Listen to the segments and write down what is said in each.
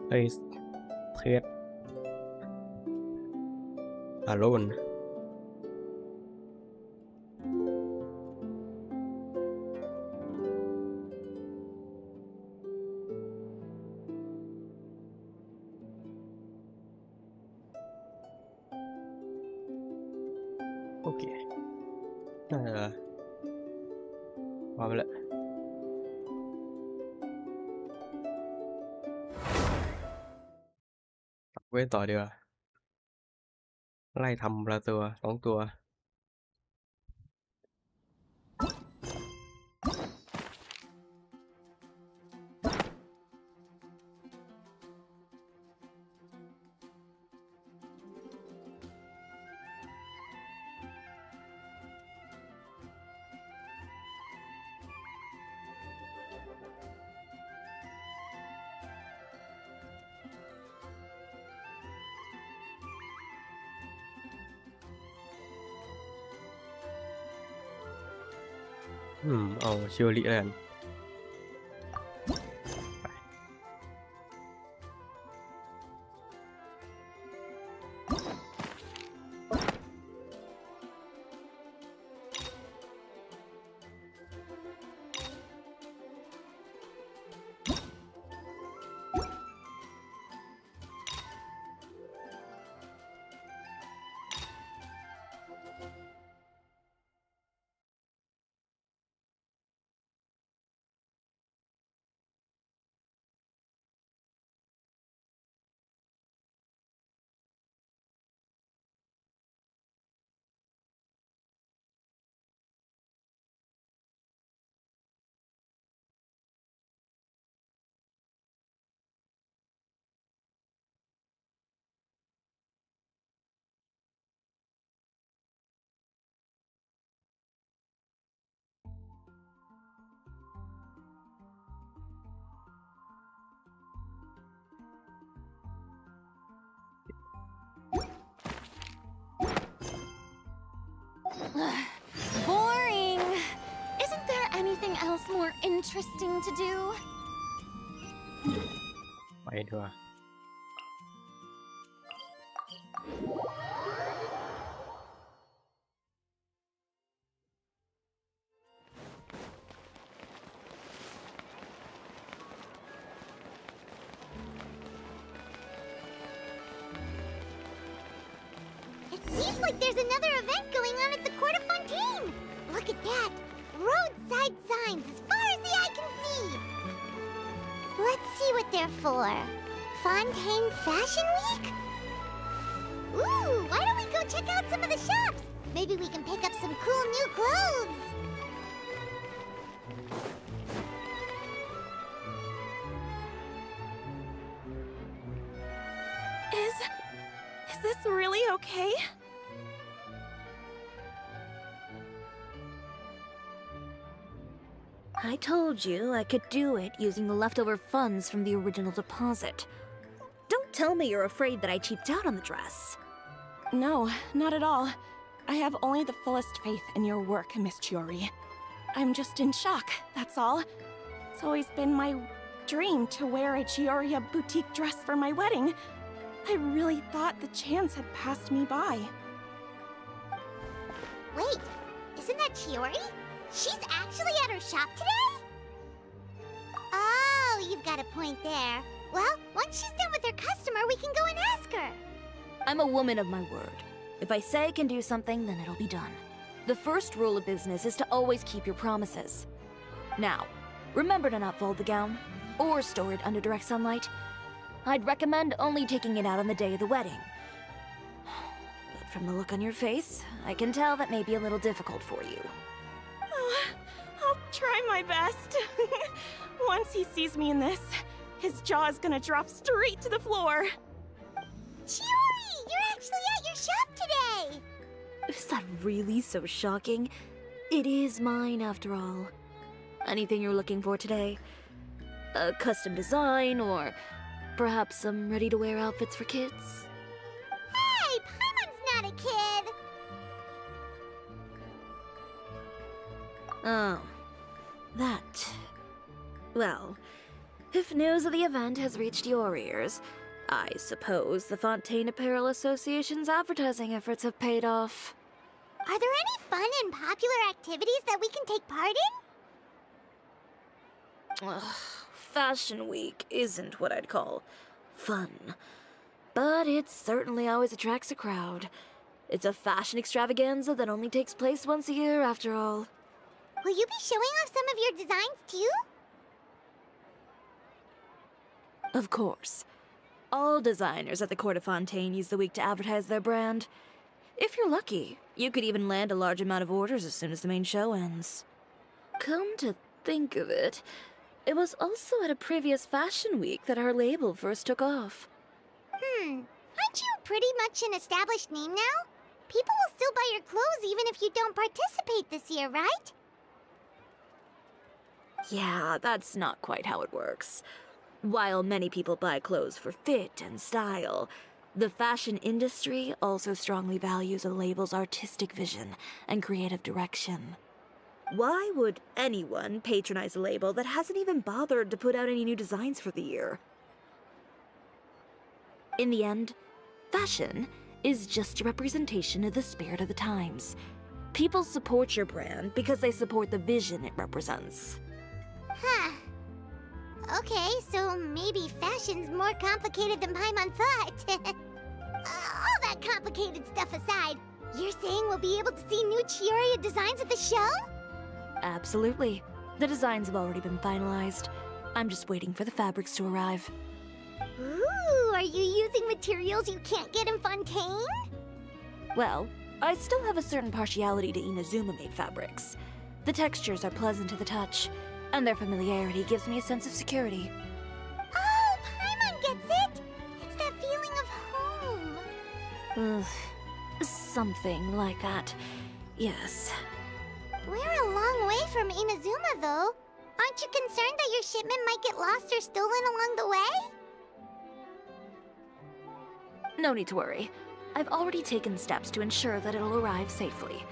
เฮ้ยเทสอารอนโอเคน่าจะพร้อมแล้วเว้นต่อดีกว่าไล่ทำละตัว2 ตัวเอาชิโอริแล้วกันBoring. Isn't there anything else more interesting to do? ไปดีกว่าIt seems like there's another event going on at the Court of Fontaine. Look at that. Roadside signs as far as the eye can see. Let's see what they're for. Fontaine Fashion Week? Ooh, why don't we go check out some of the shops? Maybe we can pick up some cool new clothes. Is this really okay? I told you I could do it using the leftover funds from the original deposit. Don't tell me you're afraid that I cheaped out on the dress. No, not at all. I have only the fullest faith in your work, Miss Chiori. I'm just in shock, that's all. It's always been my dream to wear a Chiori boutique dress for my wedding. I really thought the chance had passed me by. Wait, isn't that Chiori? She's actually at her shop today? Oh, you've got a point there. Well, once she's done with her customer, we can go and ask her. I'm a woman of my word. If I say I can do something, then it'll be done. The first rule of business is to always keep your promises. Now, remember to not fold the gown, or store it under direct sunlight. I'd recommend only taking it out on the day of the wedding. But from the look on your face, I can tell that may be a little difficult for you. Oh, I'll try my best. Once he sees me in this, his jaw is gonna drop straight to the floor. Chiori, you're actually at your shop today! Is that really so shocking? It is mine, after all. Anything you're looking for today? A custom design, or perhaps some ready-to-wear outfits for kids? Hey, Paimon's not a kid! Oh. That... Well, If news of the event has reached your ears, I suppose the Fontaine Apparel Association's advertising efforts have paid off. Are there any fun and popular activities that we can take part in? Ugh, Fashion Week isn't what I'd call fun. But it certainly always attracts a crowd. It's a fashion extravaganza that only takes place once a year, after all. Will you be showing off some of your designs too? Of course. All designers at the Court of Fontaine use the week to advertise their brand. If you're lucky, you could even land a large amount of orders as soon as the main show ends. Come to think of it, it was also at a previous Fashion Week that our label first took off. Aren't you pretty much an established name now? People will still buy your clothes even if you don't participate this year, right? Yeah, that's not quite how it works. While many people buy clothes for fit and style, the fashion industry also strongly values a label's artistic vision and creative direction. Why would anyone patronize a label that hasn't even bothered to put out any new designs for the year? In the end, fashion is just a representation of the spirit of the times. People support your brand because they support the vision it represents. Huh. Okay, so maybe fashion's more complicated than Paimon thought. All that complicated stuff aside, you're saying we'll be able to see new Chiori designs at the show? Absolutely. The designs have already been finalized. I'm just waiting for the fabrics to arrive. Ooh, are you using materials you can't get in Fontaine? Well, I still have a certain partiality to Inazuma-made fabrics. The textures are pleasant to the touch, and their familiarity gives me a sense of security. Oh, Paimon gets it! It's that feeling of home. Ugh, something like that. Yes. We're a long way from Inazuma, though. Aren't you concerned that your shipment might get lost or stolen along the way? No need to worry. I've already taken steps to ensure that it'll arrive safely.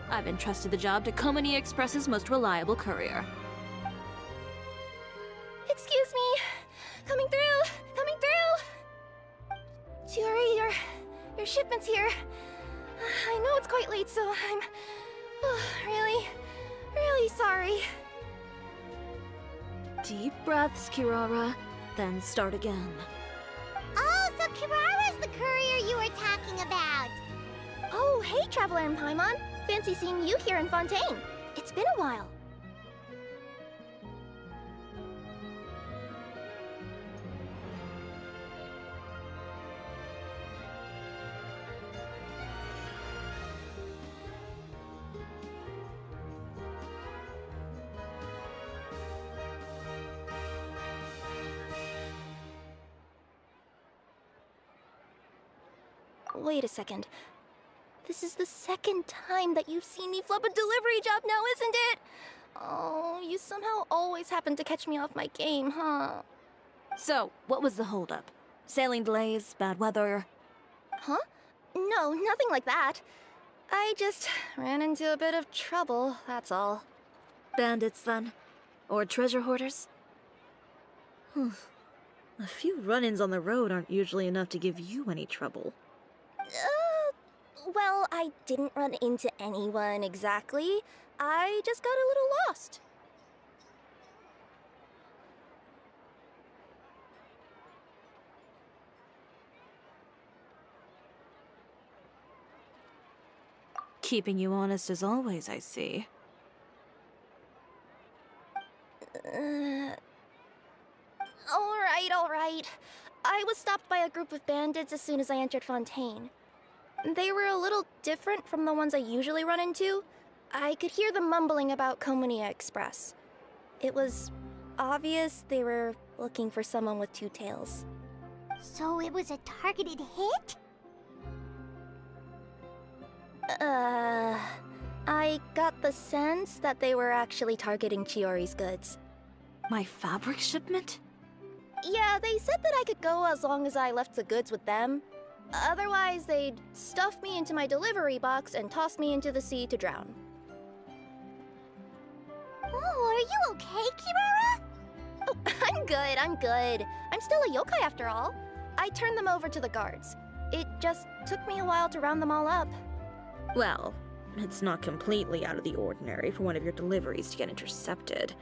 I've entrusted the job to Komani Express's most reliable courier. Excuse me. Coming through. Coming through. Chiori, your shipment's here. I know it's quite late, so I'm really sorry. Deep breaths, Kirara, then start again. Oh, so Kirara's the courier you were talking about. Oh, hey, Traveler and Paimon. Fancy seeing you here in Fontaine. It's been a while. Wait a second. This is the second time that you've seen me flub a delivery job now, isn't it? Oh, you somehow always happen to catch me off my game, huh? So, what was the holdup? Sailing delays, bad weather? Huh? No, nothing like that. I just ran into a bit of trouble, that's all. Bandits, then? Or treasure hoarders? A few run-ins on the road aren't usually enough to give you any trouble. Well, I didn't run into anyone exactly. I just got a little lost. Keeping you honest as always, I see. All right. I was stopped by a group of bandits as soon as I entered Fontaine. They were a little different from the ones I usually run into. I could hear them mumbling about Komani Express. It was obvious they were looking for someone with two tails. So it was a targeted hit? I got the sense that they were actually targeting Chiori's goods. My fabric shipment? Yeah, they said that I could go as long as I left the goods with them. Otherwise, they'd stuff me into my delivery box and toss me into the sea to drown. Oh, are you okay, Kirara? Oh, I'm I'm good. I'm still a yokai after all. I turned them over to the guards. It just took me a while to round them all up. Well, it's not completely out of the ordinary for one of your deliveries to get intercepted.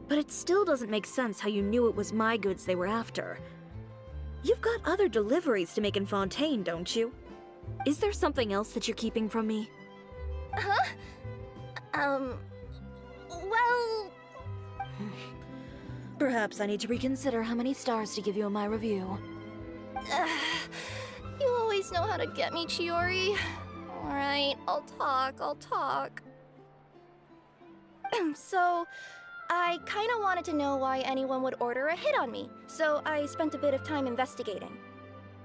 But it still doesn't make sense how you knew it was my goods they were after. You've got other deliveries to make in Fontaine, don't you? Is there something else that you're keeping from me? Huh? Well... Perhaps I need to reconsider how many stars to give you in my review. You always know how to get me, Chiori. Alright, I'll talk. So, I kinda wanted to know why anyone would order a hit on me, so I spent a bit of time investigating.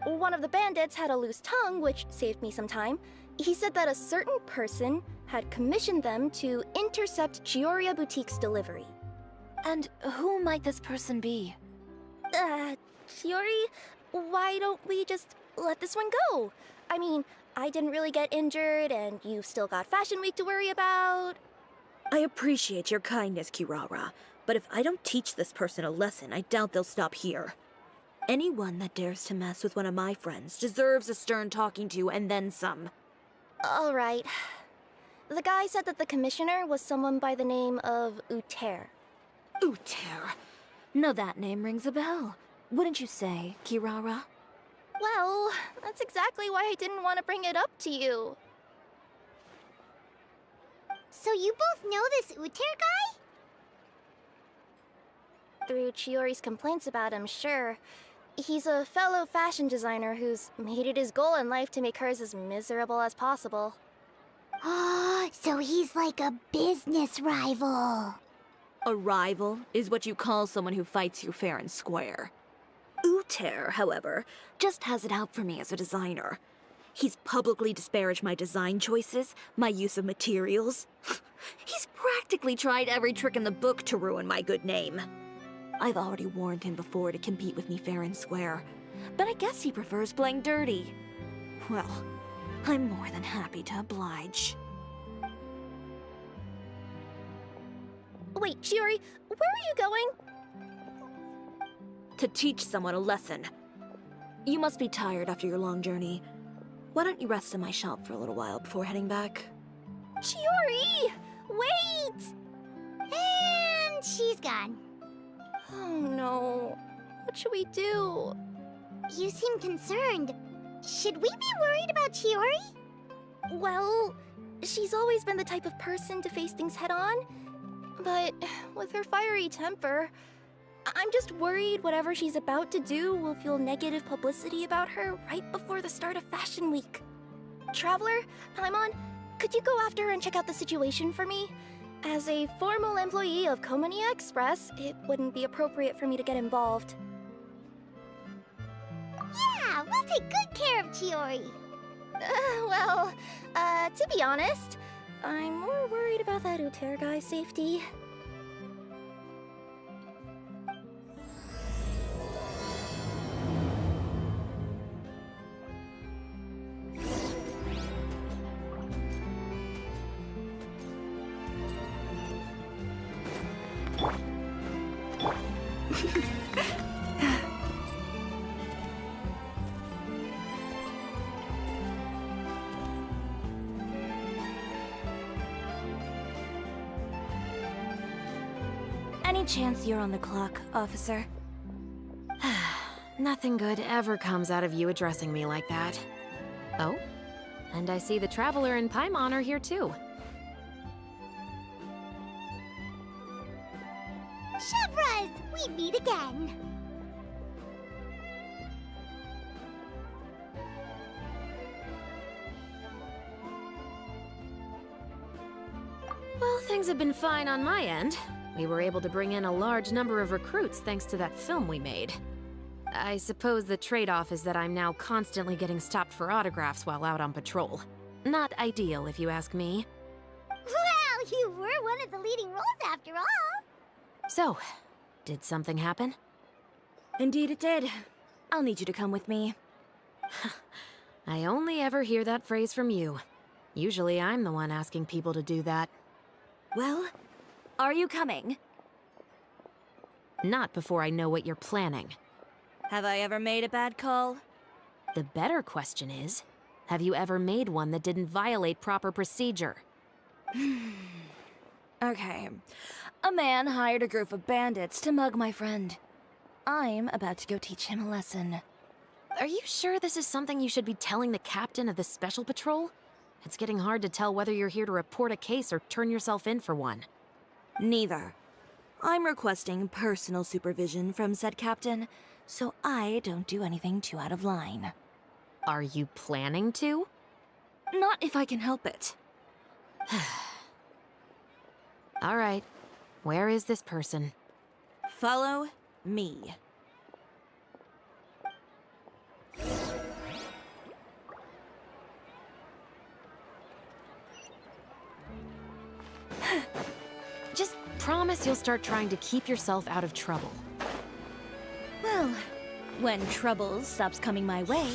One of the bandits had a loose tongue, which saved me some time. He said that a certain person had commissioned them to intercept Chiori Boutique's delivery. And who might this person be? Chiori, why don't we just let this one go? I mean, I didn't really get injured, and you've still got Fashion Week to worry about. I appreciate your kindness, Kirara, but if I don't teach this person a lesson, I doubt they'll stop here. Anyone that dares to mess with one of my friends deserves a stern talking to and then some. Alright. The guy said that the commissioner was someone by the name of Uter. Uter. No, that name rings a bell. Wouldn't you say, Kirara? Well, that's exactly why I didn't want to bring it up to you. So you both know this Uter guy? Through Chiori's complaints about him, sure. He's a fellow fashion designer who's made it his goal in life to make hers as miserable as possible. Oh, so he's like a business rival. A rival is what you call someone who fights you fair and square. Uter, however, just has it out for me as a designer. He's publicly disparaged my design choices, my use of materials. He's practically tried every trick in the book to ruin my good name. I've already warned him before to compete with me fair and square, but I guess he prefers playing dirty. Well, I'm more than happy to oblige. Wait, Chiori, where are you going? To teach someone a lesson. You must be tired after your long journey. Why don't you rest in my shop for a little while before heading back? Chiori! Wait! And she's gone. Oh no. What should we do? You seem concerned. Should we be worried about Chiori? Well, she's always been the type of person to face things head on. But with her fiery temper, I'm just worried whatever she's about to do will feel negative publicity about her right before the start of Fashion Week. Traveler, Paimon, could you go after her and check out the situation for me? As a formal employee of Komania Express, it wouldn't be appropriate for me to get involved. Yeah, we'll take good care of Chiori. To be honest, I'm more worried about that Uter guy's safety. Any chance you're on the clock, officer? Nothing good ever comes out of you addressing me like that. Oh? And I see the Traveler and Paimon are here too. Chevras, we meet again. Well, things have been fine on my end. We were able to bring in a large number of recruits thanks to that film we made. I suppose the trade-off is that I'm now constantly getting stopped for autographs while out on patrol. Not ideal, if you ask me. Well, you were one of the leading roles after all. So, did something happen? Indeed it did. I'll need you to come with me. I only ever hear that phrase from you. Usually I'm the one asking people to do that. Well, are you coming? Not before I know what you're planning. Have I ever made a bad call? The better question is, have you ever made one that didn't violate proper procedure? Okay. A man hired a group of bandits to mug my friend. I'm about to go teach him a lesson. Are you sure this is something you should be telling the captain of the Special Patrol? It's getting hard to tell whether you're here to report a case or turn yourself in for one. Neither. I'm requesting personal supervision from said captain, so I don't do anything too out of line. Are you planning to? Not if I can help it. All right. Where is this person? Follow me. Just promise you'll start trying to keep yourself out of trouble. Well, when trouble stops coming my way...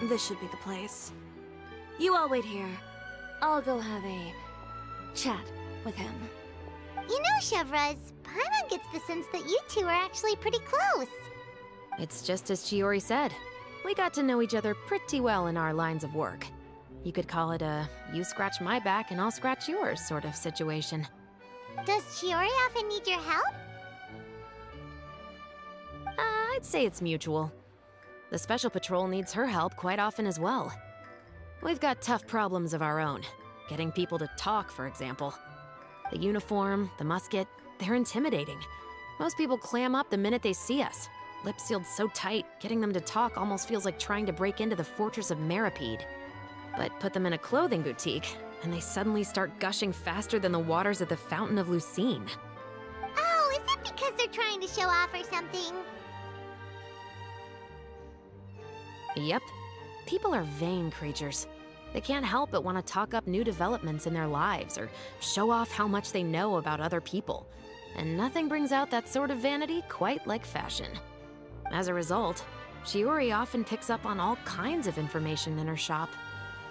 This should be the place. You all wait here. I'll go have a chat with him. You know, Chevraz, Paimon gets the sense that you two are actually pretty close. It's just as Chiori said. We got to know each other pretty well in our lines of work. You could call it a you scratch my back and I'll scratch yours sort of situation. Does Chiori often need your help? I'd say it's mutual. The Special Patrol needs her help quite often as well. We've got tough problems of our own. Getting people to talk, for example. The uniform, the musket, they're intimidating. Most people clam up the minute they see us. Lips sealed so tight, getting them to talk almost feels like trying to break into the fortress of Meripede. But put them in a clothing boutique, and they suddenly start gushing faster than the waters at the Fountain of Lucine. Oh, is it because they're trying to show off or something? Yep. People are vain creatures. They can't help but want to talk up new developments in their lives or show off how much they know about other people. And nothing brings out that sort of vanity quite like fashion. As a result, Chiori often picks up on all kinds of information in her shop.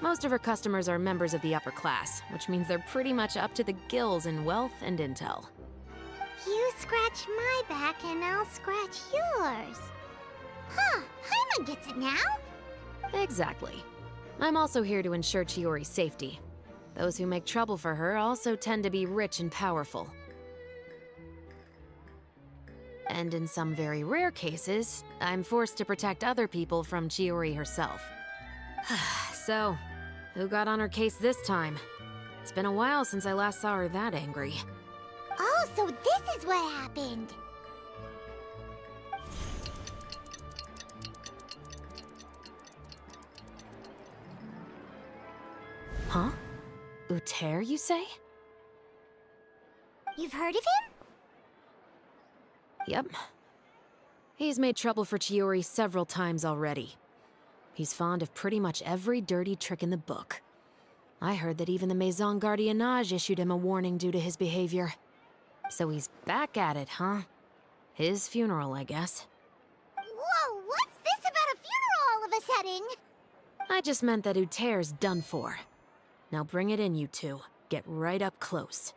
Most of her customers are members of the upper class, which means they're pretty much up to the gills in wealth and intel. You scratch my back and I'll scratch yours. Huh, Paimon gets it now. Exactly. I'm also here to ensure Chiori's safety. Those who make trouble for her also tend to be rich and powerful. And in some very rare cases, I'm forced to protect other people from Chiori herself. So, who got on her case this time? It's been a while since I last saw her that angry. Oh, so this is what happened. Huh? Uter, you say? You've heard of him? Yep. He's made trouble for Chiori several times already. He's fond of pretty much every dirty trick in the book. I heard that even the Maison Gardiennage issued him a warning due to his behavior. So he's back at it, huh? His funeral, I guess. Whoa, what's this about a funeral all of a sudden? I just meant that Uter's done for. Now bring it in, you two. Get right up close.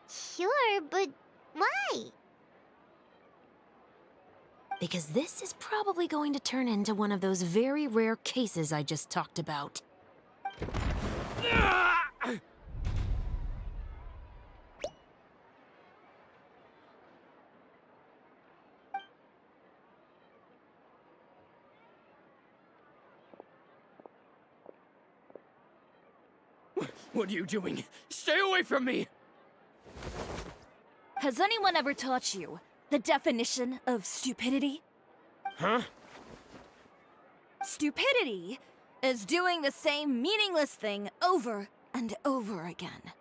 Sure, but why? Because this is probably going to turn into one of those very rare cases I just talked about. What are you doing? Stay away from me! Has anyone ever taught you the definition of stupidity? Huh? Stupidity is doing the same meaningless thing over and over again.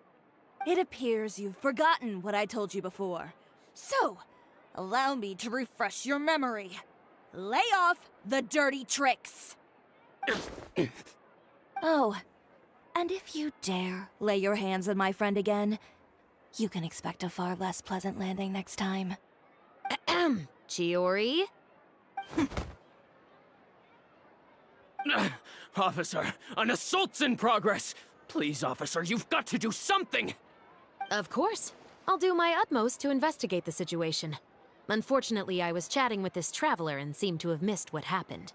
It appears you've forgotten what I told you before. So, allow me to refresh your memory. Lay off the dirty tricks. Oh, and if you dare lay your hands on my friend again, you can expect a far less pleasant landing next time. Ahem. Chiori? Officer, an assault's in progress! Please, officer, you've got to do something! Of course. I'll do my utmost to investigate the situation. Unfortunately, I was chatting with this traveler and seemed to have missed what happened.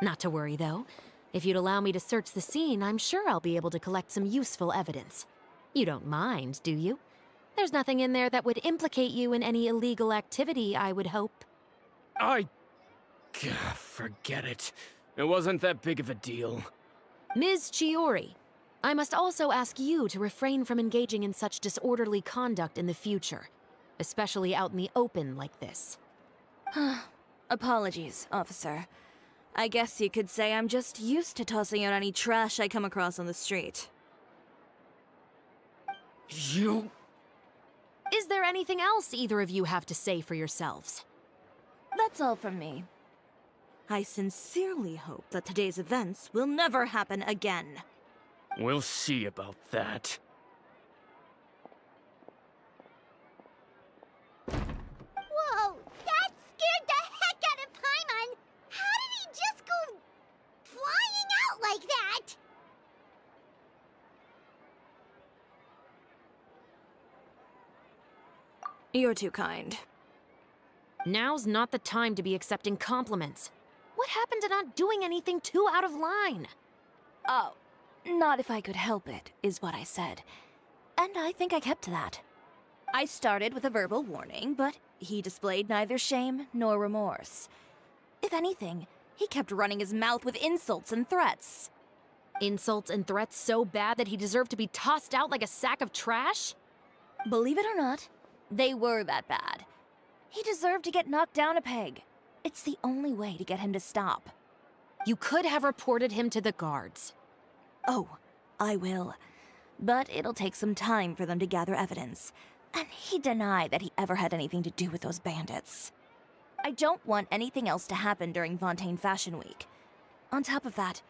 Not to worry, though. If you'd allow me to search the scene, I'm sure I'll be able to collect some useful evidence. You don't mind, do you? There's nothing in there that would implicate you in any illegal activity, I would hope. Forget it. It wasn't that big of a deal. Ms. Chiori, I must also ask you to refrain from engaging in such disorderly conduct in the future, especially out in the open like this. Apologies, officer. I guess you could say I'm just used to tossing out any trash I come across on the street. You... Is there anything else either of you have to say for yourselves? That's all from me. I sincerely hope that today's events will never happen again. We'll see about that. Whoa, that scared the heck out of Paimon! How did he just go flying out like that? You're too kind. Now's not the time to be accepting compliments. What happened to not doing anything too out of line? Oh, not if I could help it, is what I said. And I think I kept to that. I started with a verbal warning, but he displayed neither shame nor remorse. If anything, he kept running his mouth with insults and threats. Insults and threats so bad that he deserved to be tossed out like a sack of trash? Believe it or not, they were that bad. He deserved to get knocked down a peg. It's the only way to get him to stop. You could have reported him to the guards. Oh, I will. But it'll take some time for them to gather evidence. And he denied that he ever had anything to do with those bandits. I don't want anything else to happen during Fontaine Fashion Week. On top of that,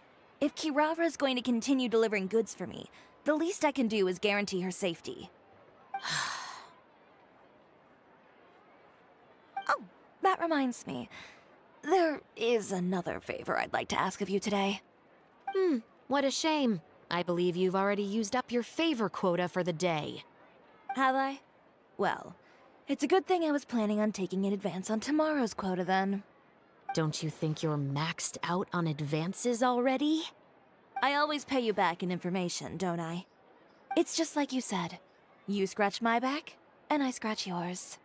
if Kirara is going to continue delivering goods for me, the least I can do is guarantee her safety. Oh, that reminds me. There is another favor I'd like to ask of you today. What a shame. I believe you've already used up your favor quota for the day. Have I? Well, it's a good thing I was planning on taking an advance on tomorrow's quota then. Don't you think you're maxed out on advances already? I always pay you back in information, don't I? It's just like you said. You scratch my back, and I scratch yours.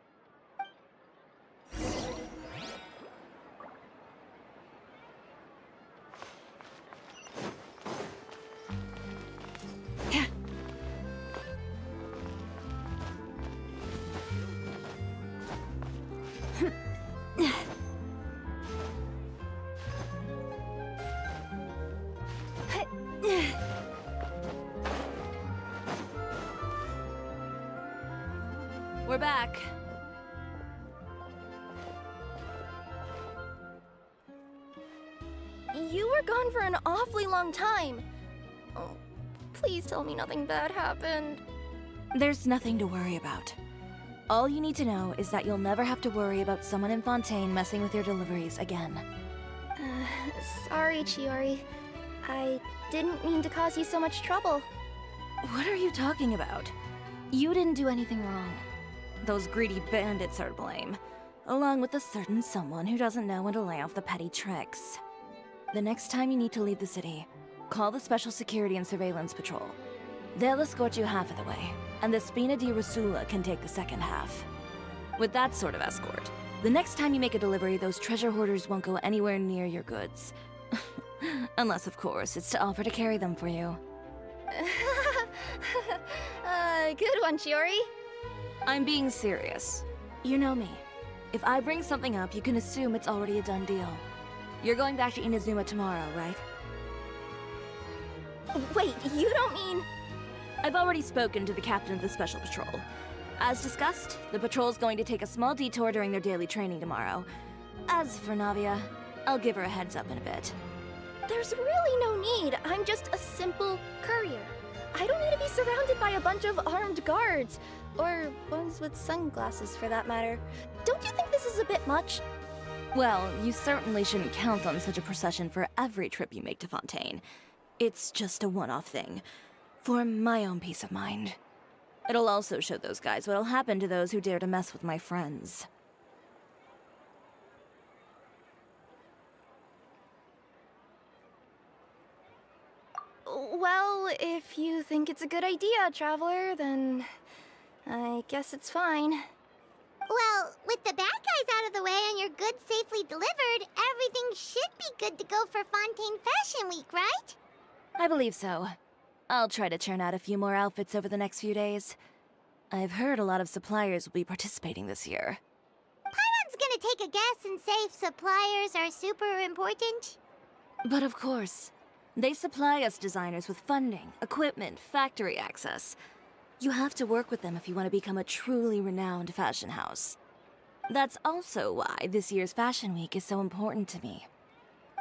We're back. You were gone for an awfully long time. Oh, please tell me nothing bad happened. There's nothing to worry about. All you need to know is that you'll never have to worry about someone in Fontaine messing with your deliveries again. Sorry, Chiori. I didn't mean to cause you so much trouble. What are you talking about? You didn't do anything wrong. Those greedy bandits are to blame, along with a certain someone who doesn't know when to lay off the petty tricks. The next time you need to leave the city, call the Special Security and Surveillance Patrol. They'll escort you half of the way, and the Spina di Rosula can take the second half. With that sort of escort, the next time you make a delivery, those treasure hoarders won't go anywhere near your goods. Unless, of course, it's to offer to carry them for you. Good one, Chiori. I'm being serious. You know me. If I bring something up, you can assume it's already a done deal. You're going back to Inazuma tomorrow, right? Wait, you don't mean... I've already spoken to the captain of the Special Patrol. As discussed, the patrol's going to take a small detour during their daily training tomorrow. As for Navia, I'll give her a heads up in a bit. There's really no need. I'm just a simple courier. I don't need to be surrounded by a bunch of armed guards. Or ones with sunglasses, for that matter. Don't you think this is a bit much? Well, you certainly shouldn't count on such a procession for every trip you make to Fontaine. It's just a one-off thing. For my own peace of mind. It'll also show those guys what'll happen to those who dare to mess with my friends. Well, if you think it's a good idea, Traveler, then I guess it's fine. Well, with the bad guys out of the way and your goods safely delivered, everything should be good to go for Fontaine Fashion Week, right? I believe so. I'll try to churn out a few more outfits over the next few days. I've heard a lot of suppliers will be participating this year. Paimon's gonna take a guess and say suppliers are super important. But of course, they supply us designers with funding, equipment, factory access. You have to work with them if you want to become a truly renowned fashion house. That's also why this year's Fashion Week is so important to me.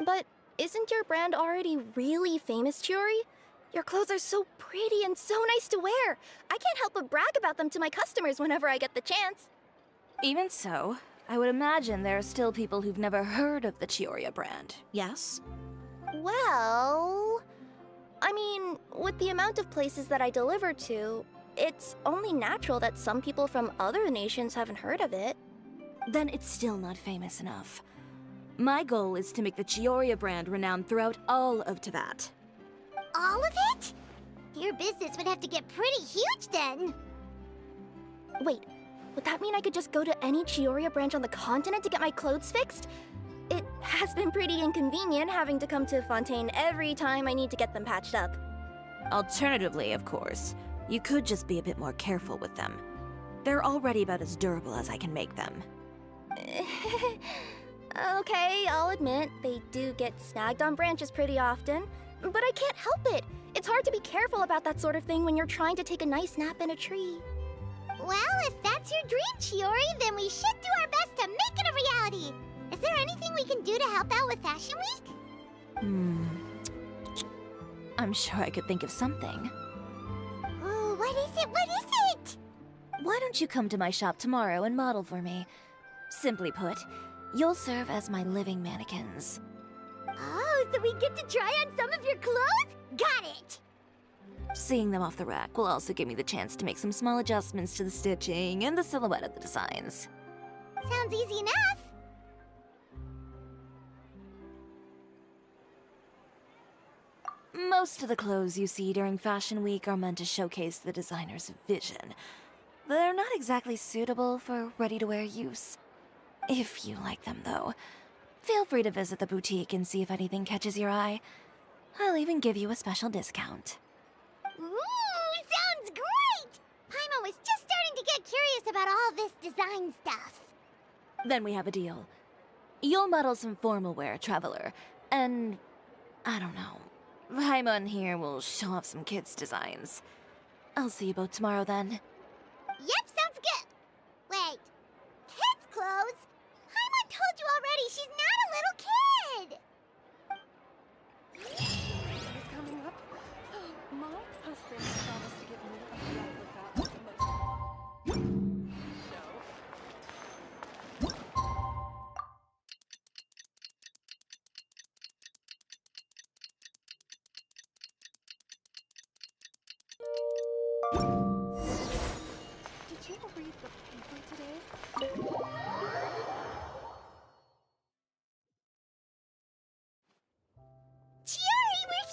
But isn't your brand already really famous, Chiori? Your clothes are so pretty and so nice to wear. I can't help but brag about them to my customers whenever I get the chance. Even so, I would imagine there are still people who've never heard of the Chiori brand, yes? Well, I mean, with the amount of places that I deliver to, it's only natural that some people from other nations haven't heard of it. Then it's still not famous enough. My goal is to make the Chiori brand renowned throughout all of Teyvat. All of it? Your business would have to get pretty huge then. Wait, would that mean I could just go to any Chiori branch on the continent to get my clothes fixed? It has been pretty inconvenient having to come to Fontaine every time I need to get them patched up. Alternatively, of course, you could just be a bit more careful with them. They're already about as durable as I can make them. Okay, I'll admit, they do get snagged on branches pretty often, but I can't help it. It's hard to be careful about that sort of thing when you're trying to take a nice nap in a tree. Well, if that's your dream, Chiori, then we should do our best to make it a reality. Is there anything we can do to help out with Fashion Week? I'm sure I could think of something. Ooh, what is it? What is it? Why don't you come to my shop tomorrow and model for me? Simply put, you'll serve as my living mannequins. Oh, so we get to try on some of your clothes? Got it! Seeing them off the rack will also give me the chance to make some small adjustments to the stitching and the silhouette of the designs. Sounds easy enough. Most of the clothes you see during Fashion Week are meant to showcase the designer's vision. They're not exactly suitable for ready-to-wear use. If you like them, though, feel free to visit the boutique and see if anything catches your eye. I'll even give you a special discount. Ooh, sounds great! Paimon was just starting to get curious about all this design stuff. Then we have a deal. You'll model some formal wear, Traveler, and I don't know. Paimon here will show off some kids' designs. I'll see you both tomorrow then. Yep, sounds good. Wait, kids' clothes? Paimon told you already she's not a little kid. Is coming up. My husband promised to get rid of the replica of the most Did you read the paper today? Chiori, we're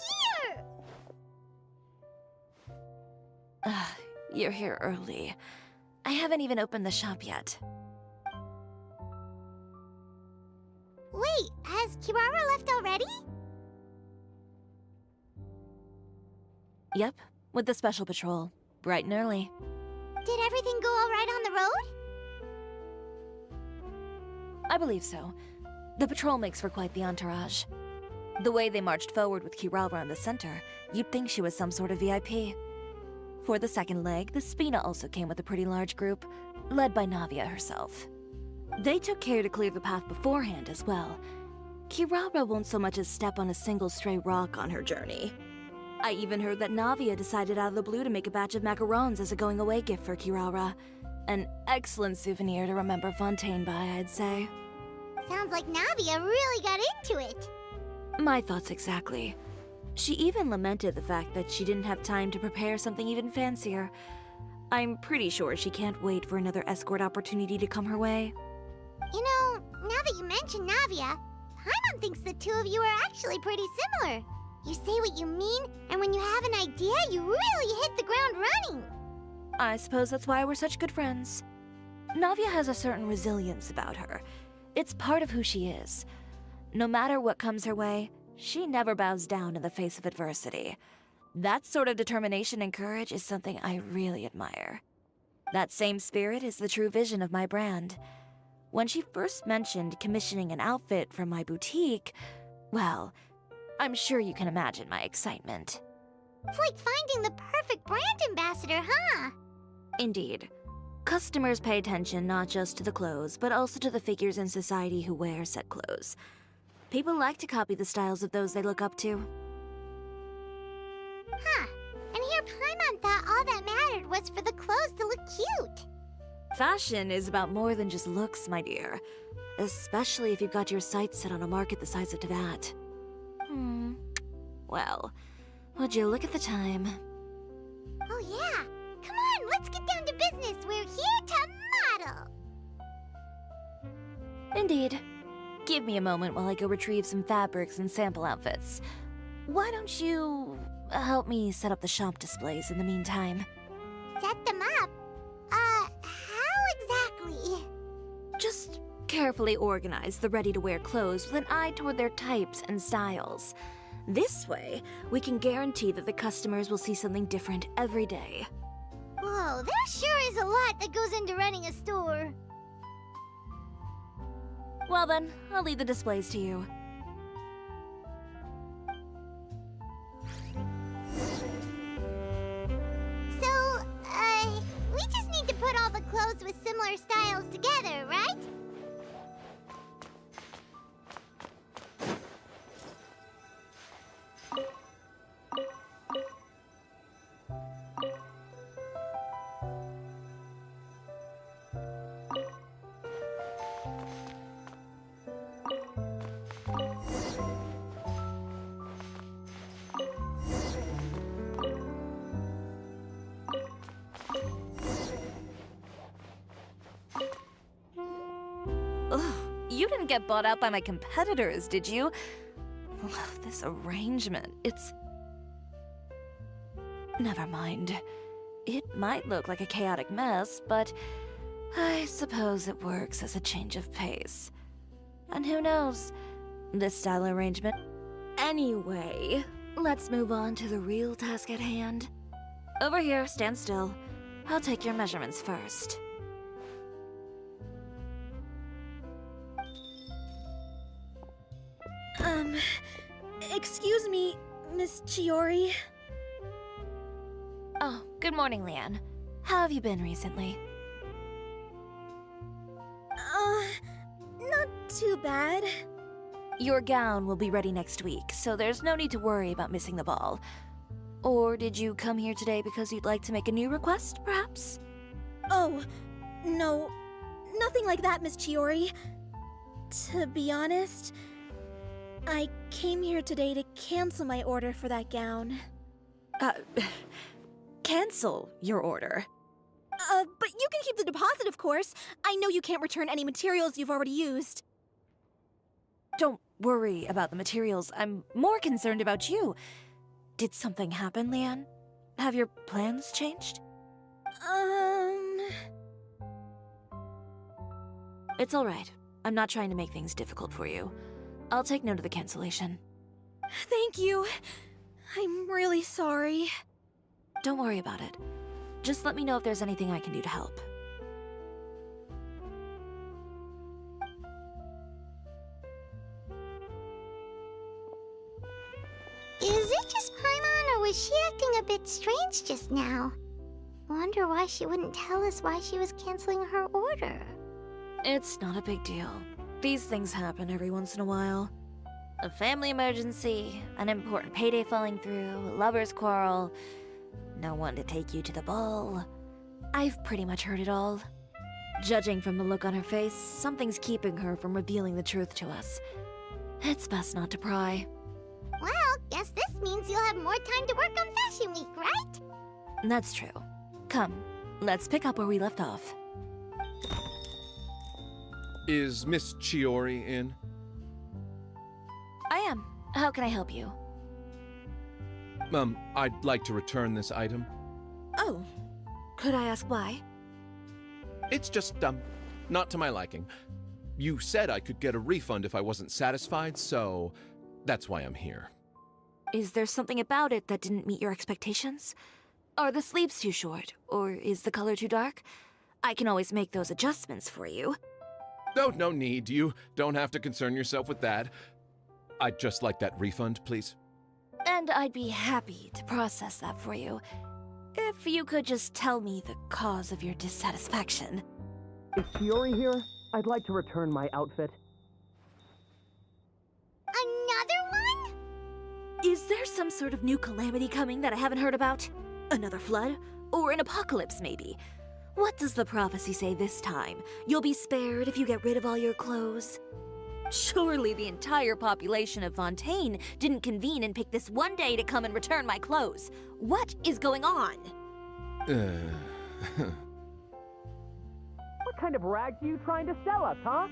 here! You're here early. I haven't even opened the shop yet. Wait, has Kirara left already? Yep, with the special patrol. Bright and early. Did everything go all right on the road? I believe so. The patrol makes for quite the entourage. The way they marched forward with Kirara in the center, you'd think she was some sort of VIP. For the second leg, the Spina also came with a pretty large group, led by Navia herself. They took care to clear the path beforehand as well. Kirara won't so much as step on a single stray rock on her journey. I even heard that Navia decided out of the blue to make a batch of macarons as a going-away gift for Kirara. An excellent souvenir to remember Fontaine by, I'd say. Sounds like Navia really got into it. My thoughts exactly. She even lamented the fact that she didn't have time to prepare something even fancier. I'm pretty sure she can't wait for another escort opportunity to come her way. You know, now that you mention Navia, Paimon thinks the two of you are actually pretty similar. You say what you mean, and when you have an idea, you really hit the ground running. I suppose that's why we're such good friends. Navia has a certain resilience about her. It's part of who she is. No matter what comes her way, she never bows down in the face of adversity. That sort of determination and courage is something I really admire. That same spirit is the true vision of my brand. When she first mentioned commissioning an outfit from my boutique, well, I'm sure you can imagine my excitement. It's like finding the perfect brand ambassador, huh? Indeed. Customers pay attention not just to the clothes, but also to the figures in society who wear said clothes. People like to copy the styles of those they look up to. Huh. And here Paimon thought all that mattered was for the clothes to look cute. Fashion is about more than just looks, my dear. Especially if you've got your sights set on a market the size of that. Well, would you look at the time? Oh yeah. Come on, let's get down to business. We're here to model. Indeed. Give me a moment while I go retrieve some fabrics and sample outfits. Why don't you help me set up the shop displays in the meantime? Set them up? How exactly? Just carefully organize the ready-to-wear clothes with an eye toward their types and styles. This way, we can guarantee that the customers will see something different every day. Whoa, there sure is a lot that goes into running a store. Well then, I'll leave the displays to you. So, we just need to put all the clothes with similar styles together, right? You didn't get bought out by my competitors, did you? Ugh, this arrangement, it's... Never mind. It might look like a chaotic mess, but I suppose it works as a change of pace. And who knows, this style arrangement... Anyway, let's move on to the real task at hand. Over here, stand still. I'll take your measurements first. Excuse me, Miss Chiori. Oh, good morning, Leanne. How have you been recently? Not too bad. Your gown will be ready next week, so there's no need to worry about missing the ball. Or did you come here today because you'd like to make a new request, perhaps? Oh, no. Nothing like that, Miss Chiori. To be honest, I came here today to cancel my order for that gown. Cancel your order. But you can keep the deposit, of course. I know you can't return any materials you've already used. Don't worry about the materials. I'm more concerned about you. Did something happen, Leanne? Have your plans changed? It's all right. I'm not trying to make things difficult for you. I'll take note of the cancellation. Thank you. I'm really sorry. Don't worry about it. Just let me know if there's anything I can do to help. Is it just Paimon, or was she acting a bit strange just now? Wonder why she wouldn't tell us why she was canceling her order. It's not a big deal. These things happen every once in a while. A family emergency, an important payday falling through, a lover's quarrel, no one to take you to the ball. I've pretty much heard it all. Judging from the look on her face, something's keeping her from revealing the truth to us. It's best not to pry. Well, guess this means you'll have more time to work on Fashion Week, right? That's true. Come, Let's pick up where we left off. Is Miss Chiori in? I am. How can I help you? I'd like to return this item. Oh. Could I ask why? It's just, not to my liking. You said I could get a refund if I wasn't satisfied, so that's why I'm here. Is there something about it that didn't meet your expectations? Are the sleeves too short? Or is the color too dark? I can always make those adjustments for you. Oh, no need. You don't have to concern yourself with that. I'd just like that refund, please. And I'd be happy to process that for you. If you could just tell me the cause of your dissatisfaction. Is Chiori here? I'd like to return my outfit. Another one? Is there some sort of new calamity coming that I haven't heard about? Another flood? Or an apocalypse, maybe? What does the prophecy say this time? You'll be spared if you get rid of all your clothes? Surely the entire population of Fontaine didn't convene and pick this one day to come and return my clothes. What is going on? What kind of rags are you trying to sell us, huh?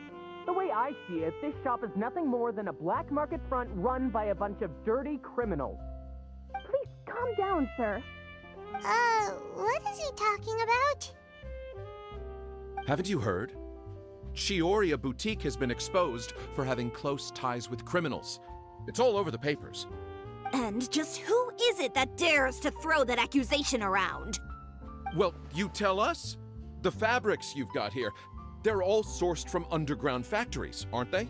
The way I see it, this shop is nothing more than a black market front run by a bunch of dirty criminals. Please calm down, sir. What is he talking about? Haven't you heard? Chiori Boutique has been exposed for having close ties with criminals. It's all over the papers. And just who is it that dares to throw that accusation around? Well, you tell us. The fabrics you've got here, they're all sourced from underground factories, aren't they?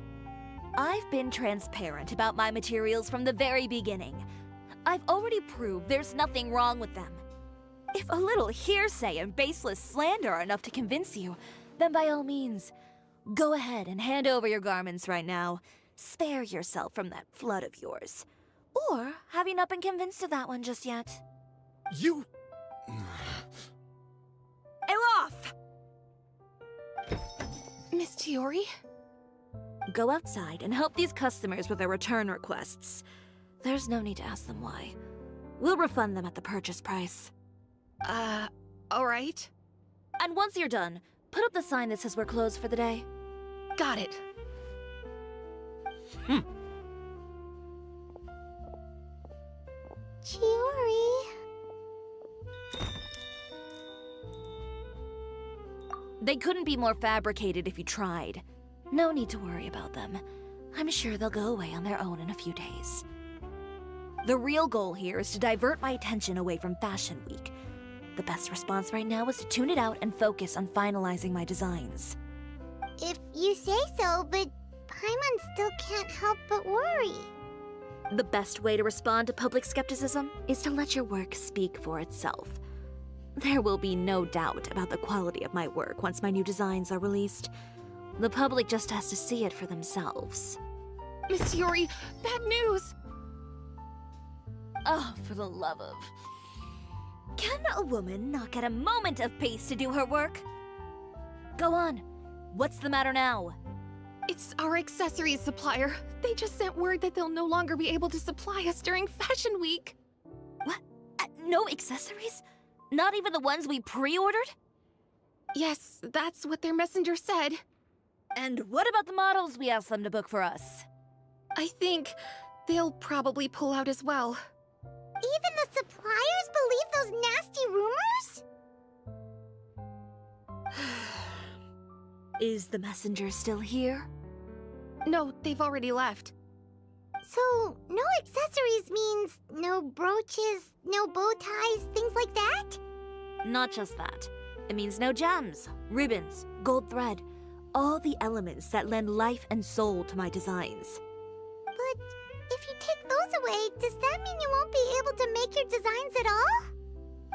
I've been transparent about my materials from the very beginning. I've already proved there's nothing wrong with them. If a little hearsay and baseless slander are enough to convince you, then by all means, go ahead and hand over your garments right now. Spare yourself from that flood of yours. Or have you not been convinced of that one just yet? You... Elof! Miss Chiori? Go outside and help these customers with their return requests. There's no need to ask them why. We'll refund them at the purchase price. Alright. And once you're done, put up the sign that says we're closed for the day. Got it. Chiori. They couldn't be more fabricated if you tried. No need to worry about them. I'm sure they'll go away on their own in a few days. The real goal here is to divert my attention away from Fashion Week. The best response right now is to tune it out and focus on finalizing my designs. If you say so, but Paimon still can't help but worry. The best way to respond to public skepticism is to let your work speak for itself. There will be no doubt about the quality of my work once my new designs are released. The public just has to see it for themselves. Miss Chiori, bad news! Oh, for the love of... Can a woman not get a moment of peace to do her work? Go on. What's the matter now? It's our accessories supplier. They just sent word that they'll no longer be able to supply us during Fashion Week. What? No accessories? Not even the ones we pre-ordered? Yes, that's what their messenger said. And what about the models we asked them to book for us? I think they'll probably pull out as well. Even the suppliers believe those nasty rumors? Is the messenger still here? No, they've already left. So, no accessories means no brooches, no bow ties, things like that? Not just that. It means no gems, ribbons, gold thread, all the elements that lend life and soul to my designs. But if you take those away, does that mean you won't be able to make your designs at all?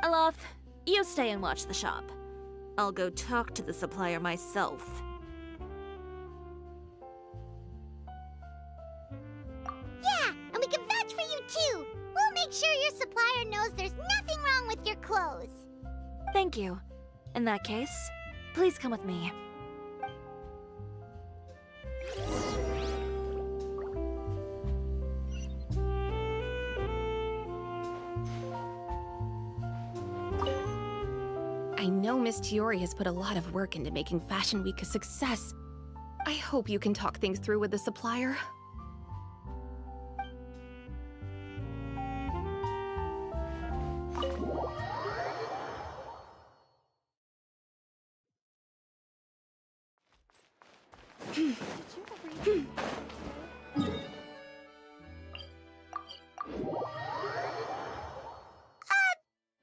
Alof, you stay and watch the shop. I'll go talk to the supplier myself. Yeah, and we can vouch for you too. We'll make sure your supplier knows there's nothing wrong with your clothes. Thank you. In that case, please come with me. I know Miss Chiori has put a lot of work into making Fashion Week a success. I hope you can talk things through with the supplier.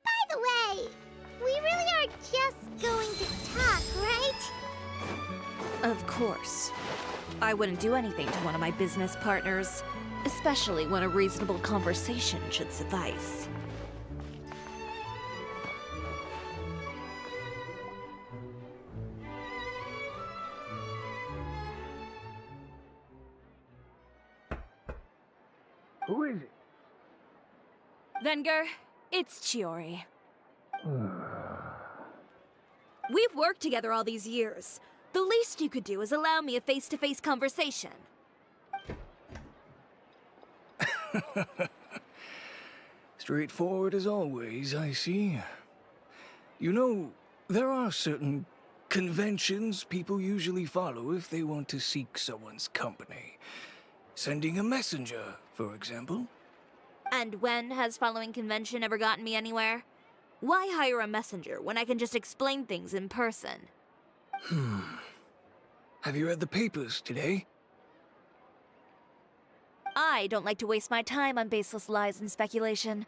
By the way, we really are just going to talk, right? Of course. I wouldn't do anything to one of my business partners, especially when a reasonable conversation should suffice. Who is it? Venger, it's Chiori. We've worked together all these years. The least you could do is allow me a face-to-face conversation. Straightforward as always, I see. You know, there are certain conventions people usually follow if they want to seek someone's company. Sending a messenger, for example. And when has following convention ever gotten me anywhere? Why hire a messenger when I can just explain things in person? Have you read the papers today? I don't like to waste my time on baseless lies and speculation.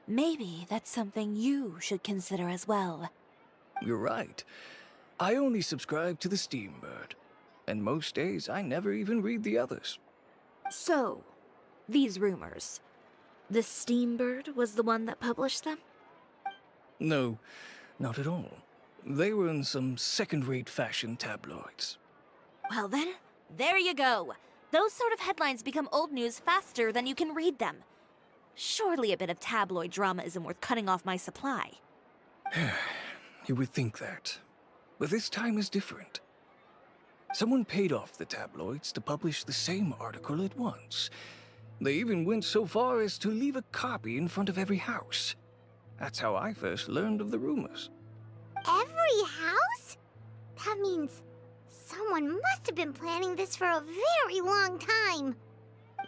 Maybe that's something you should consider as well. You're right. I only subscribe to the Steambird. And most days I never even read the others. So, these rumors. The Steambird was the one that published them? No, not at all. They were in some second-rate fashion tabloids. Well then, there you go. Those sort of headlines become old news faster than you can read them. Surely a bit of tabloid drama isn't worth cutting off my supply. You would think that. But this time is different. Someone paid off the tabloids to publish the same article at once. They even went so far as to leave a copy in front of every house. That's how I first learned of the rumors. Every house? That means someone must have been planning this for a very long time.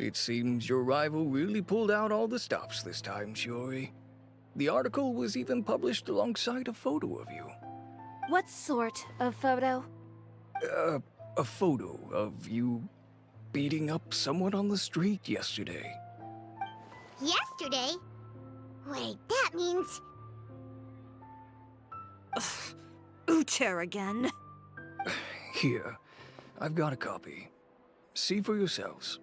It seems your rival really pulled out all the stops this time, Chiori. The article was even published alongside a photo of you. What sort of photo? A photo of you beating up someone on the street yesterday. Yesterday? Wait, that means... Ucher again. Here, I've got a copy. See for yourselves.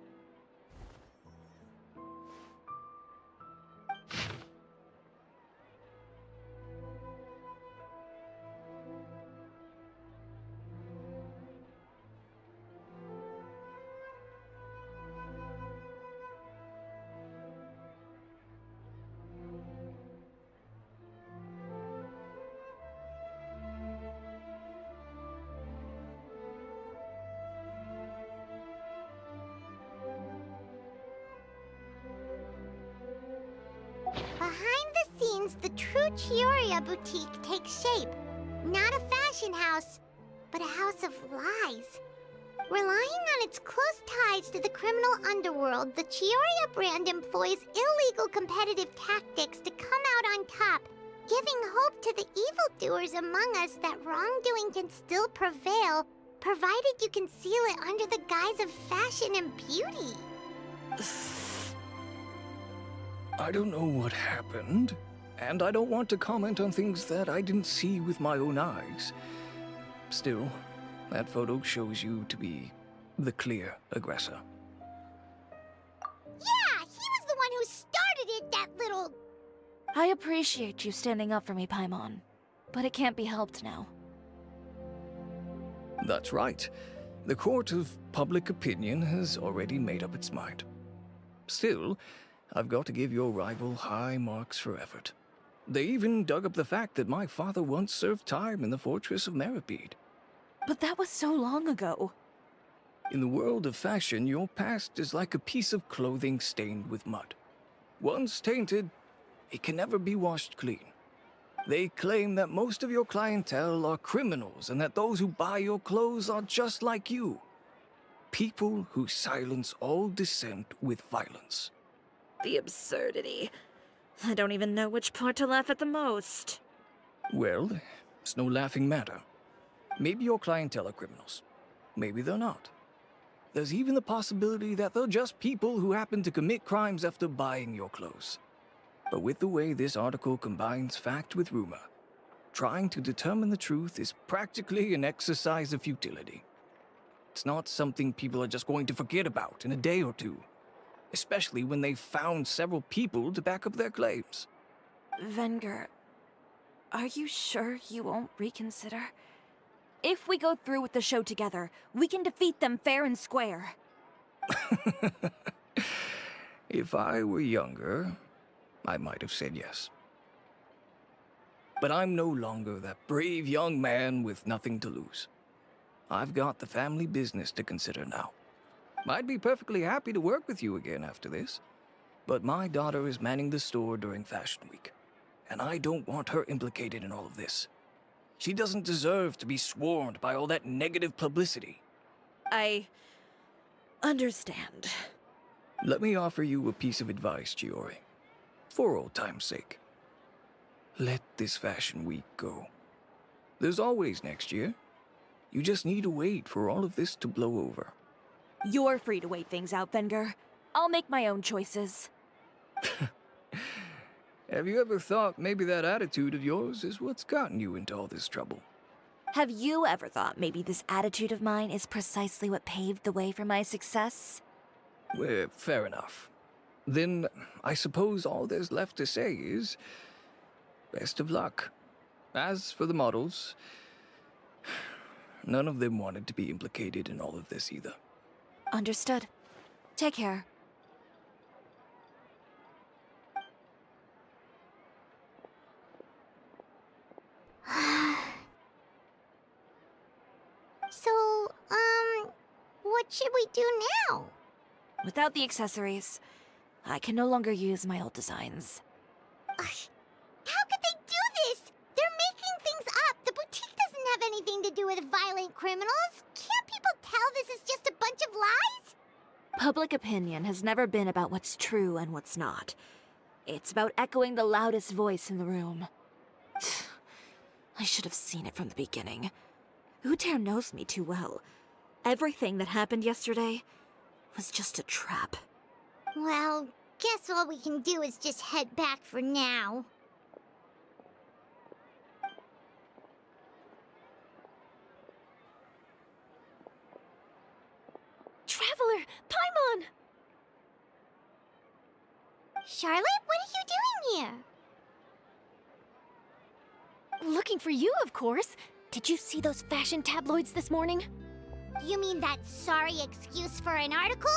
Behind the scenes, the true Chiori boutique takes shape. Not a fashion house, but a house of lies. Relying on its close ties to the criminal underworld, the Chiori brand employs illegal competitive tactics to come out on top, giving hope to the evildoers among us that wrongdoing can still prevail, provided you conceal it under the guise of fashion and beauty. I don't know what happened, and I don't want to comment on things that I didn't see with my own eyes. Still, that photo shows you to be the clear aggressor. Yeah, he was the one who started it, that little... I appreciate you standing up for me, Paimon, but it can't be helped now. That's right. The court of public opinion has already made up its mind. Still, I've got to give your rival high marks for effort. They even dug up the fact that my father once served time in the fortress of Meripede. But that was so long ago. In the world of fashion, your past is like a piece of clothing stained with mud. Once tainted, it can never be washed clean. They claim that most of your clientele are criminals and that those who buy your clothes are just like you. People who silence all dissent with violence. The absurdity. I don't even know which part to laugh at the most. Well, it's no laughing matter. Maybe your clientele are criminals. Maybe they're not. There's even the possibility that they're just people who happen to commit crimes after buying your clothes. But with the way this article combines fact with rumor, trying to determine the truth is practically an exercise of futility. It's not something people are just going to forget about in a day or two, especially when they've found several people to back up their claims. Venger, are you sure you won't reconsider? If we go through with the show together, we can defeat them fair and square. If I were younger, I might have said yes. But I'm no longer that brave young man with nothing to lose. I've got the family business to consider now. I'd be perfectly happy to work with you again after this, but my daughter is manning the store during Fashion Week, and I don't want her implicated in all of this. She doesn't deserve to be swarmed by all that negative publicity. I understand. Let me offer you a piece of advice, Chiori. For old time's sake. Let this Fashion Week go. There's always next year. You just need to wait for all of this to blow over. You're free to wait things out, Venger. I'll make my own choices. Have you ever thought maybe that attitude of yours is what's gotten you into all this trouble? Have you ever thought maybe this attitude of mine is precisely what paved the way for my success? Well, fair enough. Then I suppose all there's left to say is, best of luck. As for the models, none of them wanted to be implicated in all of this either. Understood. Take care. So, what should we do now? Without the accessories, I can no longer use my old designs. How could they do this? They're making things up. The boutique doesn't have anything to do with violent criminals. Can't people tell this is just a bunch of lies? Public opinion has never been about what's true and what's not. It's about echoing the loudest voice in the room. I should have seen it from the beginning. Uter knows me too well. Everything that happened yesterday was just a trap. Well, guess all we can do is just head back for now. Traveler! Paimon! Charlotte, what are you doing here? Looking for you, of course. Did you see those fashion tabloids this morning? You mean that sorry excuse for an article?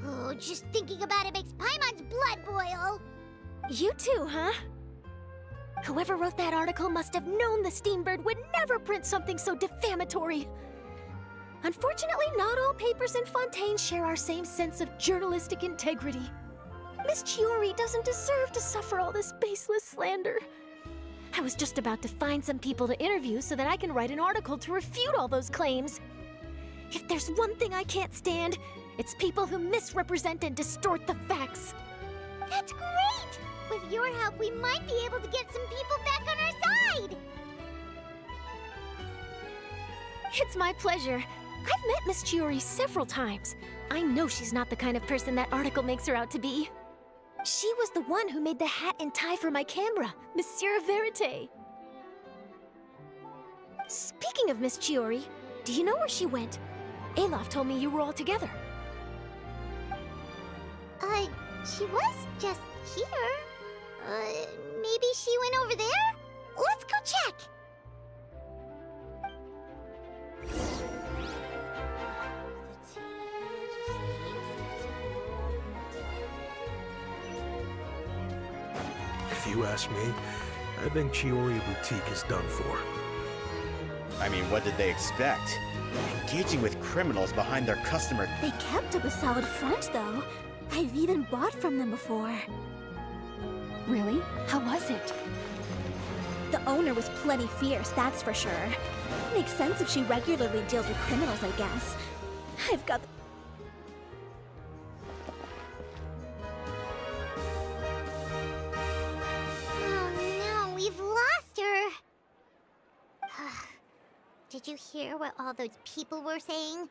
Oh, just thinking about it makes Paimon's blood boil. You too, huh? Whoever wrote that article must have known the Steambird would never print something so defamatory. Unfortunately, not all papers in Fontaine share our same sense of journalistic integrity. Miss Chiori doesn't deserve to suffer all this baseless slander. I was just about to find some people to interview so that I can write an article to refute all those claims. If there's one thing I can't stand, it's people who misrepresent and distort the facts. That's great! With your help, we might be able to get some people back on our side! It's my pleasure. I've met Miss Chiori several times. I know she's not the kind of person that article makes her out to be. She was the one who made the hat and tie for my camera, Monsieur Verite. Speaking of Miss Chiori, do you know where she went? Alof told me you were all together. She was just here. Maybe she went over there? Let's go check! If you ask me, I think Chiori Boutique is done for. I mean, what did they expect? Engaging with criminals behind their customer. They kept up a solid front, though. I've even bought from them before. Really? How was it? The owner was plenty fierce, that's for sure. Makes sense if she regularly deals with criminals, I guess. I've got... Oh no, we've lost her! Did you hear what all those people were saying?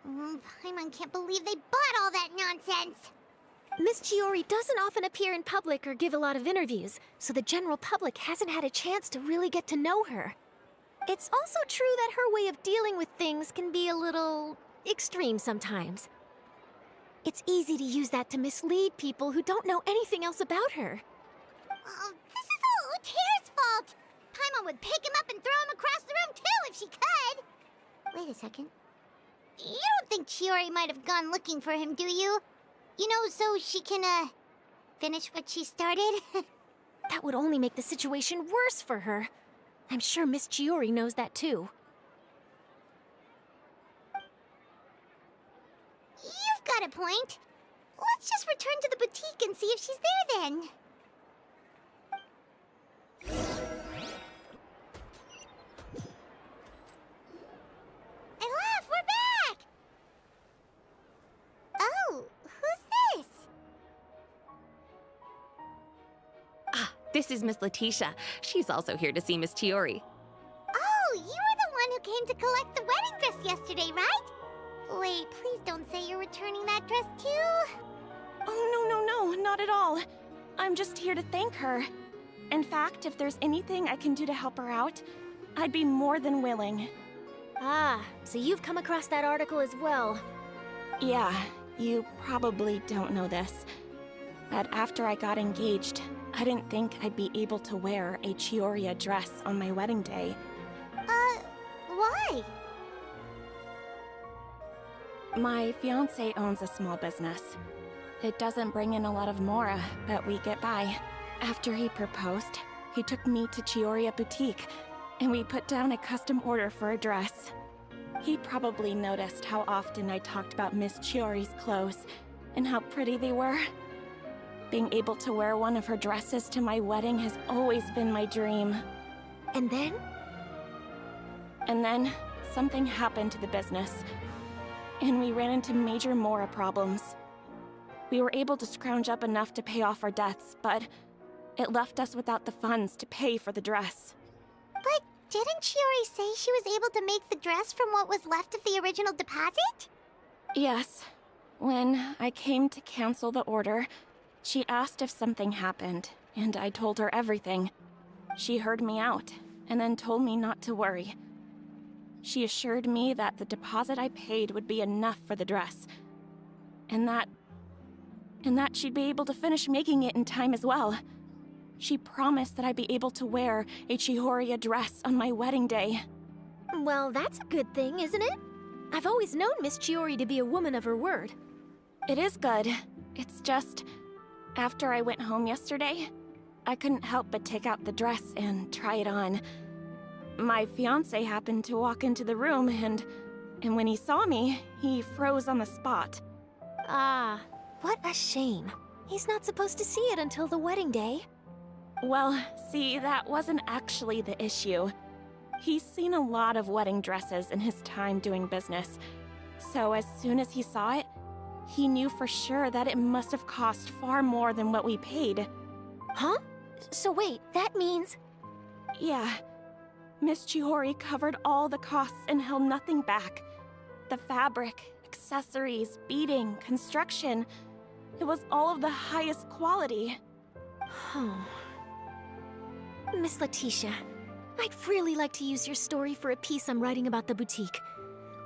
Paimon can't believe they bought all that nonsense! Miss Chiori doesn't often appear in public or give a lot of interviews, so the general public hasn't had a chance to really get to know her. It's also true that her way of dealing with things can be a little extreme sometimes. It's easy to use that to mislead people who don't know anything else about her. Oh, this is all Utear's fault! Paimon would pick him up and throw him across the room too if she could! Wait a second. You don't think Chiori might have gone looking for him, do you? You know, so she can, finish what she started? That would only make the situation worse for her. I'm sure Miss Chiori knows that too. You've got a point. Let's just return to the boutique and see if she's there then. Elaf, we're back! Oh, who's this? This is Miss Letitia. She's also here to see Miss Chiori. Oh, you were the one who came to collect the wedding dress yesterday, right? Wait, please don't say you're returning that dress too. Oh, no, not at all. I'm just here to thank her. In fact, if there's anything I can do to help her out, I'd be more than willing. Ah, so you've come across that article as well. Yeah, you probably don't know this, but after I got engaged, I didn't think I'd be able to wear a Chiori dress on my wedding day. Why? My fiancé owns a small business. It doesn't bring in a lot of mora, but we get by. After he proposed, he took me to Chiori Boutique, and we put down a custom order for a dress. He probably noticed how often I talked about Miss Chiori's clothes, and how pretty they were. Being able to wear one of her dresses to my wedding has always been my dream. And then? And then, something happened to the business, and we ran into major mora problems. We were able to scrounge up enough to pay off our debts, but it left us without the funds to pay for the dress. But didn't Chiori say she was able to make the dress from what was left of the original deposit? Yes. When I came to cancel the order, she asked if something happened, and I told her everything. She heard me out, and then told me not to worry. She assured me that the deposit I paid would be enough for the dress, and that she'd be able to finish making it in time as well. She promised that I'd be able to wear a Chiori dress on my wedding day. Well, that's a good thing, isn't it? I've always known Miss Chiori to be a woman of her word. It is good. It's just, after I went home yesterday, I couldn't help but take out the dress and try it on. My fiancé happened to walk into the room, and when he saw me, he froze on the spot. Ah, what a shame. He's not supposed to see it until the wedding day. Well, see, that wasn't actually the issue. He's seen a lot of wedding dresses in his time doing business, so as soon as he saw it, he knew for sure that it must have cost far more than what we paid. Huh? So wait, that means... Yeah. Miss Chiori covered all the costs and held nothing back. The fabric, accessories, beading, construction. It was all of the highest quality. Miss Letitia, I'd really like to use your story for a piece I'm writing about the boutique.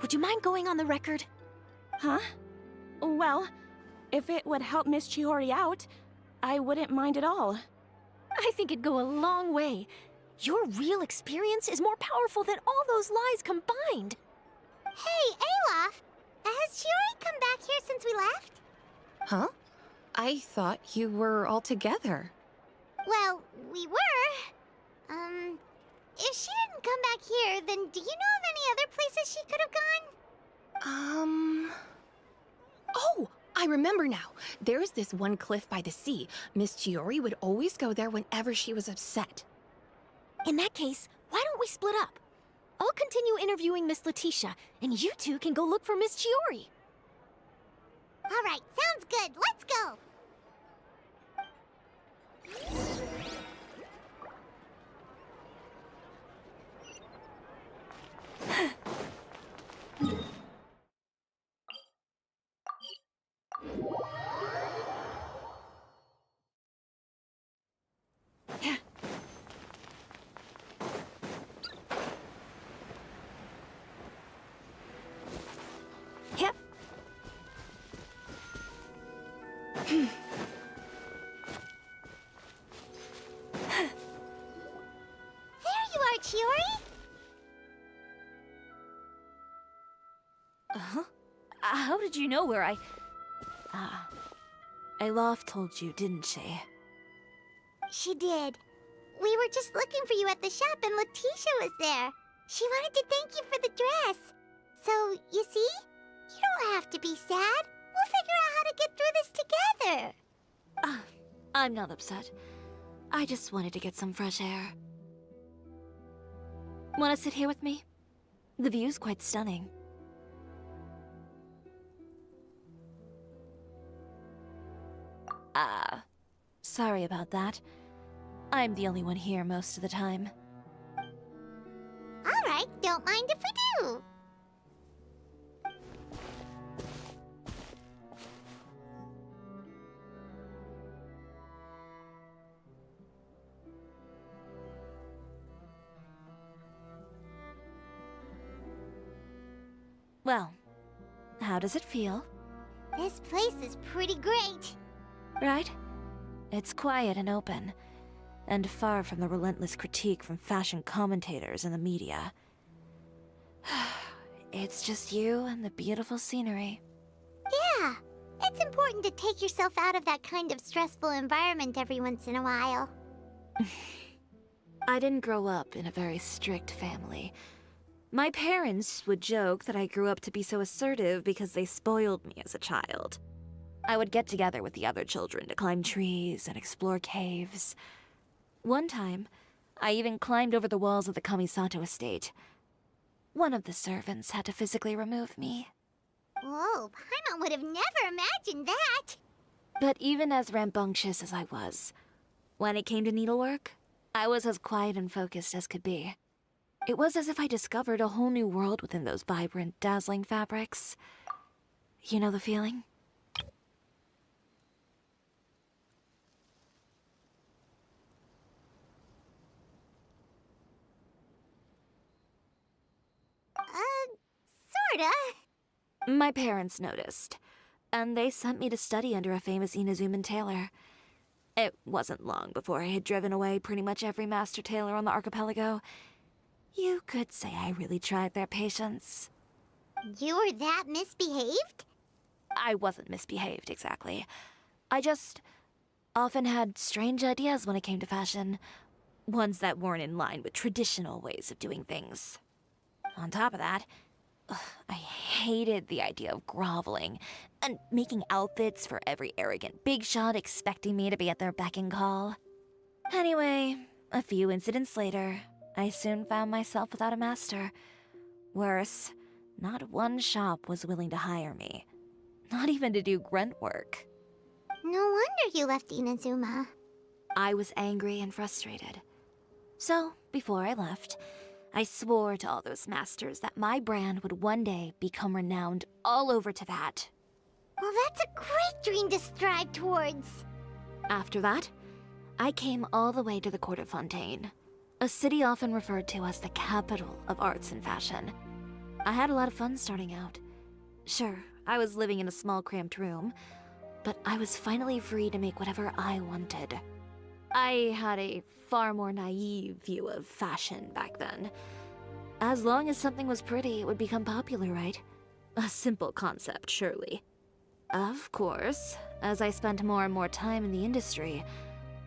Would you mind going on the record? Huh? Well, if it would help Miss Chiori out, I wouldn't mind at all. I think it'd go a long way. Your real experience is more powerful than all those lies combined. Hey, Olaf! Has Chiori come back here since we left? Huh? I thought you were all together. Well, we were. If she didn't come back here, then do you know of any other places she could have gone? Oh, I remember now. There's this one cliff by the sea. Miss Chiori would always go there whenever she was upset. In that case, why don't we split up? I'll continue interviewing Miss Letitia, and you two can go look for Miss Chiori. All right, sounds good. Let's go. Chiori? Huh? How did you know where I... Alof told you, didn't she? She did. We were just looking for you at the shop and Letitia was there. She wanted to thank you for the dress. So, you see? You don't have to be sad. We'll figure out how to get through this together. I'm not upset. I just wanted to get some fresh air. Want to sit here with me? The view's quite stunning. Sorry about that. I'm the only one here most of the time. All right, don't mind if we do. Well, how does it feel? This place is pretty great. Right? It's quiet and open, and far from the relentless critique from fashion commentators and the media. It's just you and the beautiful scenery. Yeah, it's important to take yourself out of that kind of stressful environment every once in a while. I didn't grow up in a very strict family. My parents would joke that I grew up to be so assertive because they spoiled me as a child. I would get together with the other children to climb trees and explore caves. One time, I even climbed over the walls of the Kamisato estate. One of the servants had to physically remove me. Whoa, Paimon would have never imagined that. But even as rambunctious as I was, when it came to needlework, I was as quiet and focused as could be. It was as if I discovered a whole new world within those vibrant, dazzling fabrics. You know the feeling? Sorta. My parents noticed, and they sent me to study under a famous Inazuman tailor. It wasn't long before I had driven away pretty much every master tailor on the archipelago. You could say I really tried their patience. You were that misbehaved? I wasn't misbehaved, exactly. I just often had strange ideas when it came to fashion. Ones that weren't in line with traditional ways of doing things. On top of that, I hated the idea of groveling and making outfits for every arrogant big shot expecting me to be at their beck and call. Anyway, a few incidents later, I soon found myself without a master. Worse, not one shop was willing to hire me. Not even to do grunt work. No wonder you left Inazuma. I was angry and frustrated. So, before I left, I swore to all those masters that my brand would one day become renowned all over Teyvat. Well, that's a great dream to strive towards. After that, I came all the way to the Court of Fontaine, a city often referred to as the capital of arts and fashion. I had a lot of fun starting out. Sure, I was living in a small cramped room, but I was finally free to make whatever I wanted. I had a far more naive view of fashion back then. As long as something was pretty, it would become popular, right? A simple concept, surely. Of course, as I spent more and more time in the industry,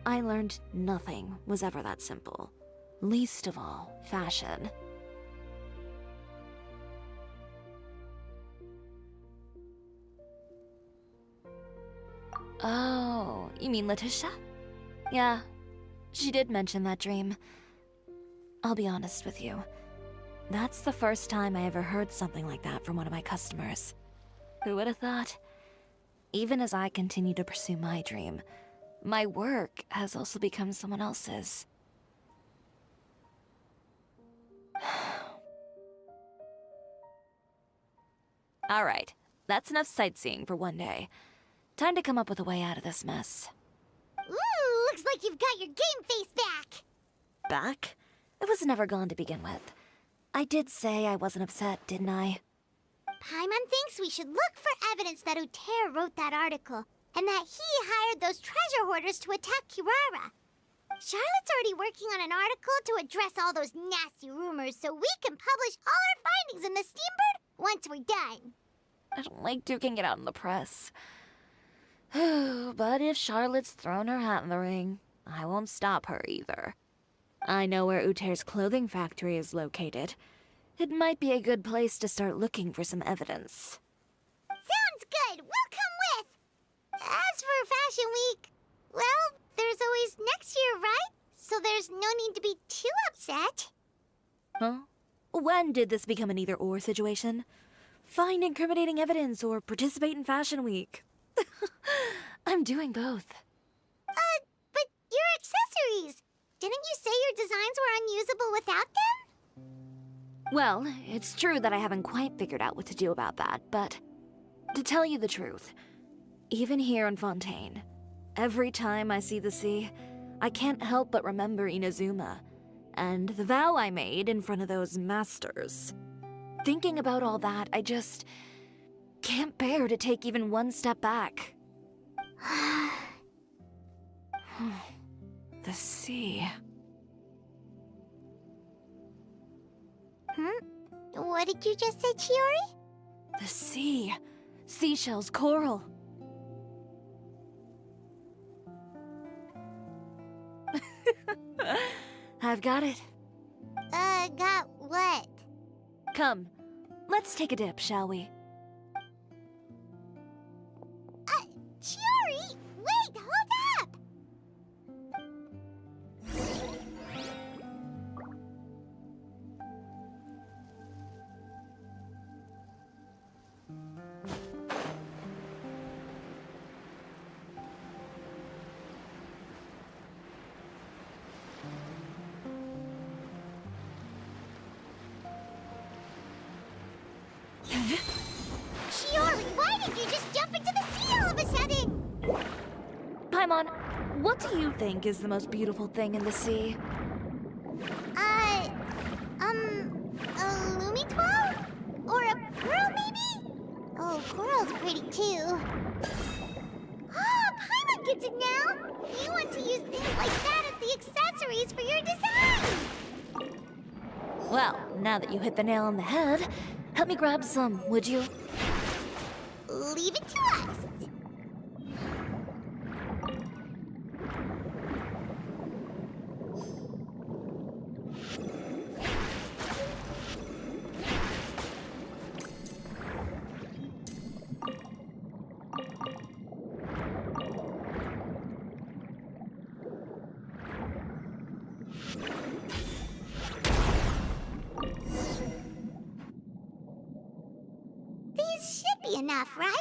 I learned nothing was ever that simple. Least of all, fashion. Oh, you mean Letitia? Yeah, she did mention that dream. I'll be honest with you. That's the first time I ever heard something like that from one of my customers. Who would have thought? Even as I continue to pursue my dream, my work has also become someone else's. Alright, that's enough sightseeing for one day. Time to come up with a way out of this mess. Ooh, looks like you've got your game face back! Back? It was never gone to begin with. I did say I wasn't upset, didn't I? Paimon thinks we should look for evidence that Uter wrote that article, and that he hired those treasure hoarders to attack Kirara. Charlotte's already working on an article to address all those nasty rumors so we can publish all our findings in the Steambird once we're done. I don't like duking it out in the press. But if Charlotte's thrown her hat in the ring, I won't stop her either. I know where Uter's clothing factory is located. It might be a good place to start looking for some evidence. Sounds good! We'll come with! As for Fashion Week, well, there's always next year, right? So there's no need to be too upset. Huh? When did this become an either-or situation? Find incriminating evidence or participate in Fashion Week. I'm doing both. But your accessories! Didn't you say your designs were unusable without them? Well, it's true that I haven't quite figured out what to do about that, but to tell you the truth, even here in Fontaine, every time I see the sea, I can't help but remember Inazuma and the vow I made in front of those masters. Thinking about all that, I just can't bear to take even one step back. The sea. What did you just say, Chiori? The sea. Seashells, coral. I've got it. Got what? Come, let's take a dip, shall we? Chiori! Wait, hold up! Chiori, why did you just jump into the sea all of a sudden? Paimon, what do you think is the most beautiful thing in the sea? A Lumitoile? Or a pearl, maybe? Oh, coral's pretty too. Oh, Paimon gets it now! You want to use things like that as the accessories for your designs! Well, now that you hit the nail on the head, help me grab some, would you? Leave it to us! These should be enough, right?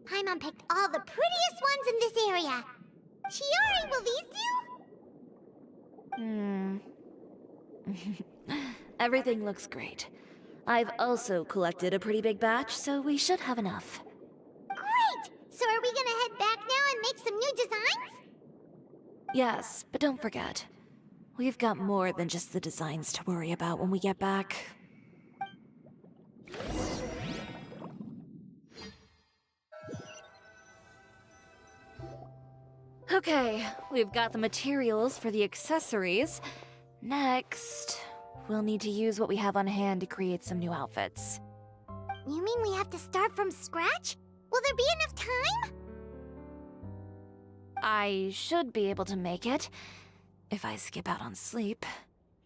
Paimon picked all the prettiest ones in this area. Chiori, will these do? Everything looks great. I've also collected a pretty big batch, so we should have enough. Great! So are we gonna head back now and make some new designs? Yes, but don't forget, we've got more than just the designs to worry about when we get back. Okay, we've got the materials for the accessories. Next, we'll need to use what we have on hand to create some new outfits. You mean we have to start from scratch? Will there be enough time? I should be able to make it, if I skip out on sleep.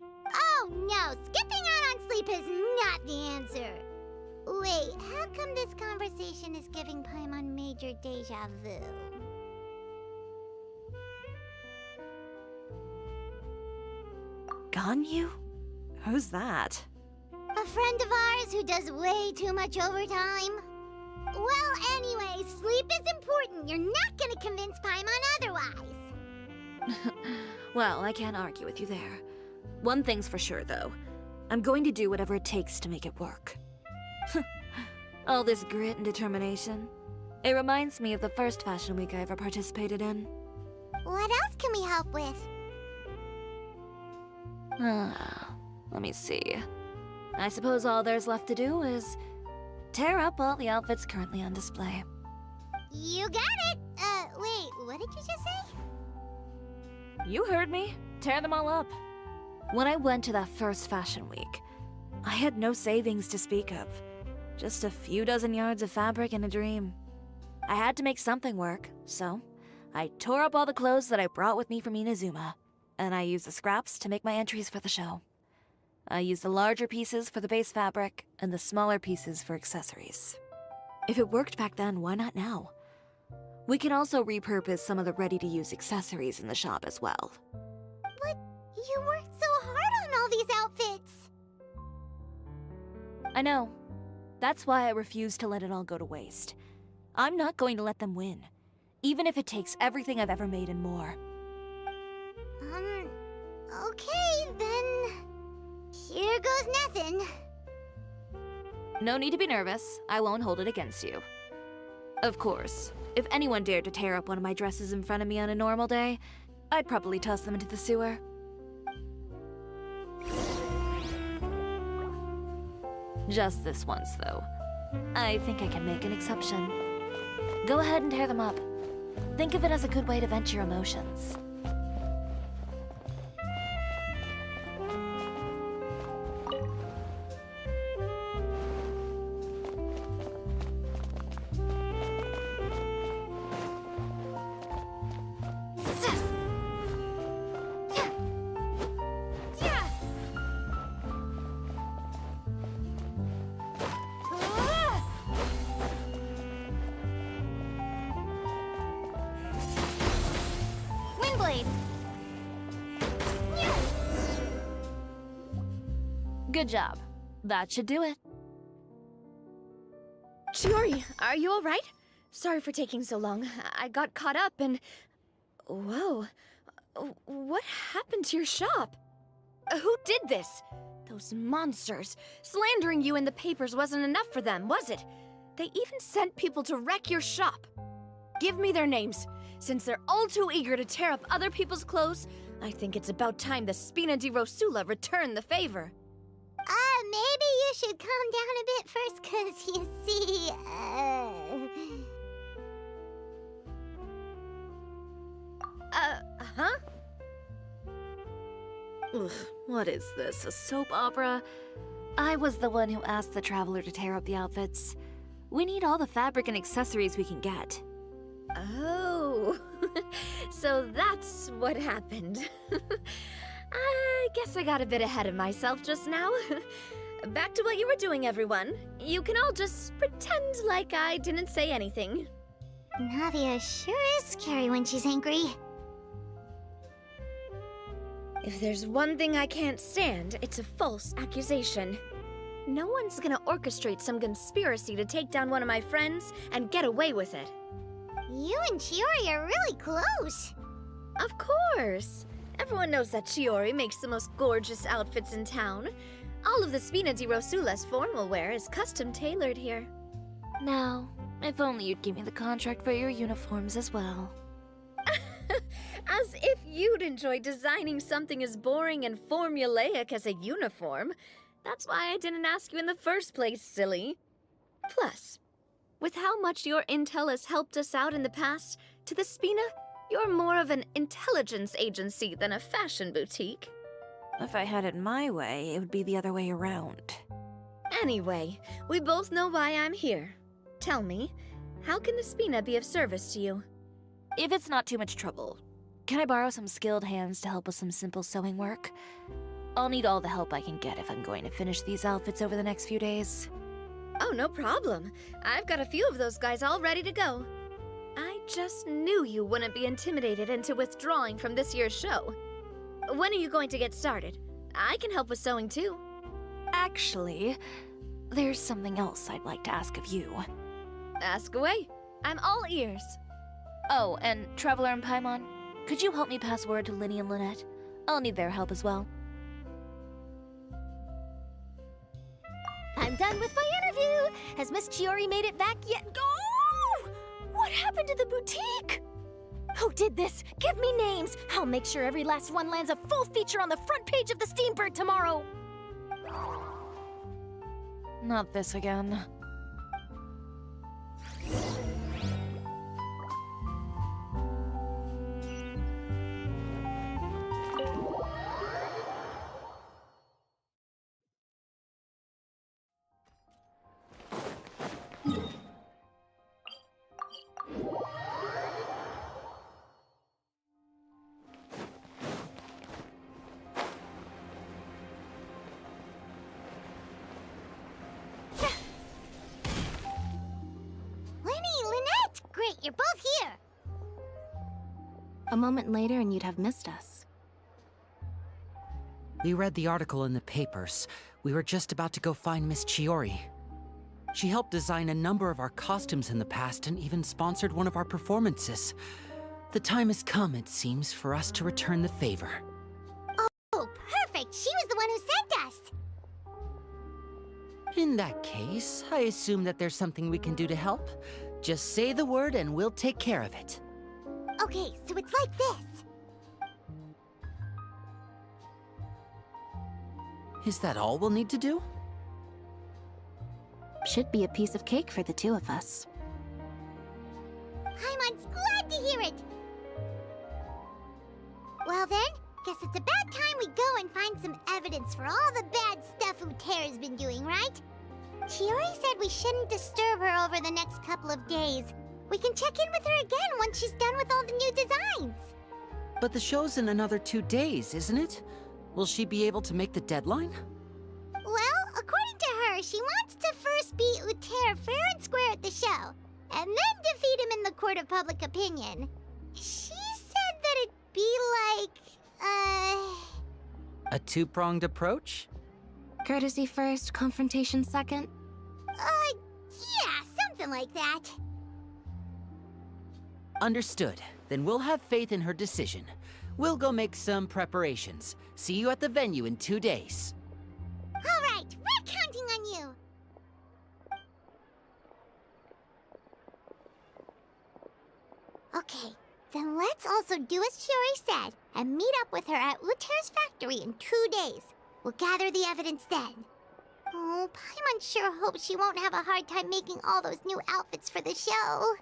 Oh no, skipping out on sleep is not the answer. Wait, how come this conversation is giving Paimon major deja vu? Ganyu? Who's that? A friend of ours who does way too much overtime. Well, anyway, sleep is important. You're not gonna convince Paimon otherwise. Well, I can't argue with you there. One thing's for sure, though. I'm going to do whatever it takes to make it work. All this grit and determination. It reminds me of the first fashion week I ever participated in. What else can we help with? Let me see. I suppose all there's left to do is tear up all the outfits currently on display. You got it! Wait, what did you just say? You heard me. Tear them all up. When I went to that first fashion week, I had no savings to speak of. Just a few dozen yards of fabric and a dream. I had to make something work, so I tore up all the clothes that I brought with me from Inazuma, and I used the scraps to make my entries for the show. I used the larger pieces for the base fabric and the smaller pieces for accessories. If it worked back then, why not now? We can also repurpose some of the ready-to-use accessories in the shop as well. But you worked so hard on all these outfits! I know. That's why I refuse to let it all go to waste. I'm not going to let them win, even if it takes everything I've ever made and more. Okay, then... Here goes nothing. No need to be nervous. I won't hold it against you. Of course, if anyone dared to tear up one of my dresses in front of me on a normal day, I'd probably toss them into the sewer. Just this once, though. I think I can make an exception. Go ahead and tear them up. Think of it as a good way to vent your emotions. Good job. That should do it. Chiori, are you alright? Sorry for taking so long. I got caught up and... Whoa. What happened to your shop? Who did this? Those monsters. Slandering you in the papers wasn't enough for them, was it? They even sent people to wreck your shop. Give me their names. Since they're all too eager to tear up other people's clothes, I think it's about time the Spina di Rosula return the favor. Maybe you should calm down a bit first, 'cause you see, huh? Ugh, what is this, a soap opera? I was the one who asked the traveler to tear up the outfits. We need all the fabric and accessories we can get. Oh, so that's what happened. I guess I got a bit ahead of myself just now. Back to what you were doing, everyone. You can all just pretend like I didn't say anything. Navia sure is scary when she's angry. If there's one thing I can't stand, it's a false accusation. No one's gonna orchestrate some conspiracy to take down one of my friends and get away with it. You and Chiori are really close. Of course. Everyone knows that Chiori makes the most gorgeous outfits in town. All of the Spina di Rosula's formal wear is custom tailored here. Now, if only you'd give me the contract for your uniforms as well. As if you'd enjoy designing something as boring and formulaic as a uniform. That's why I didn't ask you in the first place, silly. Plus, with how much your intel has helped us out in the past, to the Spina, you're more of an intelligence agency than a fashion boutique. If I had it my way, it would be the other way around. Anyway, we both know why I'm here. Tell me, how can the Spina be of service to you? If it's not too much trouble, can I borrow some skilled hands to help with some simple sewing work? I'll need all the help I can get if I'm going to finish these outfits over the next few days. Oh, no problem. I've got a few of those guys all ready to go. I just knew you wouldn't be intimidated into withdrawing from this year's show. When are you going to get started? I can help with sewing too. Actually, there's something else I'd like to ask of you. Ask away. I'm all ears. Oh, and Traveler and Paimon, could you help me pass word to Linny and Lynette? I'll need their help as well. I'm done with my interview! Has Miss Chiori made it back yet? Oh! What happened to the boutique? Who did this? Give me names! I'll make sure every last one lands a full feature on the front page of the Steambird tomorrow! Not this again. Great, you're both here! A moment later and you'd have missed us. We read the article in the papers. We were just about to go find Miss Chiori. She helped design a number of our costumes in the past and even sponsored one of our performances. The time has come, it seems, for us to return the favor. Oh, perfect! She was the one who sent us! In that case, I assume that there's something we can do to help. Just say the word and we'll take care of it. Okay, so it's like this. Is that all we'll need to do? Should be a piece of cake for the two of us. Paimon's glad to hear it! Well then, guess it's about time we go and find some evidence for all the bad stuff Uterra's been doing, right? Chiori said we shouldn't disturb her over the next couple of days. We can check in with her again once she's done with all the new designs. But the show's in another 2 days, isn't it? Will she be able to make the deadline? Well, according to her, she wants to first beat Uterra fair and square at the show, and then defeat him in the court of public opinion. She said that it'd be like, A two-pronged approach? Courtesy first, confrontation second? Yeah, something like that. Understood. Then we'll have faith in her decision. We'll go make some preparations. See you at the venue in 2 days. All right, we're counting on you. Okay, then let's also do as Chiori said and meet up with her at Uterra's factory in 2 days. We'll gather the evidence then. Oh, Paimon sure hopes she won't have a hard time making all those new outfits for the show.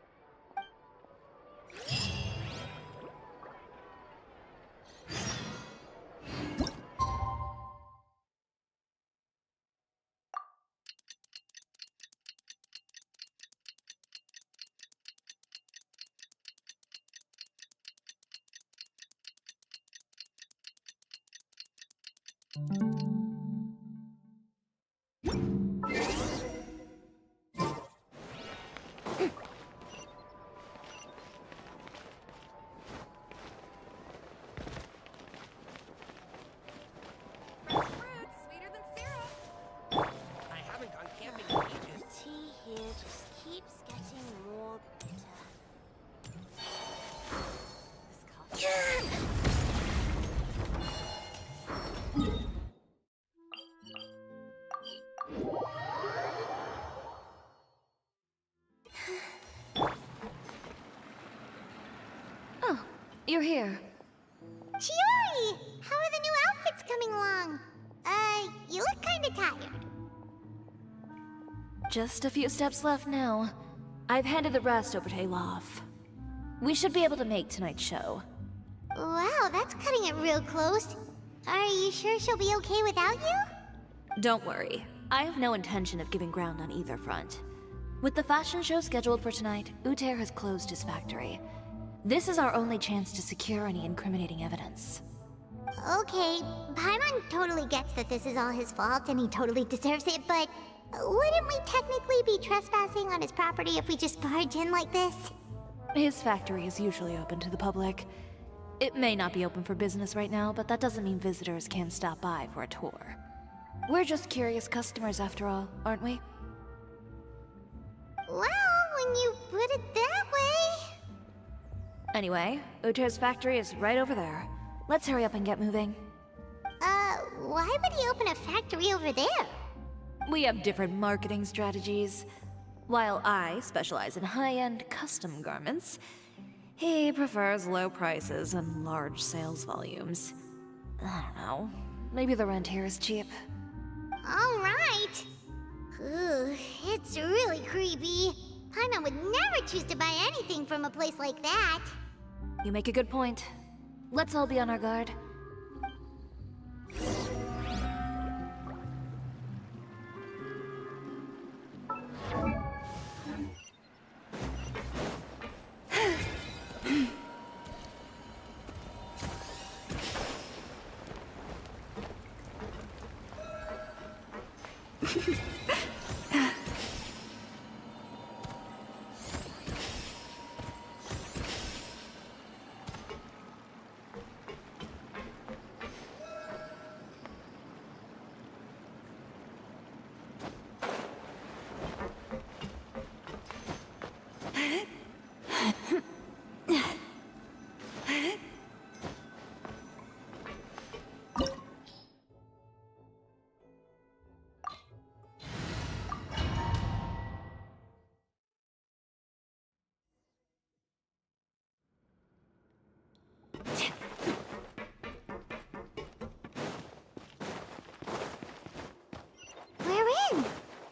You're here. Chiori! How are the new outfits coming along? You look kinda tired. Just a few steps left now. I've handed the rest over to Eilaf. We should be able to make tonight's show. Wow, that's cutting it real close. Are you sure she'll be okay without you? Don't worry. I have no intention of giving ground on either front. With the fashion show scheduled for tonight, Uter has closed his factory. This is our only chance to secure any incriminating evidence. Okay, Paimon totally gets that this is all his fault and he totally deserves it, but wouldn't we technically be trespassing on his property if we just barge in like this? His factory is usually open to the public. It may not be open for business right now, but that doesn't mean visitors can't stop by for a tour. We're just curious customers after all, aren't we? Well, when you put it that way... Anyway, Uter's factory is right over there. Let's hurry up and get moving. Why would he open a factory over there? We have different marketing strategies. While I specialize in high-end custom garments, he prefers low prices and large sales volumes. I don't know. Maybe the rent here is cheap. All right. Ooh, it's really creepy. Paimon would never choose to buy anything from a place like that. You make a good point. Let's all be on our guard.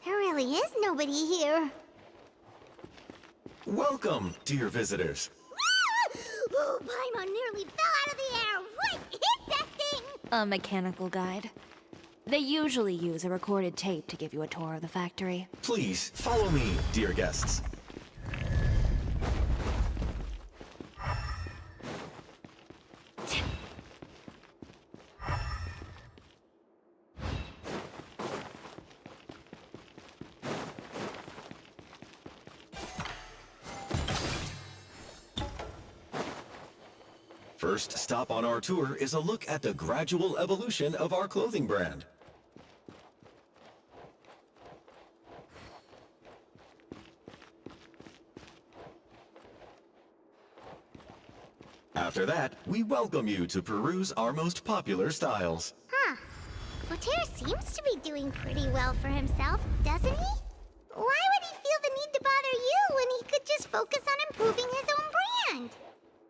Really is nobody here. Welcome, dear visitors. Oh, Paimon nearly fell out of the air. What is that thing? A mechanical guide. They usually use a recorded tape to give you a tour of the factory. Please, follow me, dear guests. First stop on our tour is a look at the gradual evolution of our clothing brand. After that, we welcome you to peruse our most popular styles. Huh. Uter seems to be doing pretty well for himself, doesn't he? Why would he feel the need to bother you when he could just focus on improving his own brand?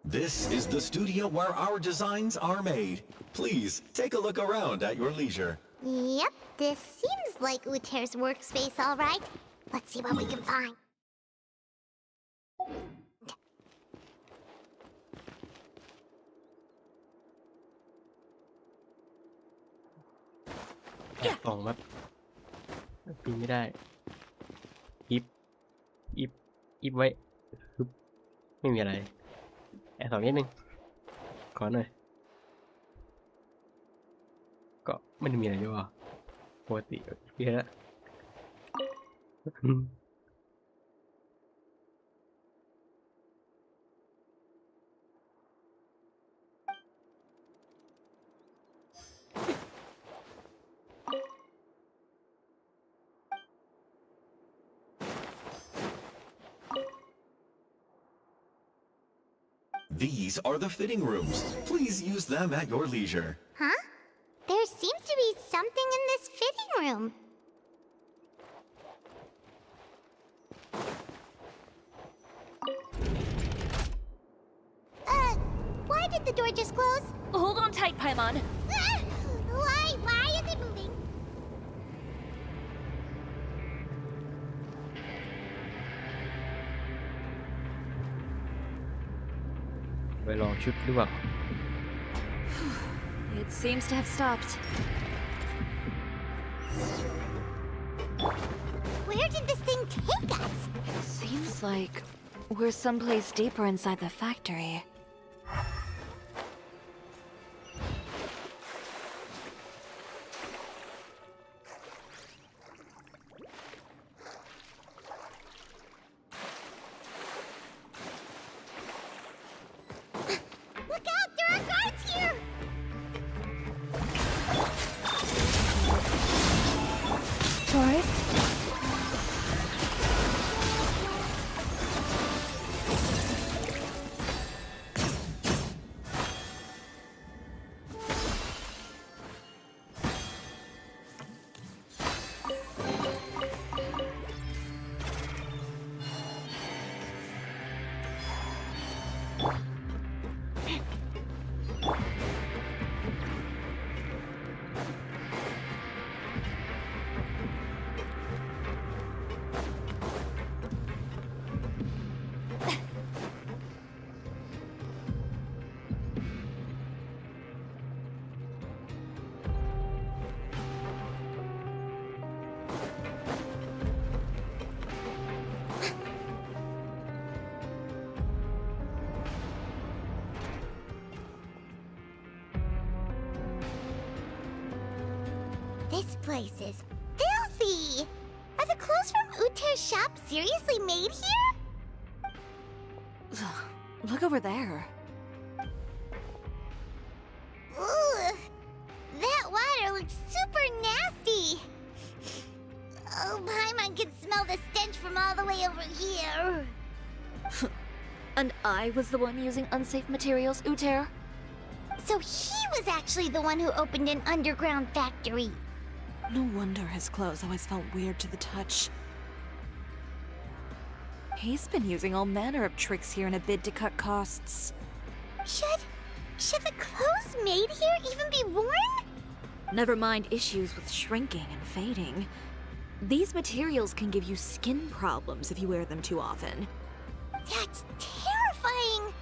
This is the studio where our designs are made. Please, take a look around at your leisure. Yep, this seems like Uter's workspace, all right. Let's see what we can find.กล่องแบบปีนไม่ได้อิบไว้ฮึบไม่มีอะไรแอบสองนิดนึงขอหน่อยก็ไม่ได้มีอะไรด้วยปกติเพี้ยละThese are the fitting rooms. Please use them at your leisure. Huh? There seems to be something in this fitting room. Why did the door just close? Hold on tight, Paimon. Why is it moving? ไปลองชุดหรือเปล่า It seems to have stopped. Where did this thing take us? It seems like we're someplace deeper inside the factory. Look out! There are guards here! This place is filthy! Are the clothes from Uter's shop seriously made here? Look over there. Ugh! That water looks super nasty! Oh, Paimon can smell the stench from all the way over here. And I was the one using unsafe materials, Uter? So he was actually the one who opened an underground factory. No wonder his clothes always felt weird to the touch. He's been using all manner of tricks here in a bid to cut costs. Should the clothes made here even be worn? Never mind issues with shrinking and fading. These materials can give you skin problems if you wear them too often. That's terrifying!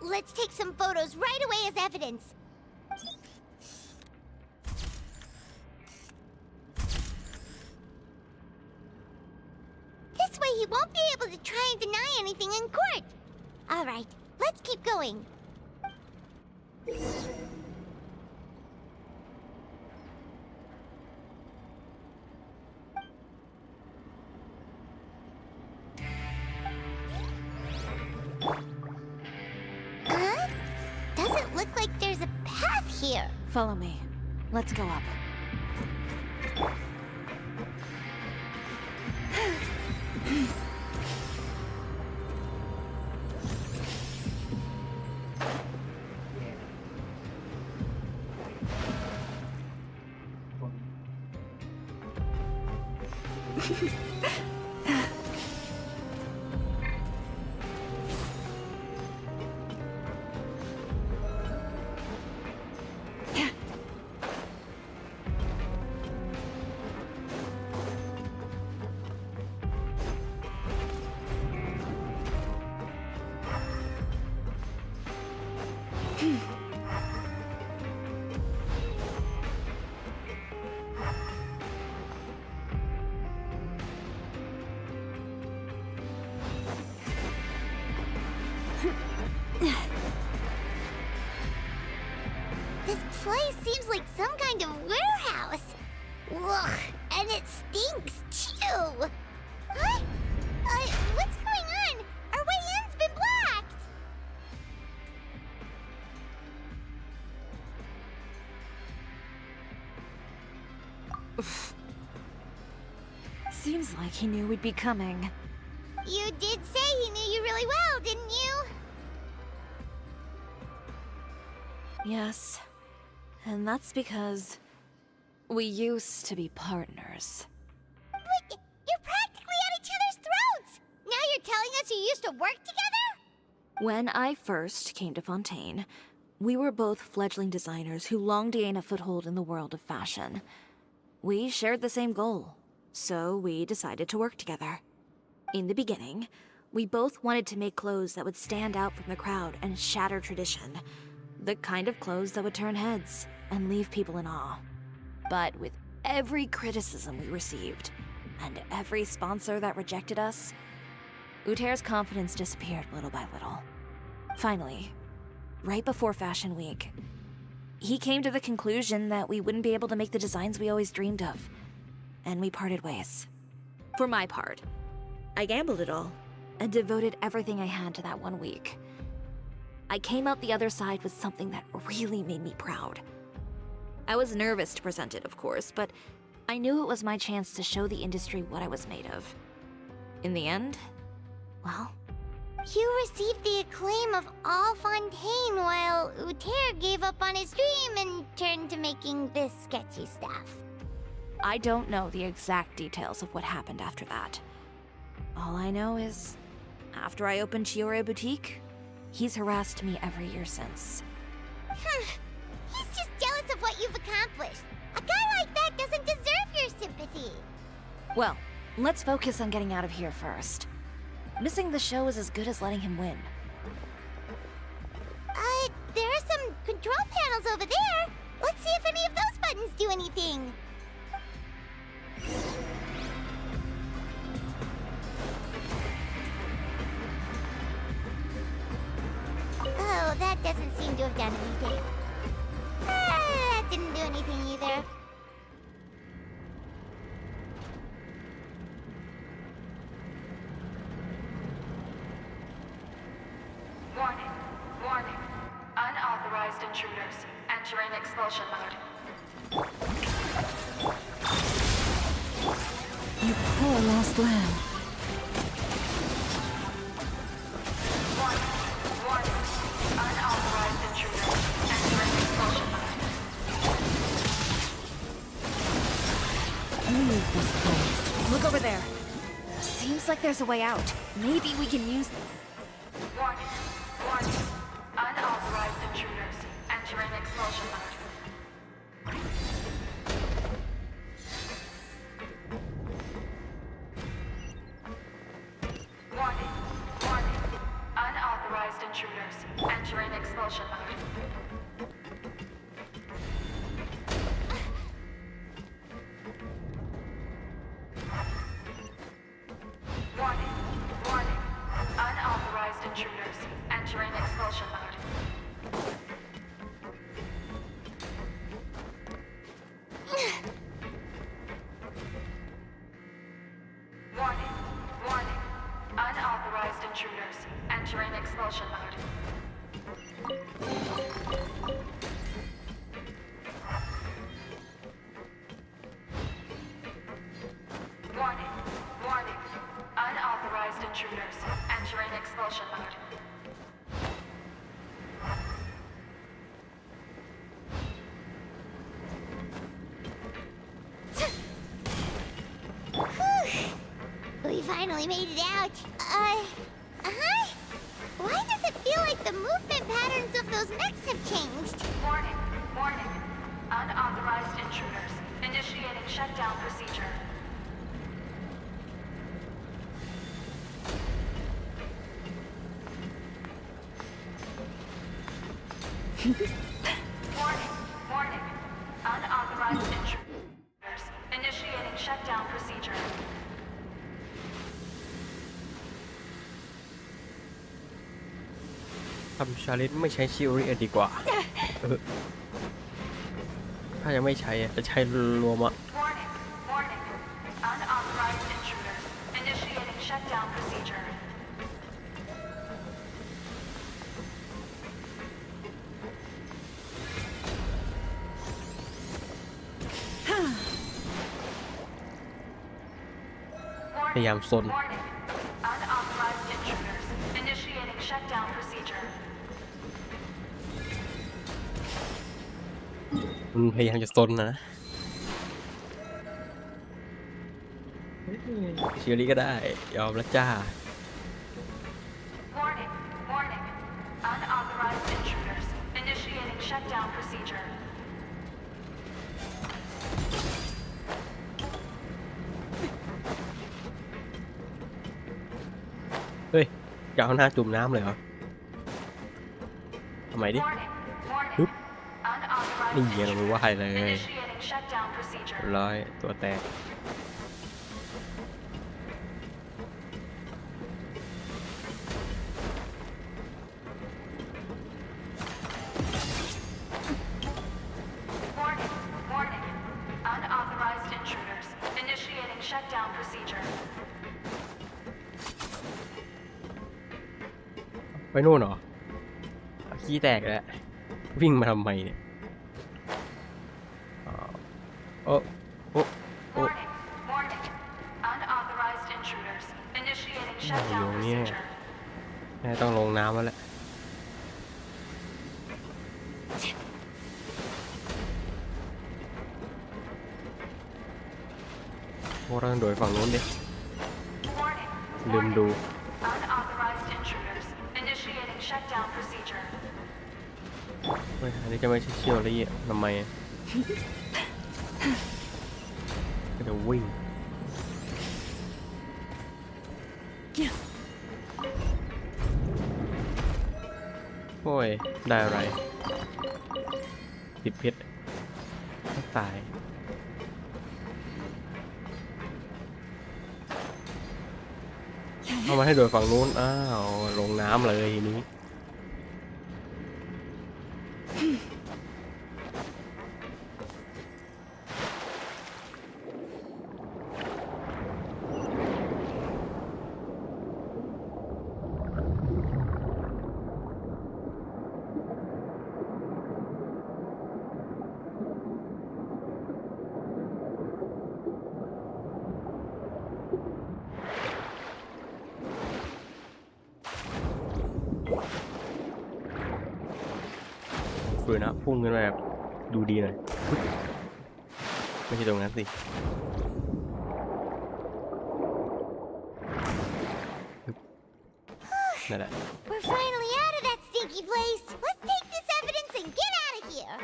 Let's take some photos right away as evidence. This way he won't be able to try and deny anything in court. All right, let's keep going. Huh? Doesn't look like there's a path here. Follow me. Let's go up. This place seems like some kind of warehouse. Ugh, and it stinks too. Huh? What's going on? Our way in's been blocked. Seems like he knew we'd be coming. You did say he knew you really well, didn't you? Yes. And that's because we used to be partners. But you're practically at each other's throats! Now you're telling us you used to work together? When I first came to Fontaine, we were both fledgling designers who longed to gain a foothold in the world of fashion. We shared the same goal, so we decided to work together. In the beginning, we both wanted to make clothes that would stand out from the crowd and shatter tradition. The kind of clothes that would turn heads and leave people in awe. But with every criticism we received, and every sponsor that rejected us, Uter's confidence disappeared little by little. Finally, right before Fashion Week, he came to the conclusion that we wouldn't be able to make the designs we always dreamed of, and we parted ways. For my part, I gambled it all and devoted everything I had to that 1 week. I came out the other side with something that really made me proud. I was nervous to present it, of course, but I knew it was my chance to show the industry what I was made of. In the end, well, You received the acclaim of all Fontaine while Uter gave up on his dream and turned to making this sketchy stuff. I don't know the exact details of what happened after that. All I know is, after I opened Chiori Boutique, he's harassed me every year since. He's just jealous of what you've accomplished. A guy like that doesn't deserve your sympathy. Well, let's focus on getting out of here first. Missing the show is as good as letting him win. There are some control panels over there. Let's see if any of those buttons do anything. Oh, that doesn't seem to have done anything. That didn't do anything either. Warning, warning. Unauthorized intruders entering expulsion mode. You poor lost lamb. Warning, warning. Unauthorized intruders entering expulsion mode. Leave this place. Look over there. Seems like there's a way out. Maybe we can use... Warning, warning. Unauthorized intruders entering expulsion mode. Warning, warning. Unauthorized intruders entering expulsion mode. Warning, warning. Unauthorized intruders entering expulsion mode. Warning, warning. Unauthorized intruders entering expulsion mode. Warning, warning. Unauthorized intruders entering expulsion mode. We finally made it out. Huh? Why does it feel like the movement patterns of those mechs have changed? Warning, warning. Unauthorized intruders initiating shutdown procedure. Warning, warning. Unauthorized intruders initiating shutdown procedure. ทำชาเลนจ์ไม่ใช้ชิโอริดีกว่าถ้ายังไม่ใช้จะใช้รวมอะ Warning, warning. Unauthorized intruders initiating shutdown procedure. Warning, พยายามซน warning. Unauthorized intruders initiating shutdown procedure. มันพยายามจะซนนะชิโอริก็ได้ยอมแล้วจ้า Warning, warning. Unauthorized intruders initiating shutdown procedure. เฮ้ยจะเอาหน้าจุ่มน้ำเลยเหรอทำไมดิ Warning, warning. ปึ๊บ Unauthorized นี่ยังไม่ว่าเลย initiating shutdown procedure. ร้อยตัวแตก Warning, warning. Unauthorized intruders initiating shutdown procedure. ไปนู่นเหรอขี้แตกแล้ววิ่งมาทำไมเนี่ยโอ้โอ้โอ้ Warning, warning. Unauthorized intruders initiating อยู่ shutdown เนี่ย procedure. แม่ต้องลงน้ำแล้วแหละโอ้เราต้องโดดฝั่งนู้นดิ Warning, ลืมดู unauthorized intruders initiating shutdown procedure. เฮ้ยอันนี้จะไม่ใช่เชียวเลยอ่ะทำไมอ่ะก็จะวิ่งโอ้ยได้อะไรติดเพชรตายเอามาให้โดดฝั่งนู้นอ้าวลงน้ำเลยทีนี้ ดูนะพุ่งขึ้นมาแบบดูดีหน่อยไม่ใช่ตรงนั้นสินั่นแหละ We're finally out of that stinky place. Let's take this evidence and get out of here.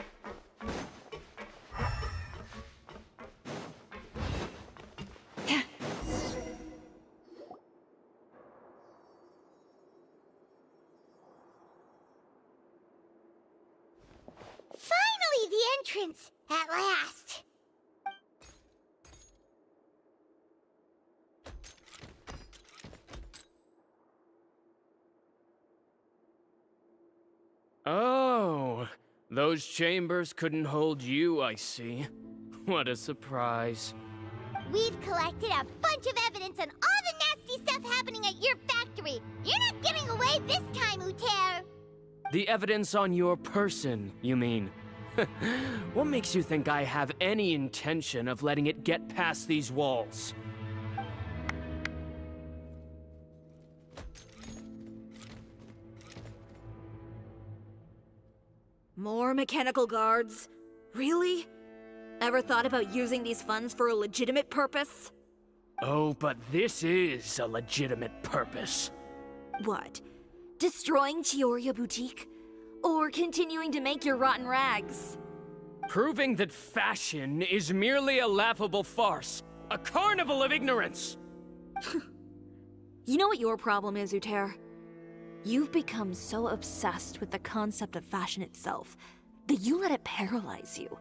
Finally, the entrance! At last! Oh, those chambers couldn't hold you, I see. What a surprise. We've collected a bunch of evidence on all the nasty stuff happening at your factory. You're not getting away this time, Uter. The evidence on your person, you mean? What makes you think I have any intention of letting it get past these walls? More mechanical guards? Really? Ever thought about using these funds for a legitimate purpose? Oh, but this is a legitimate purpose. What? Destroying Chiori Boutique? Or continuing to make your rotten rags? Proving that fashion is merely a laughable farce. A carnival of ignorance! You know what your problem is, Uter? You've become so obsessed with the concept of fashion itself that you let it paralyze you.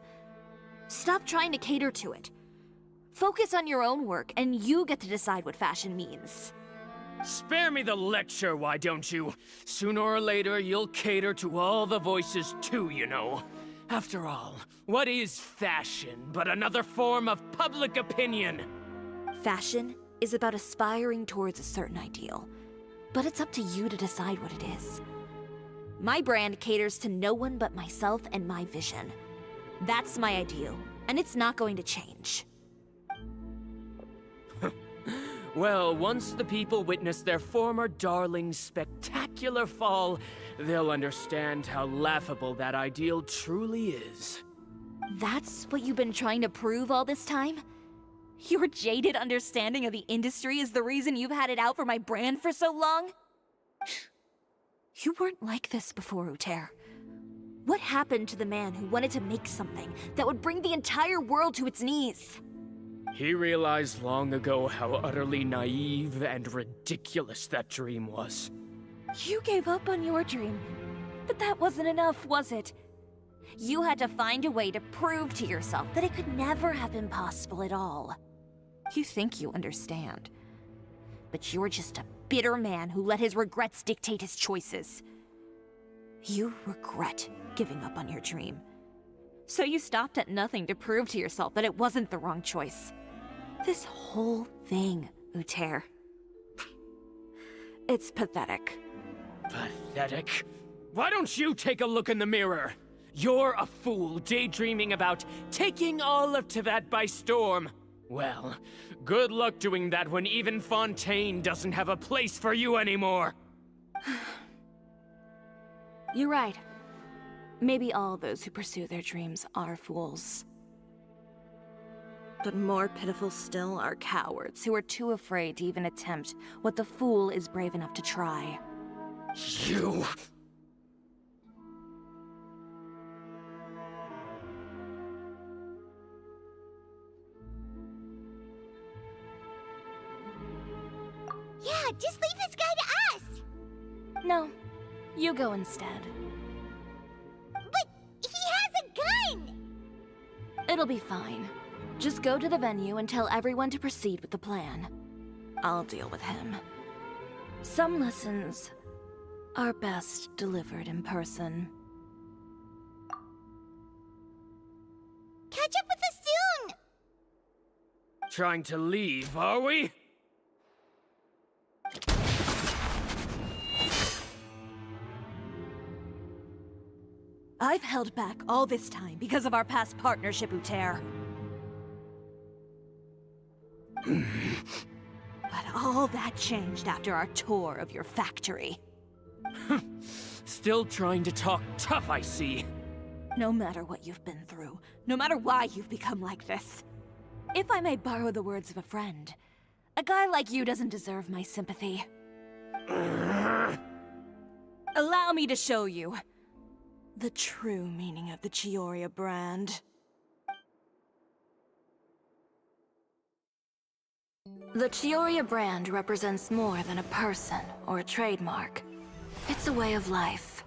Stop trying to cater to it. Focus on your own work, and you get to decide what fashion means. Spare me the lecture, why don't you? Sooner or later, you'll cater to all the voices too, you know. After all, what is fashion but another form of public opinion? Fashion is about aspiring towards a certain ideal. But it's up to you to decide what it is. My brand caters to no one but myself and my vision. That's my ideal, and it's not going to change. Well, once the people witness their former darling's spectacular fall, they'll understand how laughable that ideal truly is. That's what you've been trying to prove all this time? Your jaded understanding of the industry is the reason you've had it out for my brand for so long? You weren't like this before, Uter. What happened to the man who wanted to make something that would bring the entire world to its knees? He realized long ago how utterly naive and ridiculous that dream was. You gave up on your dream, but that wasn't enough, was it? You had to find a way to prove to yourself that it could never have been possible at all. You think you understand, but you're just a bitter man who let his regrets dictate his choices. You regret giving up on your dream. So you stopped at nothing to prove to yourself that it wasn't the wrong choice. This whole thing, Uter. It's pathetic. Pathetic? Why don't you take a look in the mirror? You're a fool daydreaming about taking all of Tibet by storm. Well, good luck doing that when even Fontaine doesn't have a place for you anymore. You're right. Maybe all those who pursue their dreams are fools. But more pitiful still are cowards who are too afraid to even attempt what the fool is brave enough to try. You... Yeah, just leave this guy to us! No, you go instead. But he has a gun! It'll be fine. Just go to the venue and tell everyone to proceed with the plan. I'll deal with him. Some lessons are best delivered in person. Catch up with us soon! Trying to leave, are we? I've held back all this time because of our past partnership, Uter. But all that changed after our tour of your factory. Still trying to talk tough, I see. No matter what you've been through, no matter why you've become like this. If I may borrow the words of a friend, a guy like you doesn't deserve my sympathy. Allow me to show you the true meaning of the Chiori brand. The Chiori brand represents more than a person or a trademark. It's a way of life.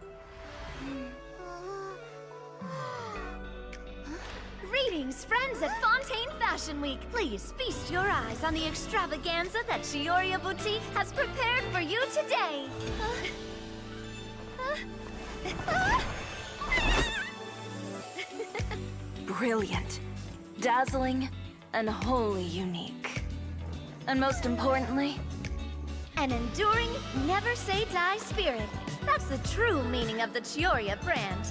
Greetings, friends at Fontaine Fashion Week. Please feast your eyes on the extravaganza that Chiori Boutique has prepared for you today. Brilliant, dazzling, and wholly unique. And most importantly, An enduring, never-say-die spirit. That's the true meaning of the Chiori brand.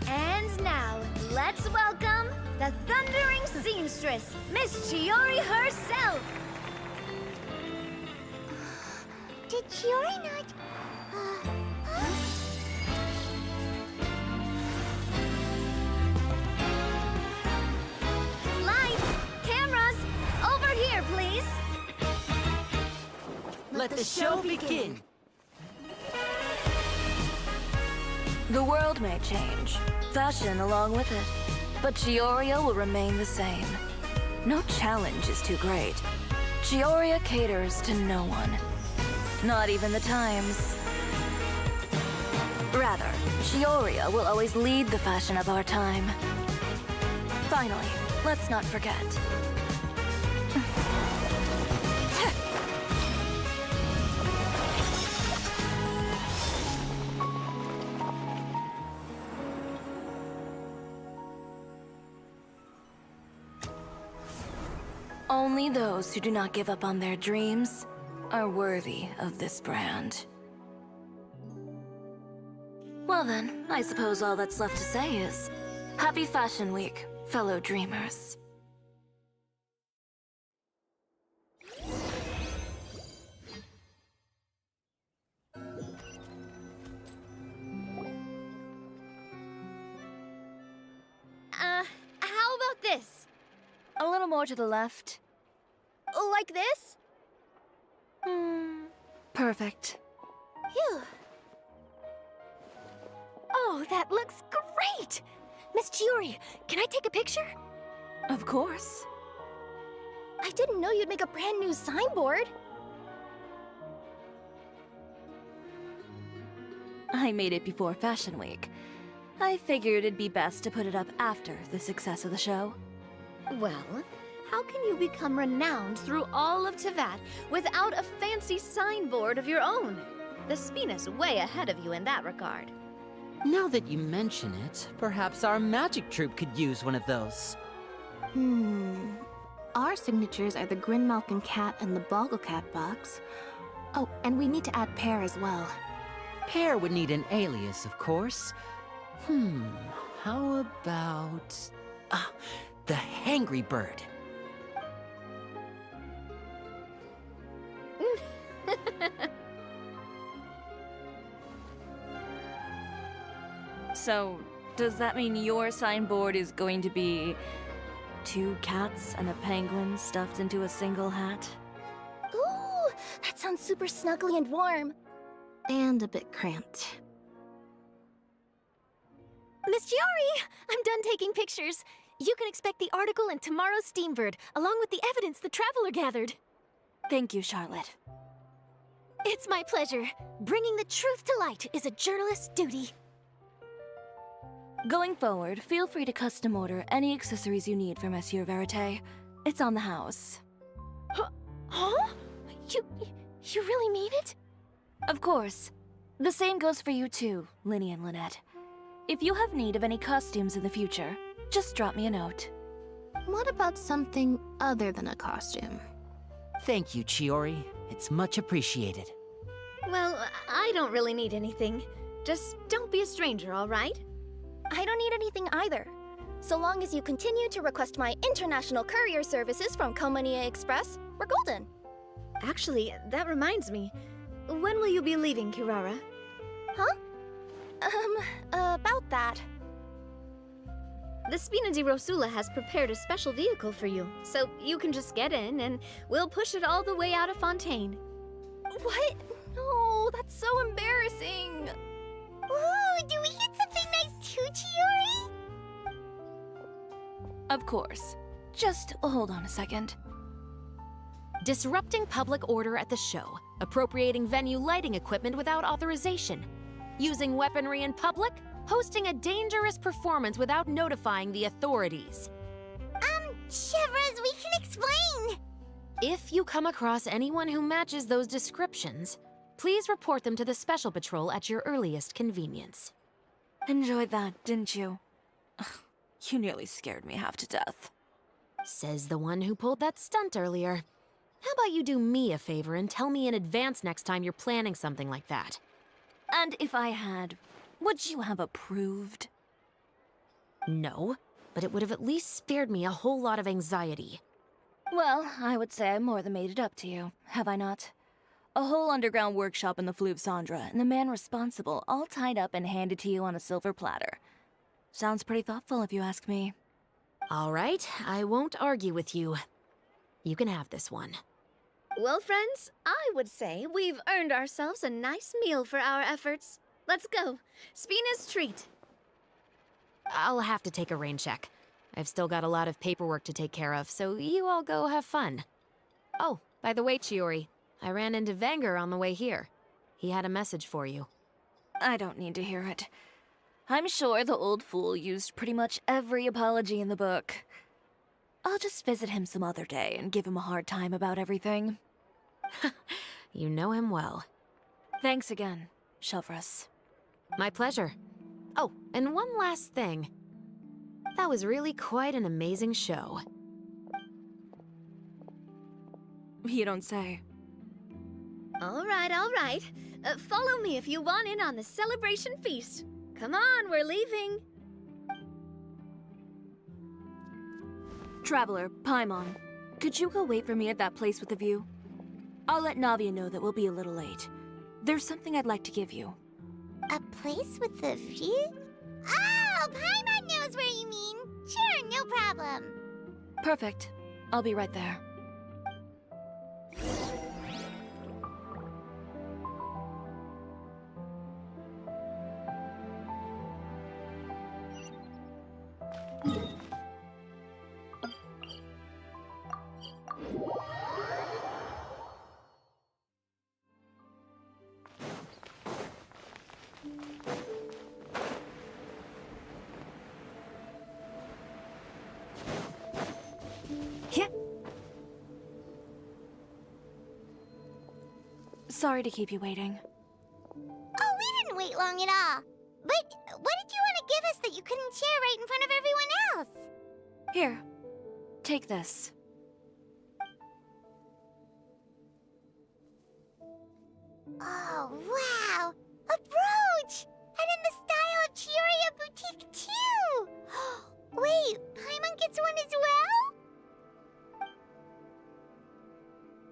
And now, let's welcome the thundering seamstress, Miss Chiori herself. Did Chiori not... Lights, cameras, over here, please. Let the show begin! the world may change, fashion along with it, but Chiori will remain the same. No challenge is too great. Chiori caters to no one. Not even the times. Rather, Chiori will always lead the fashion of our time. Finally, let's not forget. Only those who do not give up on their dreams are worthy of this brand. Well then, I suppose all that's left to say is, Happy Fashion Week, fellow dreamers. How about this? A little more to the left. Like this? Perfect. Phew. Oh, that looks great! Miss Chiori, can I take a picture? Of course. I didn't know you'd make a brand new signboard. I made it before Fashion Week. I figured it'd be best to put it up after the success of the show. Well, how can you become renowned through all of Tevat without a fancy signboard of your own? The Spina's way ahead of you in that regard. Now that you mention it, perhaps our magic troupe could use one of those. Our signatures are the Grinmalkin cat and the Bogglecat box. Oh, and we need to add Pear as well. Pear would need an alias, of course. How about... the Hangry Bird. So, does that mean your signboard is going to be 2 cats and a penguin stuffed into a single hat? Ooh, that sounds super snuggly and warm. And a bit cramped. Miss Chiori, I'm done taking pictures. You can expect the article in tomorrow's Steambird, along with the evidence the Traveler gathered. Thank you, Charlotte. It's my pleasure. Bringing the truth to light is a journalist's duty. Going forward, feel free to custom order any accessories you need for Monsieur Verite. It's on the house. Huh? You really mean it? Of course. The same goes for you too, Linny and Lynette. If you have need of any costumes in the future, just drop me a note. What about something other than a costume? Thank you, Chiori. It's much appreciated. Well, I don't really need anything. Just don't be a stranger, all right? I don't need anything either. So long as you continue to request my international courier services from Komania Express, we're golden. Actually, that reminds me. When will you be leaving, Kirara? Huh? About that. The Spina di Rosula has prepared a special vehicle for you, so you can just get in and we'll push it all the way out of Fontaine. What? No, that's so embarrassing. Ooh, do we get something nice too, Chiori? Of course. Just hold on a second. Disrupting public order at the show, appropriating venue lighting equipment without authorization, using weaponry in public, hosting a dangerous performance without notifying the authorities. Chevrolet, we can explain! If you come across anyone who matches those descriptions, please report them to the Special Patrol at your earliest convenience. Enjoyed that, didn't you? You nearly scared me half to death. Says the one who pulled that stunt earlier. How about you do me a favor and tell me in advance next time you're planning something like that? And if I had, would you have approved? No, but it would have at least spared me a whole lot of anxiety. Well, I would say I more than made it up to you, have I not? A whole underground workshop in the Fleuve Cendra, and the man responsible all tied up and handed to you on a silver platter. Sounds pretty thoughtful if you ask me. All right, I won't argue with you. You can have this one. Well, friends, I would say we've earned ourselves a nice meal for our efforts. Let's go. Spina's treat. I'll have to take a rain check. I've still got a lot of paperwork to take care of, so you all go have fun. Oh, by the way, Chiori, I ran into Vanger on the way here. He had a message for you. I don't need to hear it. I'm sure the old fool used pretty much every apology in the book. I'll just visit him some other day and give him a hard time about everything. You know him well. Thanks again, Chevrolet. My pleasure. Oh, and one last thing. That was really quite an amazing show. You don't say. All right, all right. Follow me if you want in on the celebration feast. Come on, we're leaving. Traveler, Paimon, could you go wait for me at that place with the view? I'll let Navia know that we'll be a little late. There's something I'd like to give you. A place with a view? Oh, Paimon knows where you mean. Sure, no problem. Perfect. I'll be right there. Sorry to keep you waiting. Oh, we didn't wait long at all. But what did you want to give us that you couldn't share right in front of everyone else? Here, take this. Oh, wow! A brooch! And in the style of Chiori Boutique, too! Wait, Paimon gets one as well?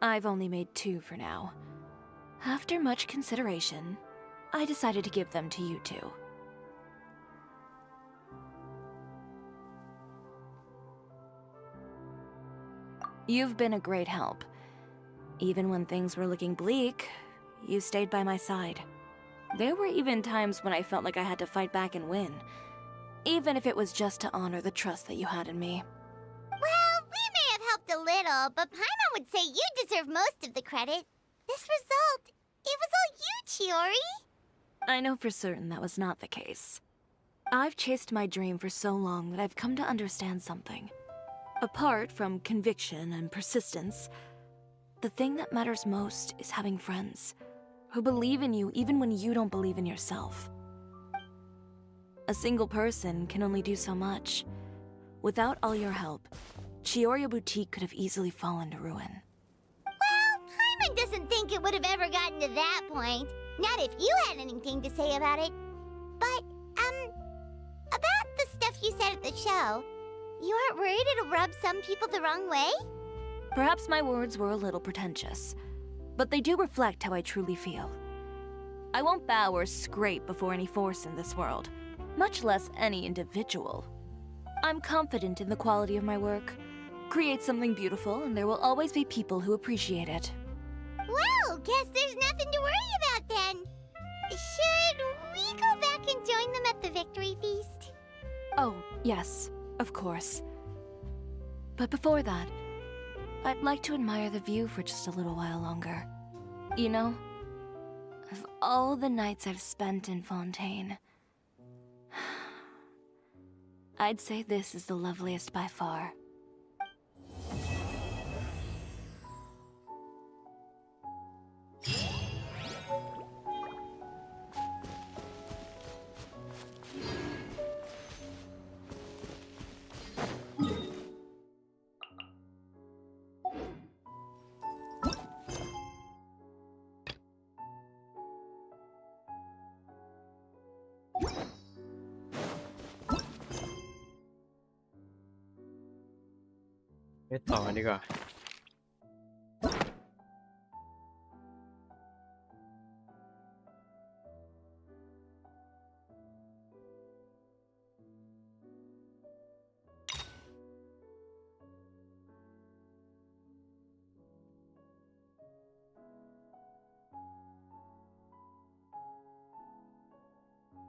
I've only made 2 for now. After much consideration, I decided to give them to you two. You've been a great help. Even when things were looking bleak, you stayed by my side. There were even times when I felt like I had to fight back and win, even if it was just to honor the trust that you had in me. Well, we may have helped a little, but Paimon would say you deserve most of the credit. This result, it was all you, Chiori. I know for certain that was not the case. I've chased my dream for so long that I've come to understand something. Apart from conviction and persistence, the thing that matters most is having friends who believe in you even when you don't believe in yourself. A single person can only do so much. Without all your help, Chiori Boutique could have easily fallen to ruin. Well, Paimon doesn't think it would have ever gotten to that point. Not if you had anything to say about it. But, about the stuff you said at the show, you aren't worried it'll rub some people the wrong way? Perhaps my words were a little pretentious, but they do reflect how I truly feel. I won't bow or scrape before any force in this world, much less any individual. I'm confident in the quality of my work. Create something beautiful, and there will always be people who appreciate it. Well, guess there's nothing to worry about then. Should we go back and join them at the victory feast? Oh, yes, of course. But before that, I'd like to admire the view for just a little while longer. You know, of all the nights I've spent in Fontaine, I'd say this is the loveliest by far.ไปต่อกันดีกว่า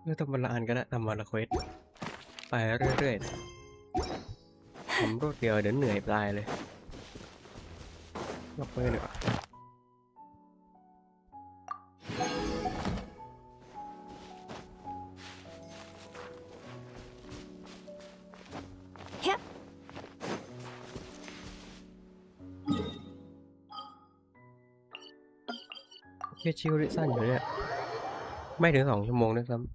ไม่ต้องวันละอันก็ได้ทำวันละเควสไปเรื่อยๆนะทำรวดเดียวเดี๋ยวเหนื่อยตายเลยยกไปเลยว่ะแค่ชิวริสั้นอยู่เนี่ยไม่ถึง2 ชั่วโมงด้วยซ้ำ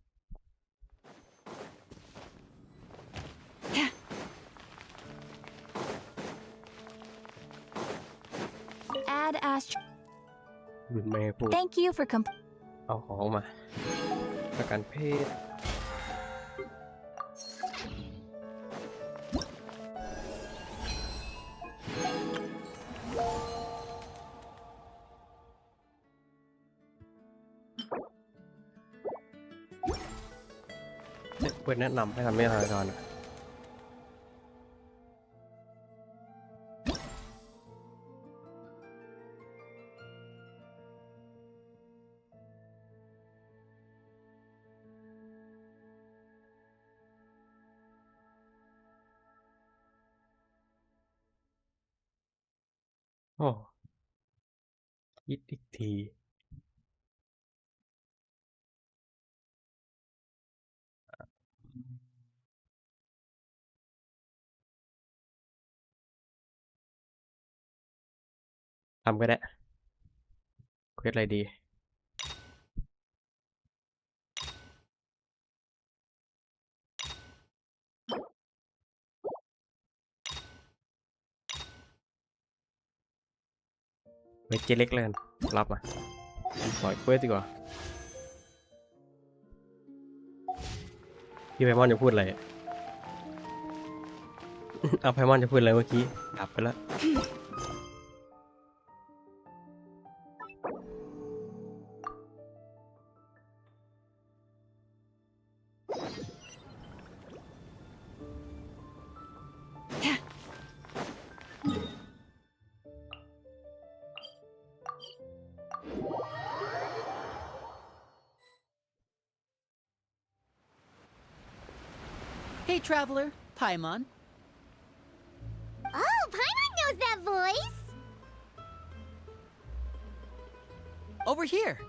ไม่พูด Thank you for เอาของมาประกันเพศเพื่อนแนะนำให้ทำไม่ทันตอน โอ้คิดอีกทีทำก็ได้เควสอะไรดีไปเจเล็กเลยรับมาปล่อยเควสดีกว่าพี่ไพมอนจะพูดอะไร เอาไพมอนจะพูดอะไรเมื่อกี้ดับไปแล้วHey, traveler, Paimon. Oh, Paimon knows that voice! Over here.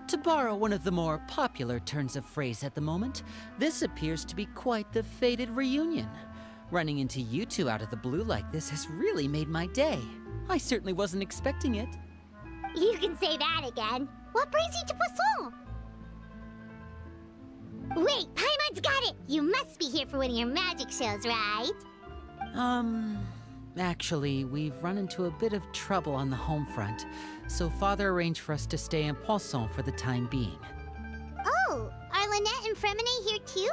To borrow one of the more popular turns of phrase at the moment, this appears to be quite the fated reunion. Running into you two out of the blue like this has really made my day. I certainly wasn't expecting it. You can say that again. What brings you to Poisson? Wait, Paimon's got it! You must be here for one of your magic shows, right? Actually, we've run into a bit of trouble on the home front, so Father arranged for us to stay in Poisson for the time being. Oh, Lynette and Fremine here too?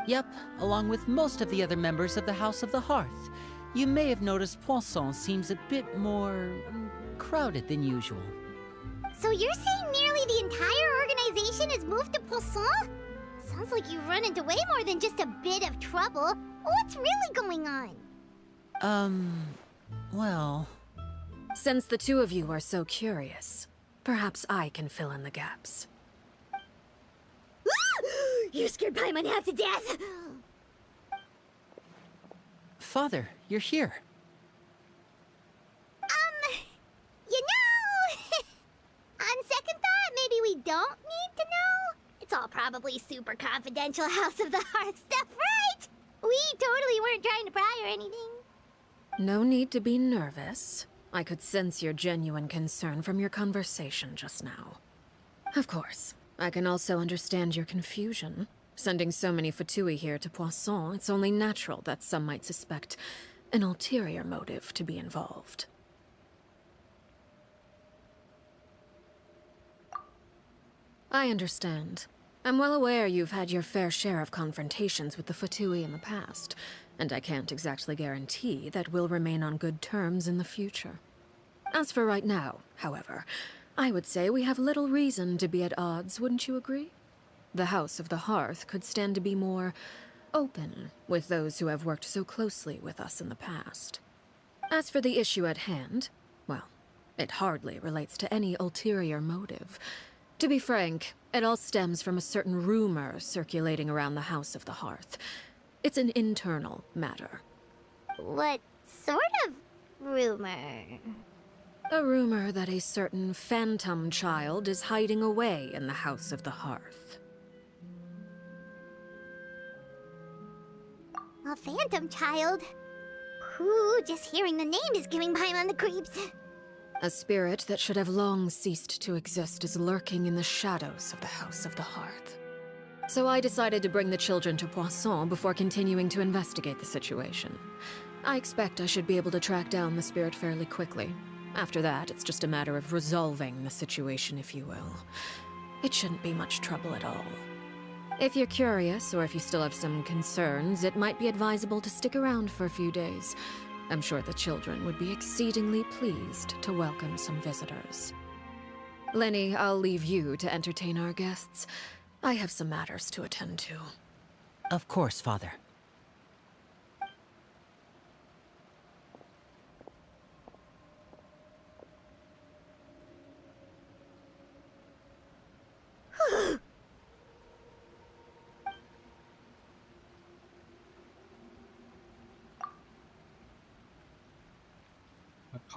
Yep, along with most of the other members of the House of the Hearth. You may have noticed Poisson seems a bit more crowded than usual. So you're saying nearly the entire organization has moved to Poisson? Sounds like you've run into way more than just a bit of trouble. What's really going on? Well... Since the two of you are so curious, perhaps I can fill in the gaps. You scared Paimon half to death! Father, you're here. You know... On second thought, maybe we don't need to know? It's all probably super confidential House of the Hearth stuff, right? We totally weren't trying to pry or anything. No need to be nervous. I could sense your genuine concern from your conversation just now. Of course, I can also understand your confusion. Sending so many Fatui here to Poisson, it's only natural that some might suspect an ulterior motive to be involved. I understand. I'm well aware you've had your fair share of confrontations with the Fatui in the past, and I can't exactly guarantee that we'll remain on good terms in the future. As for right now, however, I would say we have little reason to be at odds, wouldn't you agree? The House of the Hearth could stand to be more open with those who have worked so closely with us in the past. As for the issue at hand, well, it hardly relates to any ulterior motive. To be frank, it all stems from a certain rumor circulating around the House of the Hearth. It's an internal matter. What sort of rumor? A rumor that a certain phantom child is hiding away in the House of the Hearth. A phantom child? Ooh, just hearing the name is giving Paimon the creeps. A spirit that should have long ceased to exist is lurking in the shadows of the House of the Hearth. So I decided to bring the children to Poisson before continuing to investigate the situation. I expect I should be able to track down the spirit fairly quickly. After that, it's just a matter of resolving the situation, if you will. It shouldn't be much trouble at all. If you're curious, or if you still have some concerns, it might be advisable to stick around for a few days. I'm sure the children would be exceedingly pleased to welcome some visitors. Lenny, I'll leave you to entertain our guests. I have some matters to attend to. Of course, Father.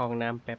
คลองน้ำแป๊บ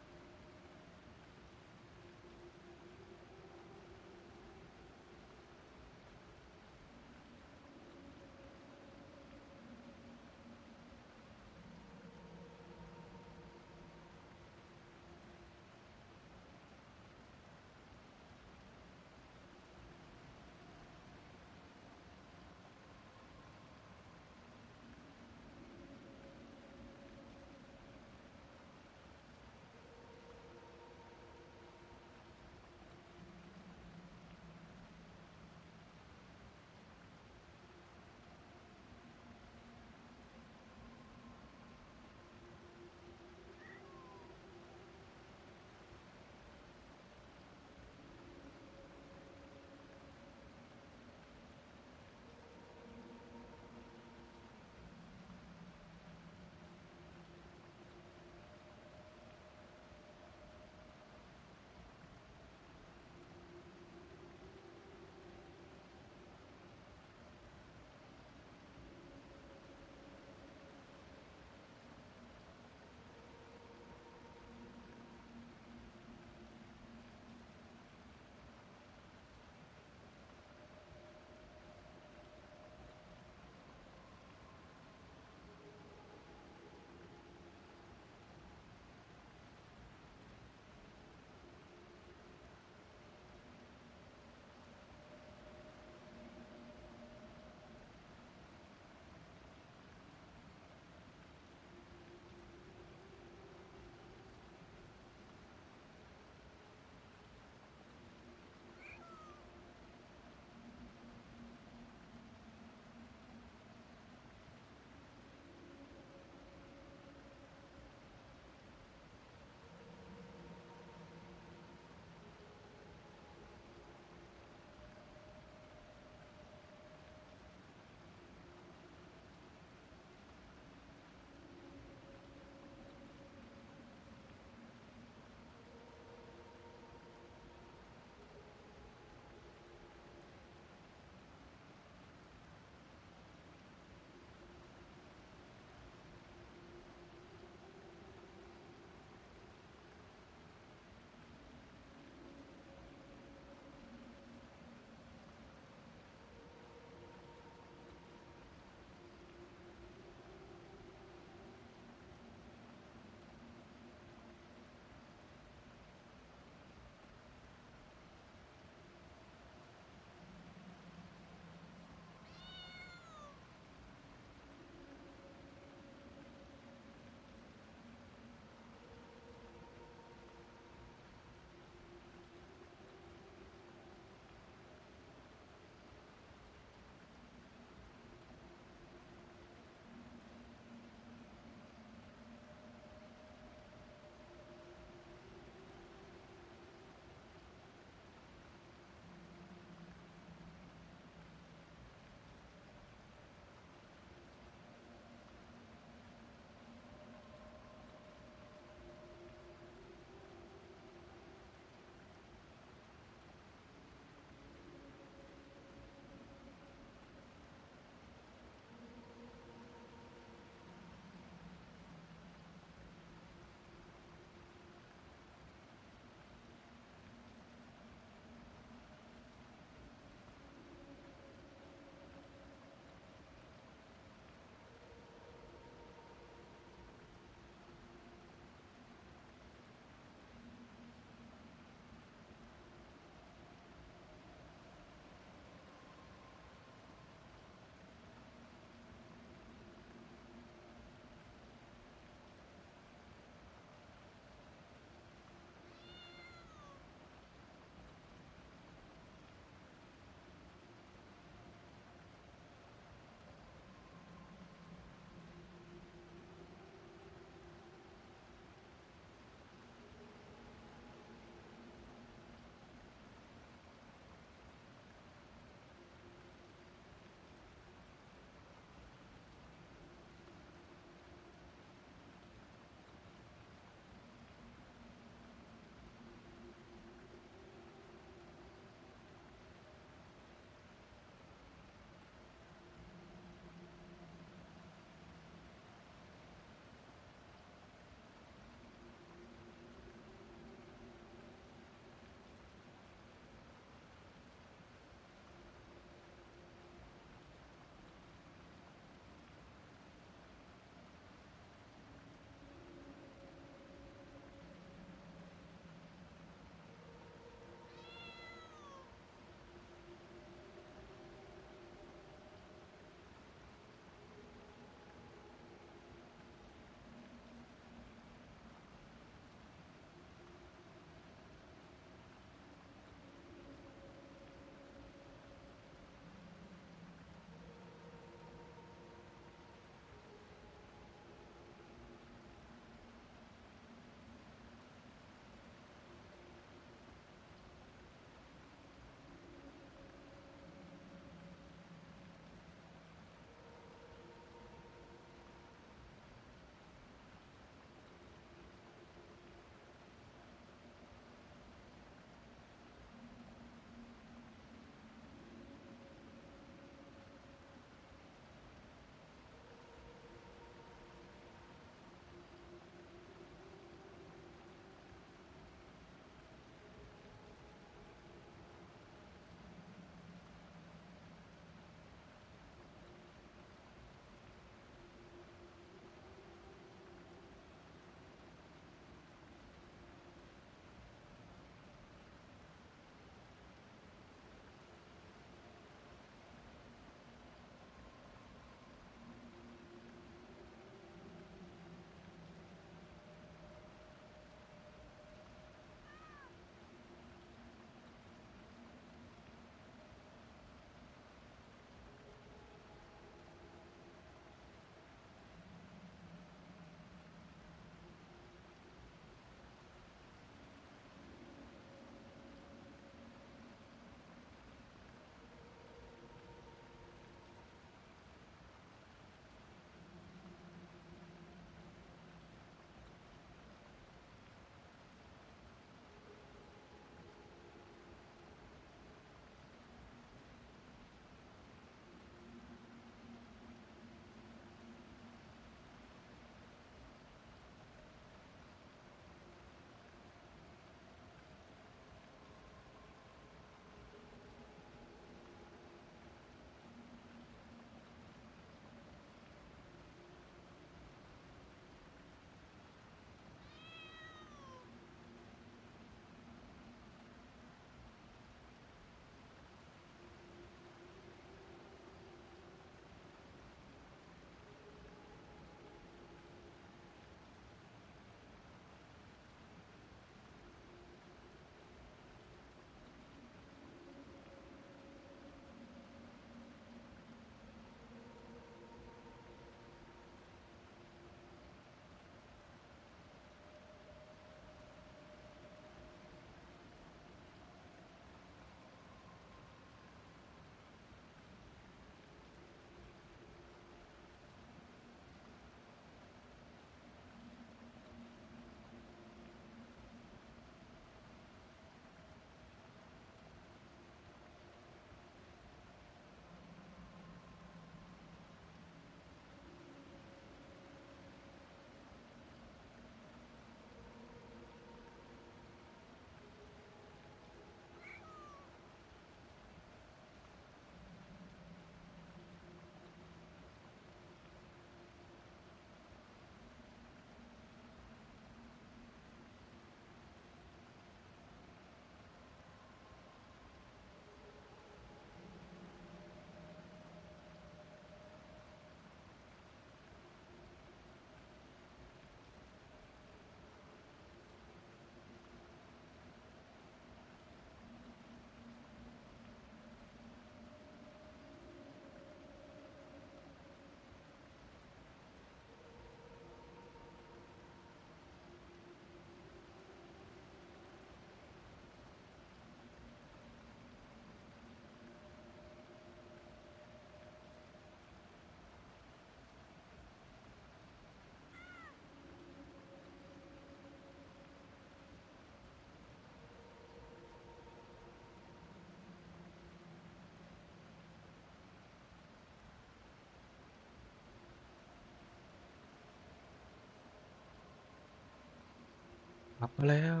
กลับมาแล้ว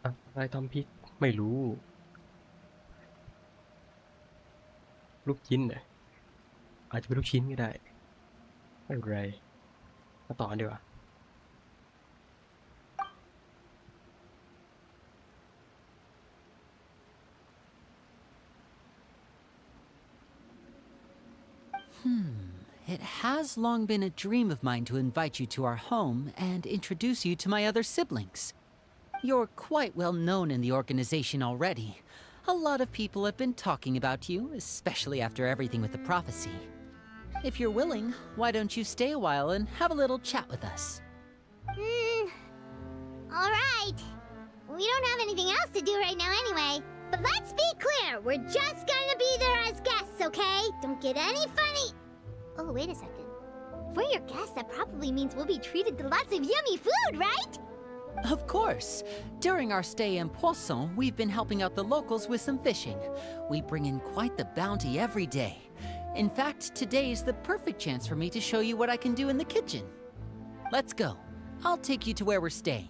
อะไรทำพริกไม่รู้ลูกชิ้นเนี่ยอาจจะเป็นลูกชิ้นก็ได้ไม่เป็นไรมาต่อกันดีกว่า It has long been a dream of mine to invite you to our home and introduce you to my other siblings. You're quite well known in the organization already. A lot of people have been talking about you, especially after everything with the prophecy. If you're willing, why don't you stay a while and have a little chat with us? Alright. We don't have anything else to do right now anyway. But let's be clear, we're just gonna be there as guests, okay? Don't get any funny. Oh, wait a second. For your guests, that probably means we'll be treated to lots of yummy food, right? Of course. During our stay in Poisson, we've been helping out the locals with some fishing. We bring in quite the bounty every day. In fact, today is the perfect chance for me to show you what I can do in the kitchen. Let's go. I'll take you to where we're staying.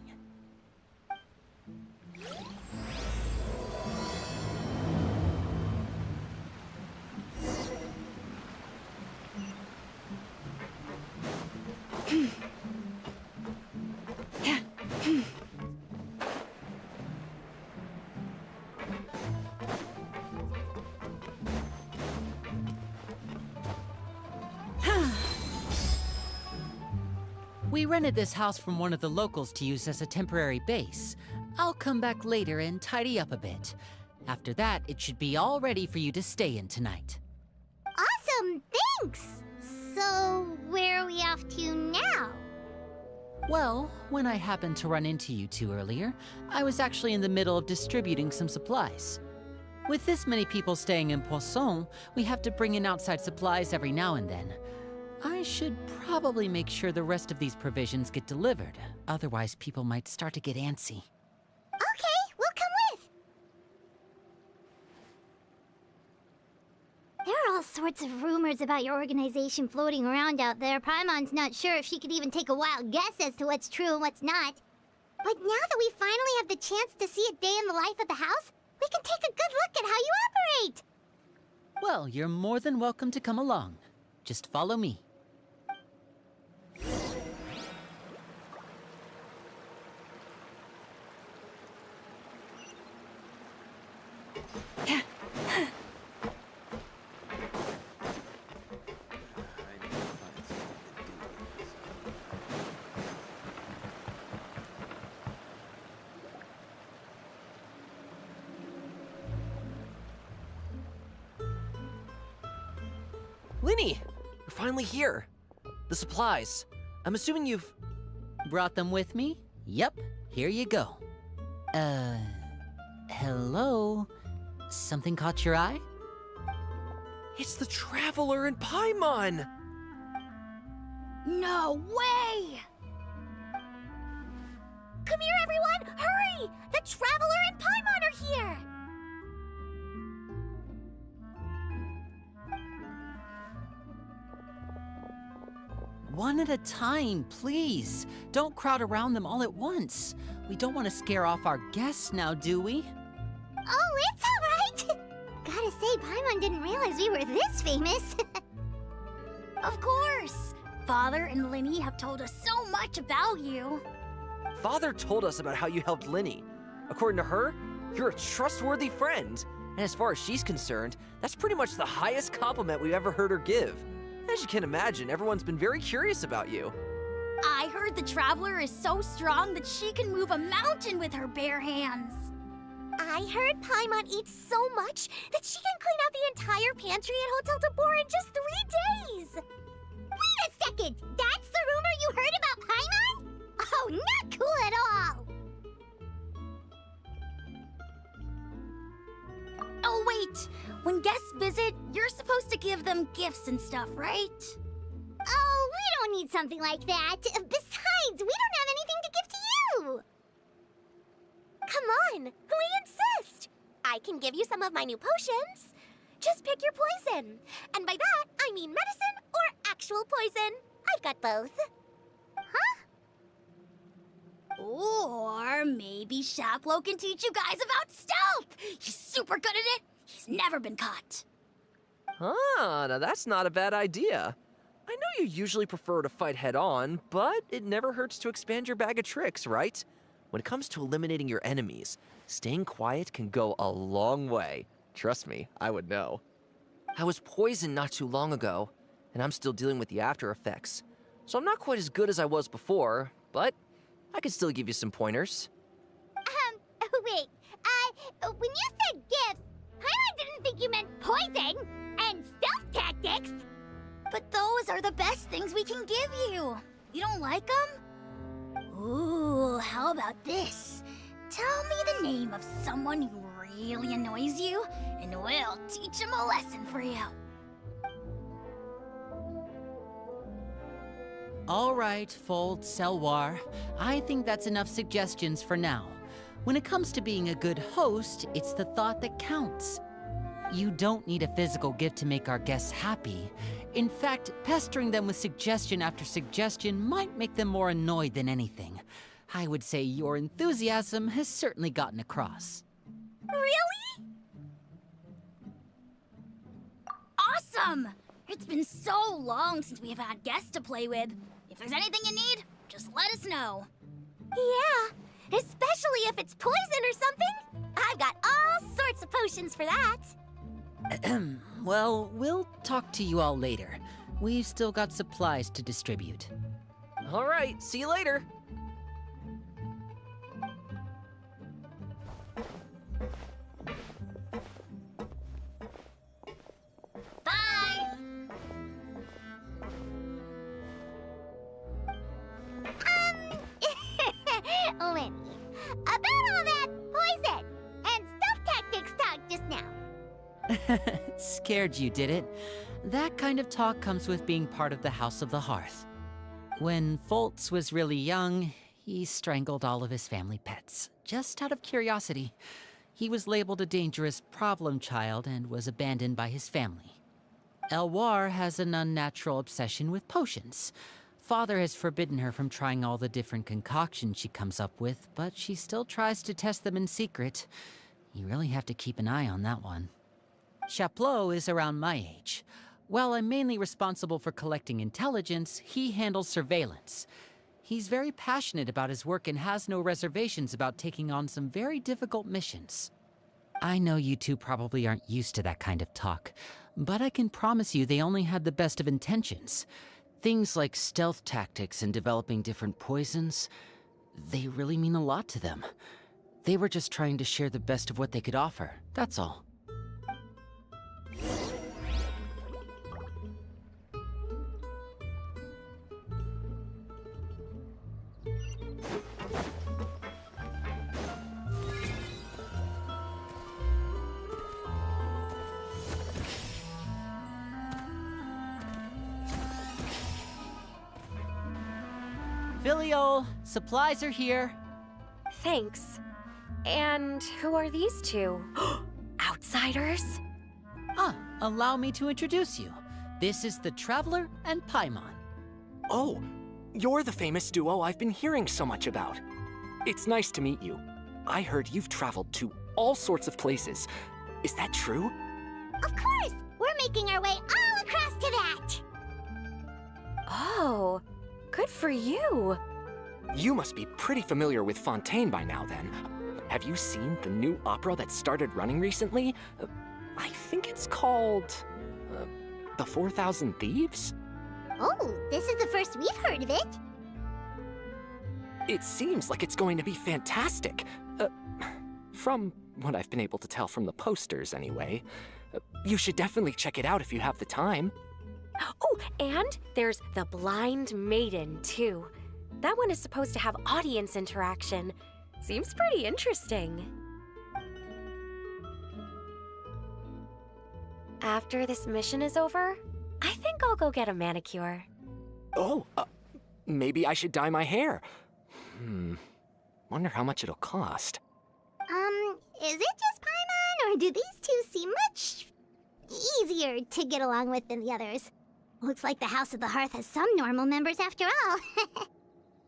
We rented this house from one of the locals to use as a temporary base. I'll come back later and tidy up a bit. After that, it should be all ready for you to stay in tonight. Awesome, thanks! So, where are we off to now? Well, when I happened to run into you two earlier, I was actually in the middle of distributing some supplies. With this many people staying in Poisson, we have to bring in outside supplies every now and then. I should probably make sure the rest of these provisions get delivered. Otherwise, people might start to get antsy. Okay, we'll come with! There are all sorts of rumors about your organization floating around out there. Paimon's not sure if she could even take a wild guess as to what's true and what's not. But now that we finally have the chance to see a day in the life of the house, we can take a good look at how you operate! Well, you're more than welcome to come along. Just follow me. Linny! You're finally here. The supplies. I'm assuming you've... Brought them with me? Yep, here you go. Hello? Something caught your eye? It's the Traveler in Paimon! No way! Come here, everyone! Hurry! The Traveler and Paimon are here! One at a time, please. Don't crowd around them all at once. We don't want to scare off our guests now, do we? Oh, it's all right! Gotta say, Paimon didn't realize we were this famous. Of course! Father and Linny have told us so much about you. Father told us about how you helped Linny. According to her, you're a trustworthy friend. And as far as she's concerned, that's pretty much the highest compliment we've ever heard her give. As you can imagine, everyone's been very curious about you. I heard the Traveler is so strong that she can move a mountain with her bare hands. I heard Paimon eats so much that she can clean out the entire pantry at Hotel de Boer in just 3 days! Wait a second! That's the rumor you heard about Paimon? Oh, not cool at all! Oh, wait! When guests visit, you're supposed to give them gifts and stuff, right? Oh, we don't need something like that. Besides, we don't have anything to give to you! Come on, we insist! I can give you some of my new potions. Just pick your poison. And by that, I mean medicine or actual poison. I've got both. Huh? Or maybe Shaplo can teach you guys about stealth. He's super good at it. He's never been caught. Ah, now that's not a bad idea. I know you usually prefer to fight head-on, but it never hurts to expand your bag of tricks, right? When it comes to eliminating your enemies, staying quiet can go a long way. Trust me, I would know. I was poisoned not too long ago, and I'm still dealing with the after effects. So I'm not quite as good as I was before, but I can still give you some pointers. Wait, when you said gifts, Paimon didn't think you meant poison and stealth tactics. But those are the best things we can give you. You don't like them? Ooh, how about this? Tell me the name of someone who really annoys you, and we'll teach him a lesson for you. All right, Fold, Selwar. I think that's enough suggestions for now. When it comes to being a good host, it's the thought that counts. You don't need a physical gift to make our guests happy. In fact, pestering them with suggestion after suggestion might make them more annoyed than anything. I would say your enthusiasm has certainly gotten across. Really? Awesome! It's been so long since we've had guests to play with. If there's anything you need, just let us know. Yeah, especially if it's poison or something. I've got all sorts of potions for that. Well, we'll talk to you all later. We've still got supplies to distribute. All right, see you later. Bye! Lenny, about all that poison and stealth tactics talk just now. Scared you, did it? That kind of talk comes with being part of the House of the Hearth. When Foltz was really young, he strangled all of his family pets, just out of curiosity. He was labeled a dangerous problem child and was abandoned by his family. Elwar has an unnatural obsession with potions. Father has forbidden her from trying all the different concoctions she comes up with, but she still tries to test them in secret. You really have to keep an eye on that one. Chaplot is around my age. While I'm mainly responsible for collecting intelligence, he handles surveillance. He's very passionate about his work and has no reservations about taking on some very difficult missions. I know you two probably aren't used to that kind of talk, but I can promise you they only had the best of intentions. Things like stealth tactics and developing different poisons, they really mean a lot to them. They were just trying to share the best of what they could offer, that's all. Filial, supplies are here. Thanks. And who are these two? Outsiders? Allow me to introduce you. This is the Traveler and Paimon. Oh, you're the famous duo I've been hearing so much about. It's nice to meet you. I heard you've traveled to all sorts of places. Is that true? Of course! We're making our way all across to that! Oh, good for you. You must be pretty familiar with Fontaine by now, then. Have you seen the new opera that started running recently? I think it's called... The 4,000 Thieves? Oh, this is the first we've heard of it. It seems like it's going to be fantastic. From what I've been able to tell from the posters, anyway. You should definitely check it out if you have the time. Oh, and there's The Blind Maiden, too. That one is supposed to have audience interaction. Seems pretty interesting. After this mission is over, I think I'll go get a manicure. Oh, maybe I should dye my hair. Wonder how much it'll cost. Is it just Paimon, or do these two seem much easier to get along with than the others? Looks like the House of the Hearth has some normal members after all.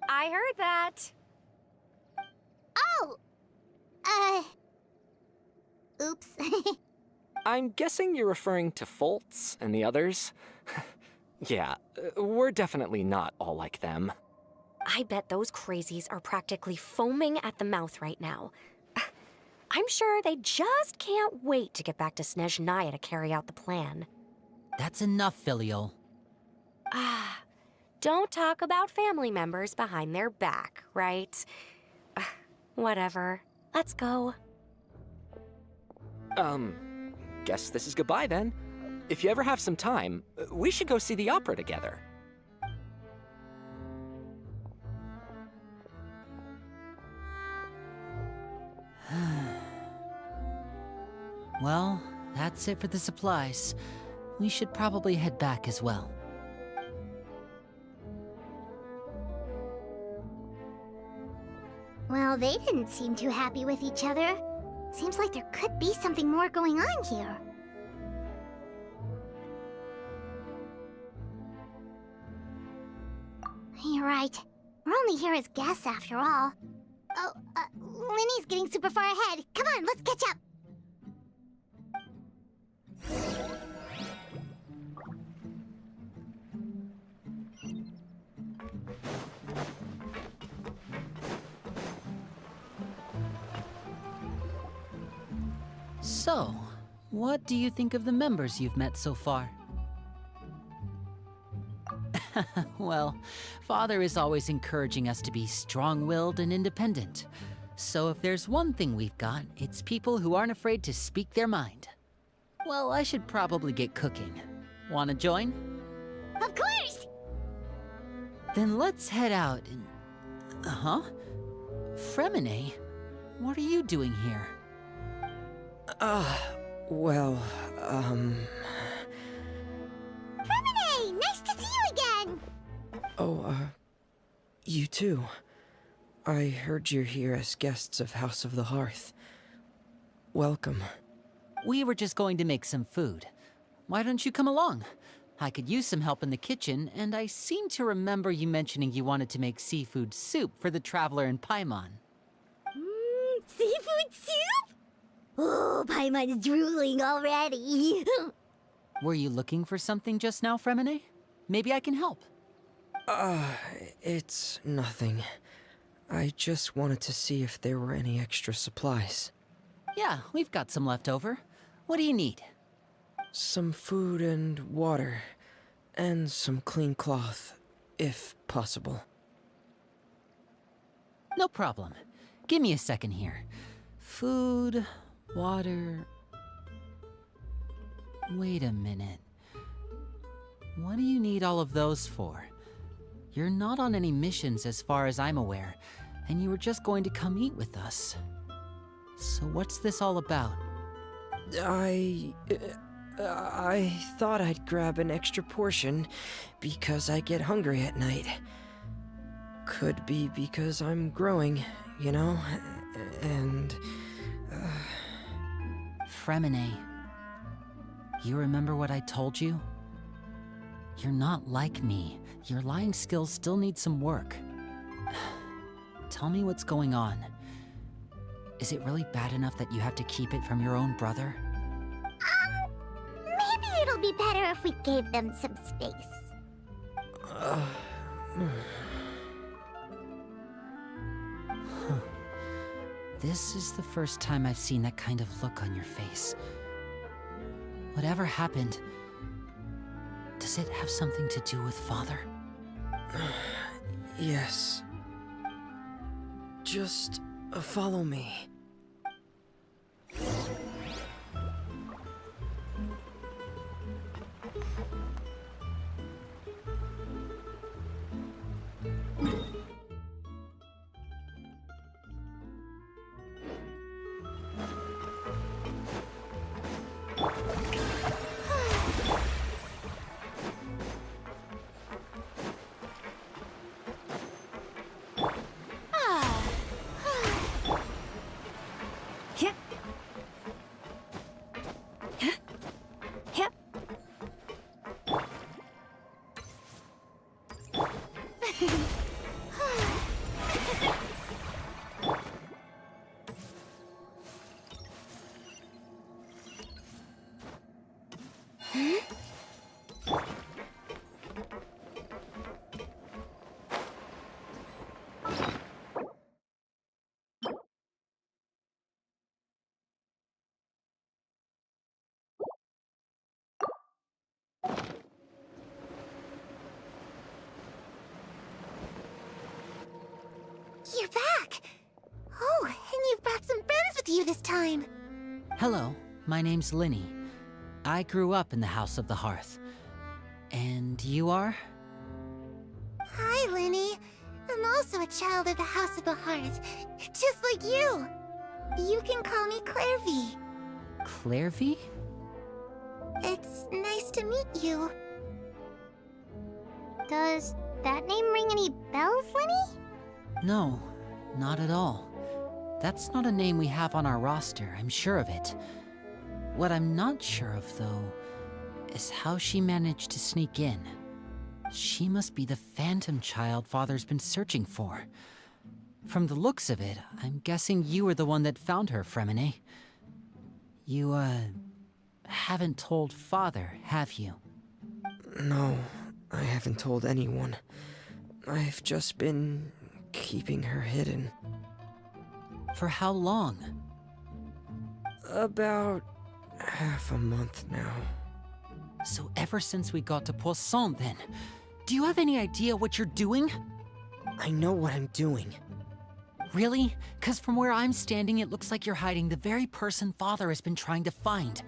I heard that. Oops. I'm guessing you're referring to Foltz and the others. Yeah, we're definitely not all like them. I bet those crazies are practically foaming at the mouth right now. I'm sure they just can't wait to get back to Snezhnaya to carry out the plan. That's enough, Filial. Don't talk about family members behind their back, right? Whatever. Let's go. Guess this is goodbye then. If you ever have some time, we should go see the opera together. Well, that's it for the supplies. We should probably head back as well. Well, they didn't seem too happy with each other. Seems like there could be something more going on here. You're right. We're only here as guests after all. Oh, Linny's getting super far ahead. Come on, let's catch up. So, what do you think of the members you've met so far? Well, Father is always encouraging us to be strong-willed and independent. So if there's one thing we've got, it's people who aren't afraid to speak their mind. Well, I should probably get cooking. Wanna join? Of course! Then let's head out and... Fremine? What are you doing here? Fremine! Nice to see you again! You too. I heard you're here as guests of House of the Hearth. Welcome. We were just going to make some food. Why don't you come along? I could use some help in the kitchen, and I seem to remember you mentioning you wanted to make seafood soup for the traveler in Paimon. Seafood soup? Oh, Paimon's drooling already. Were you looking for something just now, Fremine? Maybe I can help. It's nothing. I just wanted to see if there were any extra supplies. Yeah, we've got some left over. What do you need? Some food and water. And some clean cloth, if possible. No problem. Give me a second here. Food, water... Wait a minute. What do you need all of those for? You're not on any missions as far as I'm aware, and you were just going to come eat with us. So what's this all about? I thought I'd grab an extra portion because I get hungry at night. Could be because I'm growing, you know, and... Fremine, you remember what I told you? You're not like me. Your lying skills still need some work. Tell me what's going on. Is it really bad enough that you have to keep it from your own brother? Maybe it'll be better if we gave them some space. This is the first time I've seen that kind of look on your face. Whatever happened, does it have something to do with Father? Yes. Just follow me. You're back! Oh, and you've brought some friends with you this time! Hello, my name's Linny. I grew up in the House of the Hearth. And you are? Hi, Linny. I'm also a child of the House of the Hearth, just like you. You can call me Clairvy. Clairvy? It's nice to meet you. Does that name ring any bells, Linny? No, not at all. That's not a name we have on our roster, I'm sure of it. What I'm not sure of, though, is how she managed to sneak in. She must be the phantom child Father's been searching for. From the looks of it, I'm guessing you were the one that found her, Fremine. You, haven't told Father, have you? No, I haven't told anyone. I've just been keeping her hidden. For how long? About half a month now. So ever since we got to Poisson, then, do you have any idea what you're doing? I know what I'm doing. Really? 'Cause from where I'm standing, it looks like you're hiding the very person Father has been trying to find.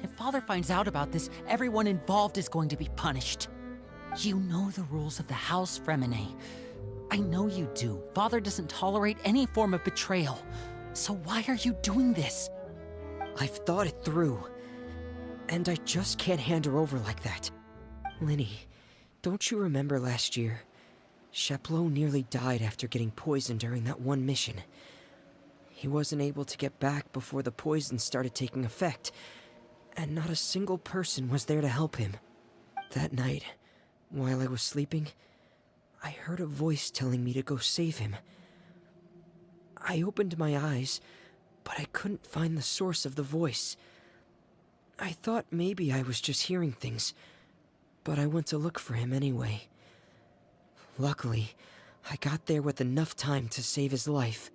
If Father finds out about this, everyone involved is going to be punished. You know the rules of the house, Fremine. I know you do. Father doesn't tolerate any form of betrayal. So why are you doing this? I've thought it through. And I just can't hand her over like that. Linny, don't you remember last year? Sheplo nearly died after getting poisoned during that one mission. He wasn't able to get back before the poison started taking effect, and not a single person was there to help him. That night, while I was sleeping, I heard a voice telling me to go save him. I opened my eyes, but I couldn't find the source of the voice. I thought maybe I was just hearing things, but I went to look for him anyway. Luckily, I got there with enough time to save his life.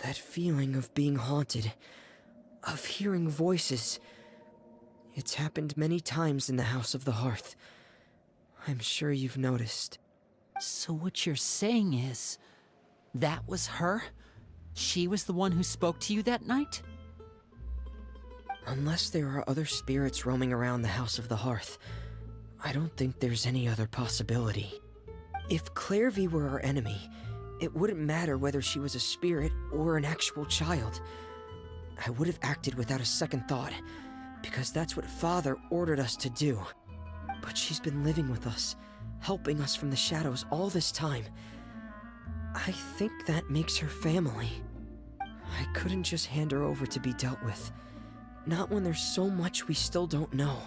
That feeling of being haunted, of hearing voices, it's happened many times in the House of the Hearth. I'm sure you've noticed. So what you're saying is, that was her? She was the one who spoke to you that night? Unless there are other spirits roaming around the House of the Hearth, I don't think there's any other possibility. If Clairvy were our enemy, it wouldn't matter whether she was a spirit or an actual child. I would have acted without a second thought, because that's what Father ordered us to do. But she's been living with us, helping us from the shadows all this time. I think that makes her family. I couldn't just hand her over to be dealt with. Not when there's so much we still don't know.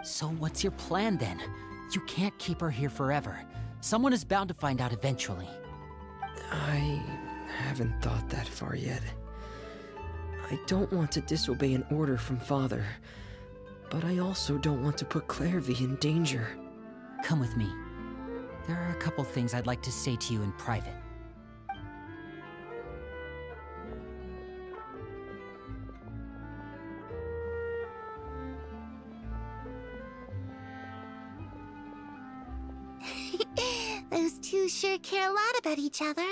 So what's your plan then? You can't keep her here forever. Someone is bound to find out eventually. I haven't thought that far yet. I don't want to disobey an order from Father, but I also don't want to put Clairvy in danger. Come with me. There are a couple things I'd like to say to you in private. Those two sure care a lot about each other.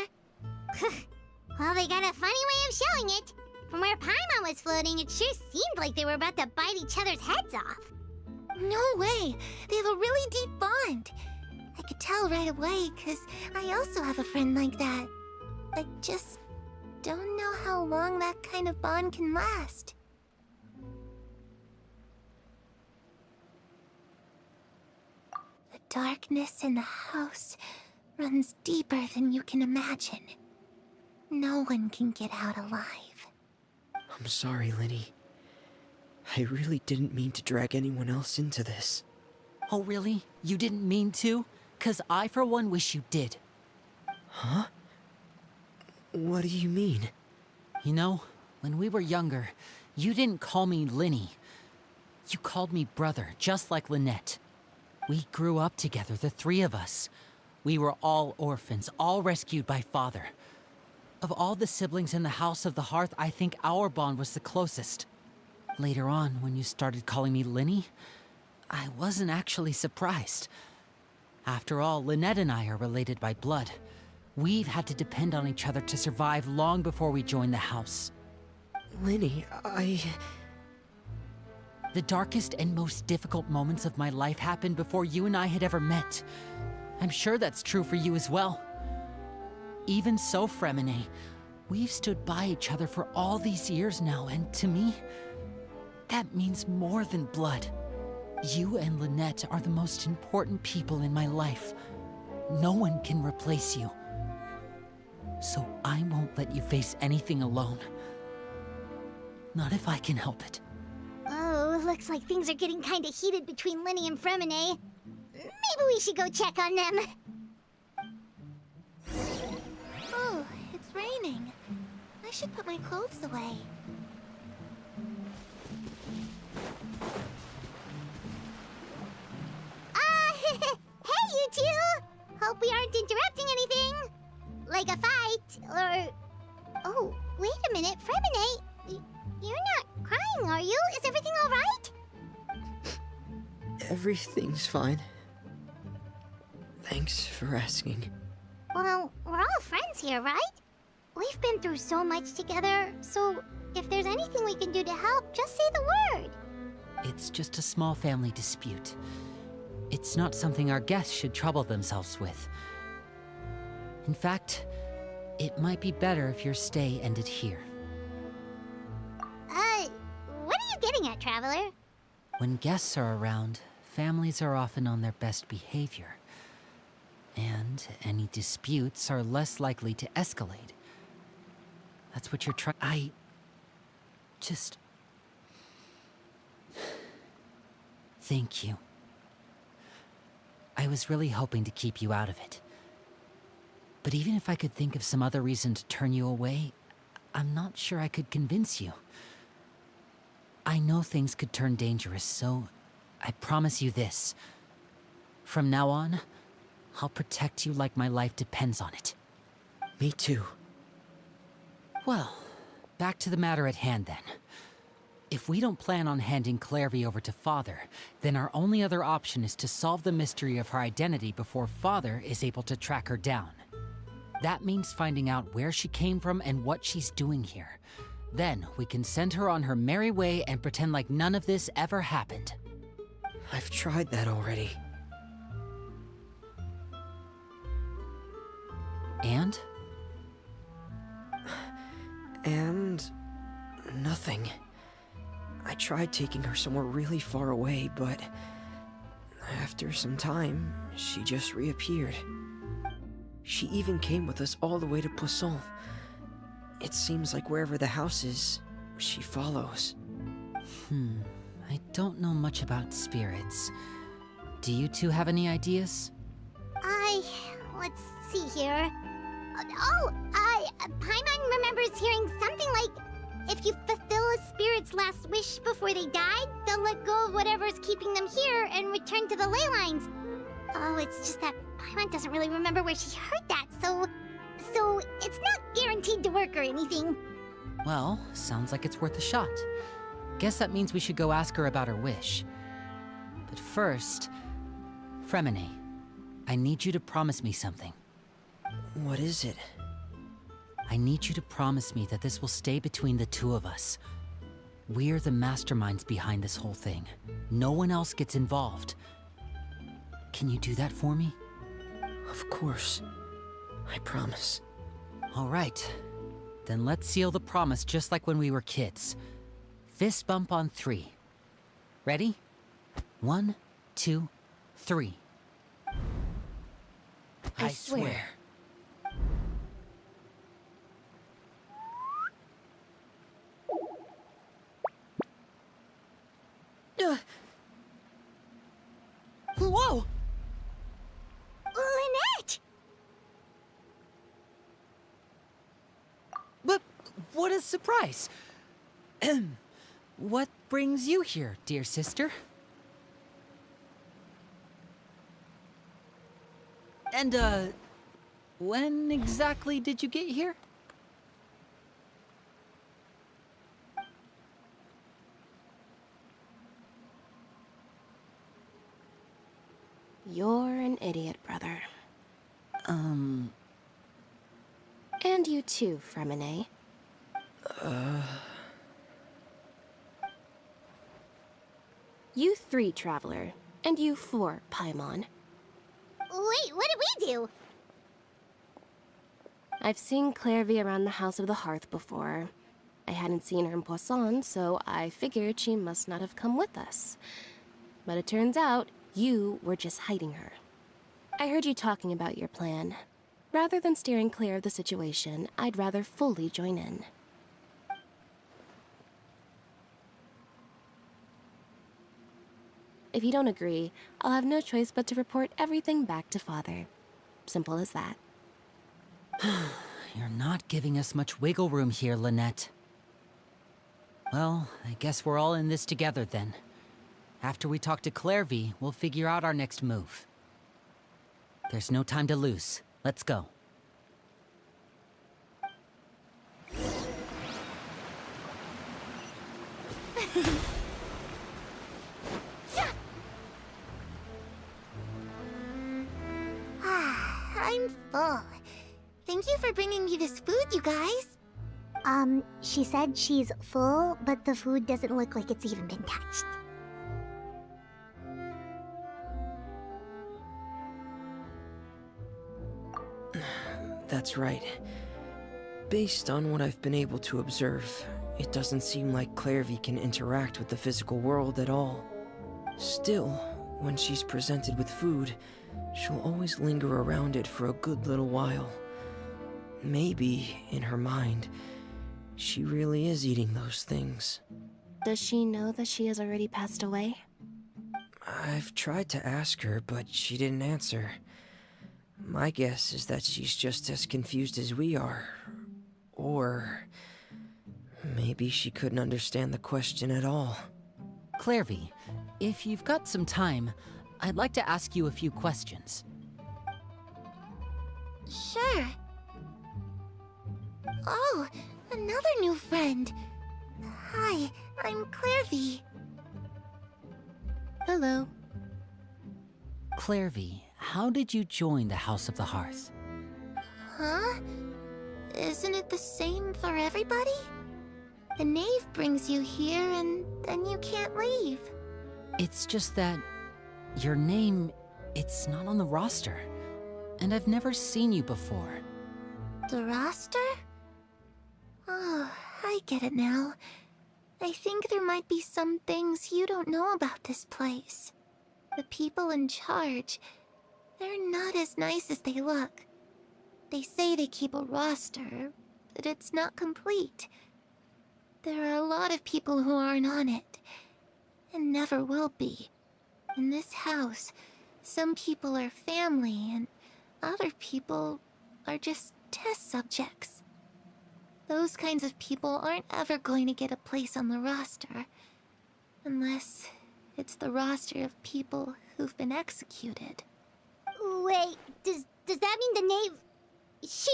Well, they got a funny way of showing it. From where Paimon was floating, it sure seemed like they were about to bite each other's heads off. No way! They have a really deep bond. I could tell right away, because I also have a friend like that. I just don't know how long that kind of bond can last. The darkness in the house runs deeper than you can imagine. No one can get out alive. I'm sorry, Linny. I really didn't mean to drag anyone else into this. Oh, really? You didn't mean to? 'Cause I, for one, wish you did. Huh? What do you mean? You know, when we were younger, you didn't call me Linny. You called me brother, just like Lynette. We grew up together, the three of us. We were all orphans, all rescued by Father. Of all the siblings in the House of the Hearth, I think our bond was the closest. Later on, when you started calling me Linny, I wasn't actually surprised. After all, Lynette and I are related by blood. We've had to depend on each other to survive long before we joined the house. Linny, The darkest and most difficult moments of my life happened before you and I had ever met. I'm sure that's true for you as well. Even so, Fremine, we've stood by each other for all these years now, and to me, that means more than blood. You and Lynette are the most important people in my life. No one can replace you. So I won't let you face anything alone. Not if I can help it. Oh, looks like things are getting kinda heated between Linny and Fremine. Maybe we should go check on them. Oh, it's raining. I should put my clothes away. Hey, you two! Hope we aren't interrupting anything. Like a fight, or... Oh, wait a minute, Fremine. You're not crying, are you? Is everything all right? everything's fine. Thanks for asking. Well, we're all friends here, right? We've been through so much together, so if there's anything we can do to help, just say the word. It's just a small family dispute. It's not something our guests should trouble themselves with. In fact, it might be better if your stay ended here. What are you getting at, Traveler? When guests are around, families are often on their best behavior. And any disputes are less likely to escalate. That's what you're trying. I just... Thank you. I was really hoping to keep you out of it. But even if I could think of some other reason to turn you away, I'm not sure I could convince you. I know things could turn dangerous, so I promise you this. From now on, I'll protect you like my life depends on it. Me too. Well, back to the matter at hand then. If we don't plan on handing Clairvy over to Father, then our only other option is to solve the mystery of her identity before Father is able to track her down. That means finding out where she came from and what she's doing here. Then we can send her on her merry way and pretend like none of this ever happened. I've tried that already. And? And... nothing. I tried taking her somewhere really far away, but... after some time, she just reappeared. She even came with us all the way to Poisson. It seems like wherever the house is, she follows. I don't know much about spirits. Do you two have any ideas? Let's see here. Paimon remembers hearing something like, if you fulfill a spirit's last wish before they died, they'll let go of whatever's keeping them here and return to the ley lines. Oh, it's just that Paimon doesn't really remember where she heard that, so it's not guaranteed to work or anything. Well, sounds like it's worth a shot. Guess that means we should go ask her about her wish. But first, Fremine, I need you to promise me something. What is it? I need you to promise me that this will stay between the two of us. We're the masterminds behind this whole thing. No one else gets involved. Can you do that for me? Of course. I promise. All right. Then let's seal the promise just like when we were kids. Fist bump on 3. Ready? 1, 2, 3. I swear. Whoa! Lynette! But what a surprise! What brings you here, dear sister? And, when exactly did you get here? You're an idiot, brother. And you too, Fremine. You 3, Traveler. And you 4, Paimon. Wait, what did we do? I've seen Clairvy around the House of the Hearth before. I hadn't seen her in Poisson, so I figured she must not have come with us. But it turns out, you were just hiding her. I heard you talking about your plan. Rather than steering clear of the situation, I'd rather fully join in. If you don't agree, I'll have no choice but to report everything back to Father. Simple as that. You're not giving us much wiggle room here, Lynette. Well, I guess we're all in this together then. After we talk to Clairvy, we'll figure out our next move. There's no time to lose. Let's go. I'm full. Thank you for bringing me this food, you guys. She said she's full, but the food doesn't look like it's even been touched. That's right. Based on what I've been able to observe, it doesn't seem like Clairvy can interact with the physical world at all. Still, when she's presented with food, she'll always linger around it for a good little while. Maybe, in her mind, she really is eating those things. Does she know that she has already passed away? I've tried to ask her, but she didn't answer. My guess is that she's just as confused as we are. Or maybe she couldn't understand the question at all. Clairvy, if you've got some time, I'd like to ask you a few questions. Sure. Oh, another new friend. Hi, I'm Clairvy. Hello. Clairvy, how did you join the House of the Hearth? Huh? Isn't it the same for everybody? The knave brings you here and then you can't leave. It's just that your name, it's not on the roster. And I've never seen you before. The roster? Oh, I get it now. I think there might be some things you don't know about this place. The people in charge, they're not as nice as they look. They say they keep a roster, but it's not complete. There are a lot of people who aren't on it, and never will be. In this house, some people are family, and other people are just test subjects. Those kinds of people aren't ever going to get a place on the roster, unless it's the roster of people who've been executed. Wait, does that mean the knave... she...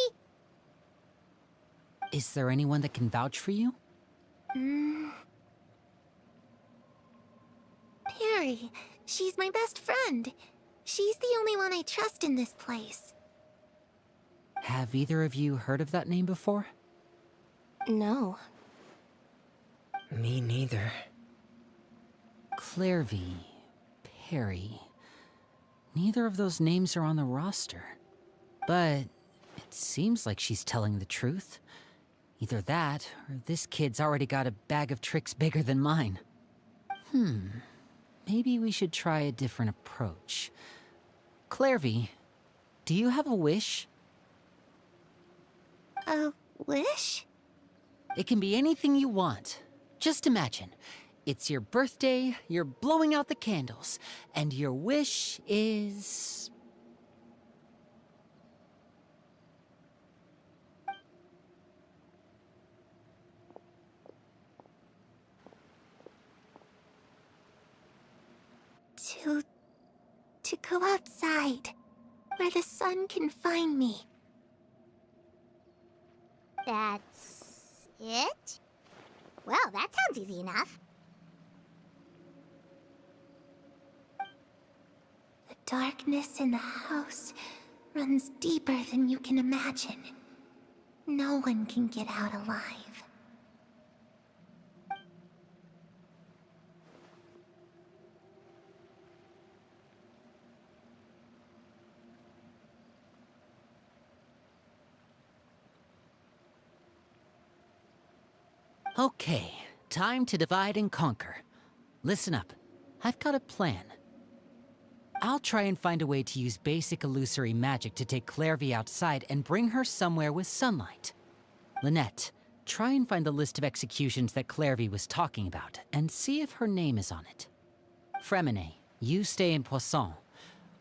Is there anyone that can vouch for you? Perry. She's my best friend. She's the only one I trust in this place. Have either of you heard of that name before? No. Me neither. Clairvy, Perry. Neither of those names are on the roster. But it seems like she's telling the truth. Either that, or this kid's already got a bag of tricks bigger than mine. Maybe we should try a different approach. Clairvy, do you have a wish? A wish? It can be anything you want. Just imagine. It's your birthday, you're blowing out the candles, and your wish is... To go outside, where the sun can find me. That's it? Well, that sounds easy enough. darkness in the house runs deeper than you can imagine. No one can get out alive. Okay, time to divide and conquer. Listen up. I've got a plan. I'll try and find a way to use basic illusory magic to take Clairvy outside and bring her somewhere with sunlight. Lynette, try and find the list of executions that Clairvy was talking about and see if her name is on it. Fremine, you stay in Poisson.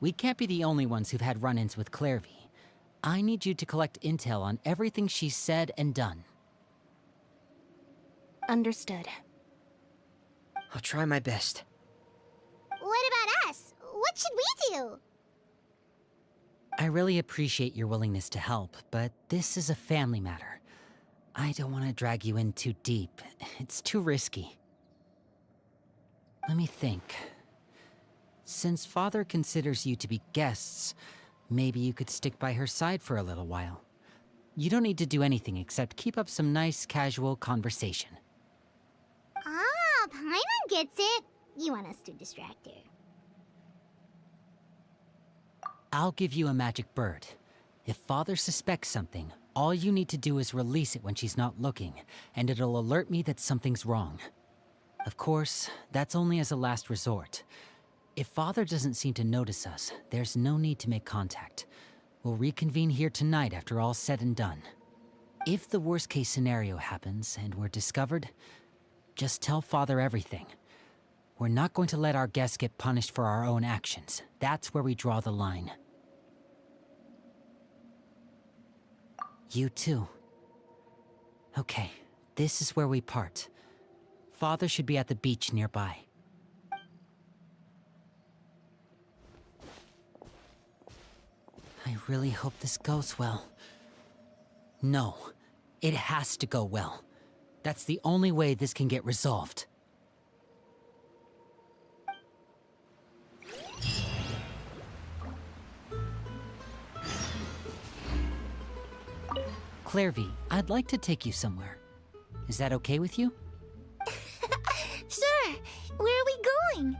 We can't be the only ones who've had run-ins with Clairvy. I need you to collect intel on everything she's said and done. Understood. I'll try my best. What about us? What should we do? I really appreciate your willingness to help, but this is a family matter. I don't want to drag you in too deep. It's too risky. Let me think. Since Father considers you to be guests, maybe you could stick by her side for a little while. You don't need to do anything except keep up some nice, casual conversation. Ah, Paimon gets it. You want us to distract her. I'll give you a magic bird. If Father suspects something, all you need to do is release it when she's not looking, and it'll alert me that something's wrong. Of course, that's only as a last resort. If Father doesn't seem to notice us, there's no need to make contact. We'll reconvene here tonight after all's said and done. If the worst-case scenario happens and we're discovered, just tell Father everything. We're not going to let our guests get punished for our own actions. That's where we draw the line. You too. Okay, this is where we part. Father should be at the beach nearby. I really hope this goes well. No, it has to go well. That's the only way this can get resolved. Clairvy, I'd like to take you somewhere. Is that okay with you? Sure. Where are we going?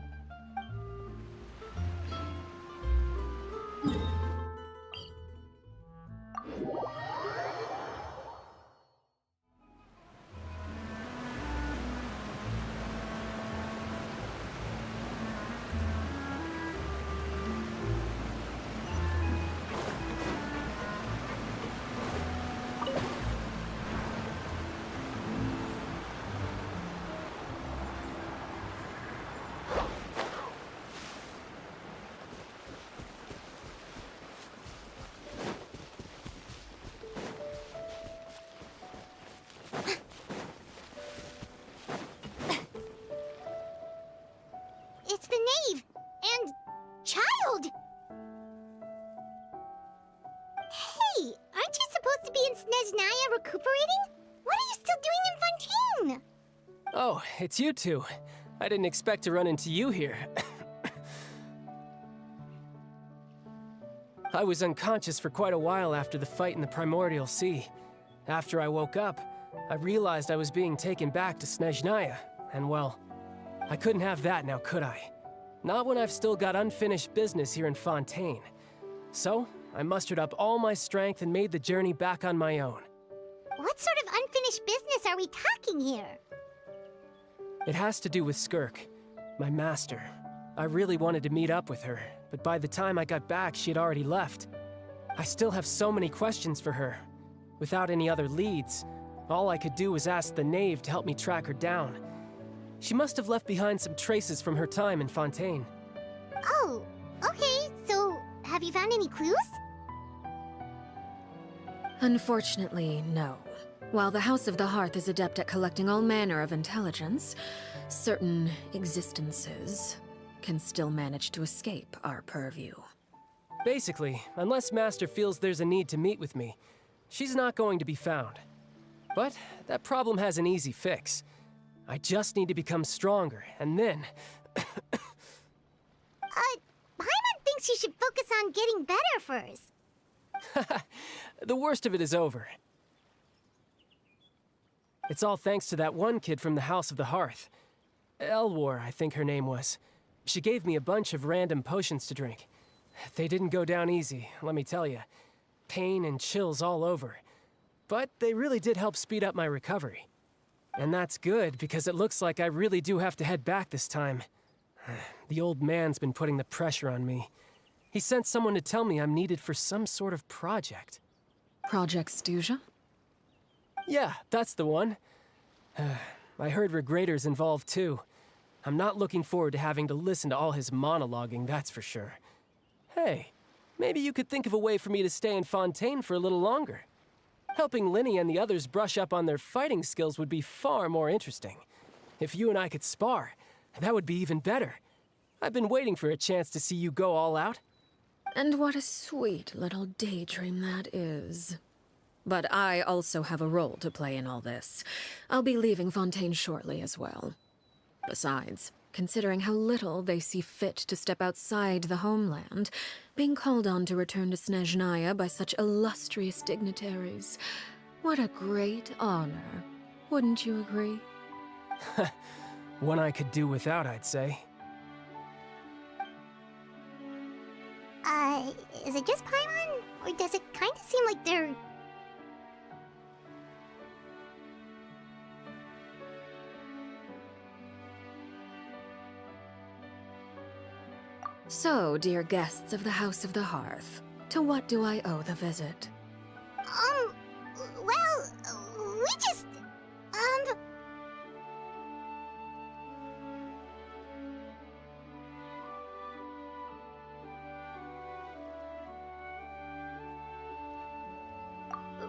It's the Knave! And... Child! Hey, aren't you supposed to be in Snezhnaya recuperating? What are you still doing in Fontaine? Oh, it's you two. I didn't expect to run into you here. I was unconscious for quite a while after the fight in the Primordial Sea. After I woke up, I realized I was being taken back to Snezhnaya, and well, I couldn't have that now, could I? Not when I've still got unfinished business here in Fontaine. So, I mustered up all my strength and made the journey back on my own. What sort of unfinished business are we talking here? It has to do with Skirk, my master. I really wanted to meet up with her, but by the time I got back, she had already left. I still have so many questions for her. Without any other leads, all I could do was ask the Knave to help me track her down. She must have left behind some traces from her time in Fontaine. Oh, okay, so have you found any clues? Unfortunately, no. While the House of the Hearth is adept at collecting all manner of intelligence, certain existences can still manage to escape our purview. Basically, unless Master feels there's a need to meet with me, she's not going to be found. But that problem has an easy fix. I just need to become stronger, and then... Paimon thinks she should focus on getting better first. The worst of it is over. It's all thanks to that one kid from the House of the Hearth. Elwar, I think her name was. She gave me a bunch of random potions to drink. They didn't go down easy, let me tell you. Pain and chills all over. But they really did help speed up my recovery. And that's good, because it looks like I really do have to head back this time. The old man's been putting the pressure on me. He sent someone to tell me I'm needed for some sort of project. Project Stuja? Yeah, that's the one. I heard Regrader's involved too. I'm not looking forward to having to listen to all his monologuing, that's for sure. Hey, maybe you could think of a way for me to stay in Fontaine for a little longer. Helping Linny and the others brush up on their fighting skills would be far more interesting. If you and I could spar, that would be even better. I've been waiting for a chance to see you go all out. And what a sweet little daydream that is. But I also have a role to play in all this. I'll be leaving Fontaine shortly as well. Besides, considering how little they see fit to step outside the homeland, being called on to return to Snezhnaya by such illustrious dignitaries, what a great honor. Wouldn't you agree? One I could do without, I'd say. Is it just Paimon? Or does it kind of seem like they're... So, dear guests of the House of the Hearth, to what do I owe the visit? Well, we just...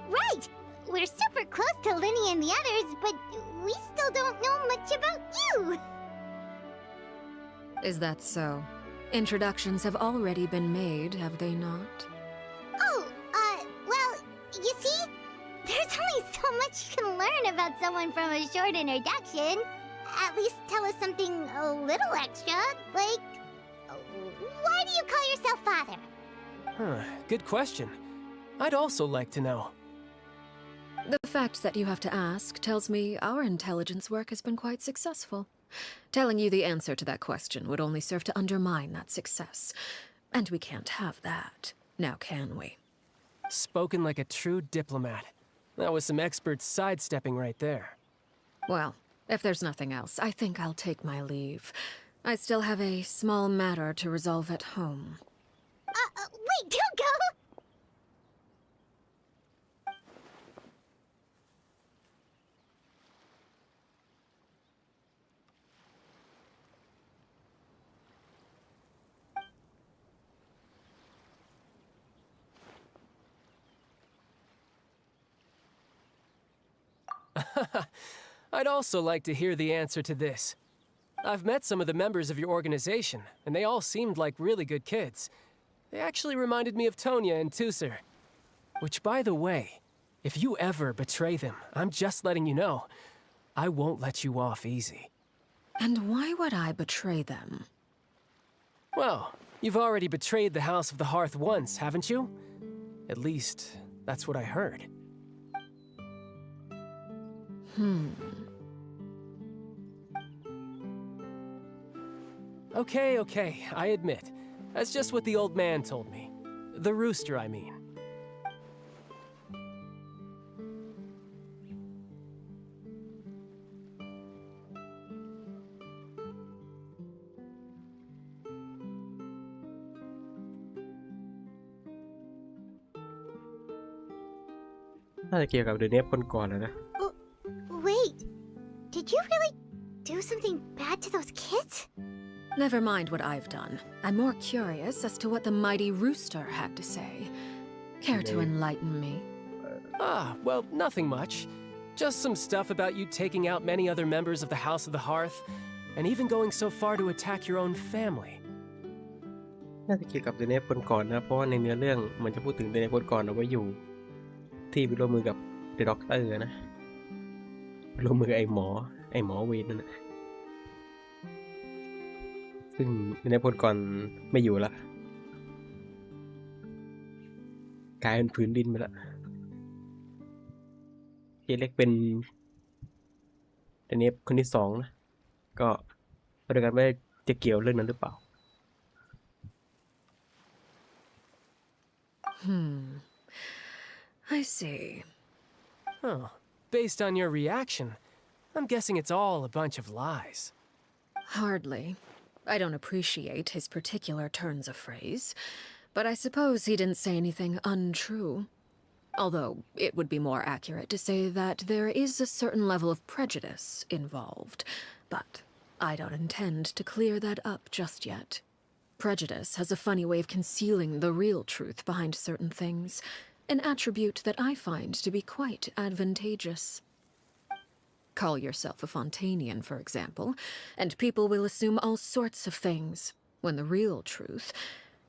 Right! We're super close to Linny and the others, but we still don't know much about you! Is that so? Introductions have already been made, have they not? Oh, well, you see? There's only so much you can learn about someone from a short introduction. At least tell us something a little extra, like... Why do you call yourself father? Huh, good question. I'd also like to know. The fact that you have to ask tells me our intelligence work has been quite successful. Telling you the answer to that question would only serve to undermine that success. And we can't have that, now can we? Spoken like a true diplomat. That was some expert sidestepping right there. Well, if there's nothing else, I think I'll take my leave. I still have a small matter to resolve at home. Wait, don't go! I'd also like to hear the answer to this. I've met some of the members of your organization, and they all seemed like really good kids. They actually reminded me of Tonya and Tusser. Which, by the way, if you ever betray them, I'm just letting you know, I won't let you off easy. And why would I betray them? Well, you've already betrayed the House of the Hearth once, haven't you? At least, that's what I heard. Okay, I admit. That's just what the old man told me. The rooster, I mean.น่าจะเกี่ยวกับเดอะเนฟคนก่อนนะ Wait, did you really do something bad to those kids? Never mind what I've done. I'm more curious as to what the mighty rooster had to say. Care to enlighten me? Well, nothing much. Just some stuff about you taking out many other members of the House of the Hearth, and even going so far to attack your own family. น่าจะเกี่ยวกับเดอะเนฟคนก่อนนะเพราะว่าในเนื้อเรื่องมันจะพูดถึงเดอะเนฟคนก่อนเอาไว้อยู่ที่ไปร่วมมือกับเดอะด็อกเตอร์นะร่วมมือกับไอ้หมอเวนนั่นนะซึ่งเดอะเนฟคนก่อนไม่อยู่ละ กลายเป็นพื้นดินไปแล้วเจเล็กเป็นแต่นี้คนที่2นะก็มาดูกันว่าจะเกี่ยวเรื่องนั้นหรือเปล่า I see. Oh, based on your reaction, I'm guessing it's all a bunch of lies. Hardly. I don't appreciate his particular turns of phrase, but I suppose he didn't say anything untrue. Although, it would be more accurate to say that there is a certain level of prejudice involved, but I don't intend to clear that up just yet. Prejudice has a funny way of concealing the real truth behind certain things, an attribute that I find to be quite advantageous. Call yourself a Fontanian, for example, and people will assume all sorts of things, when the real truth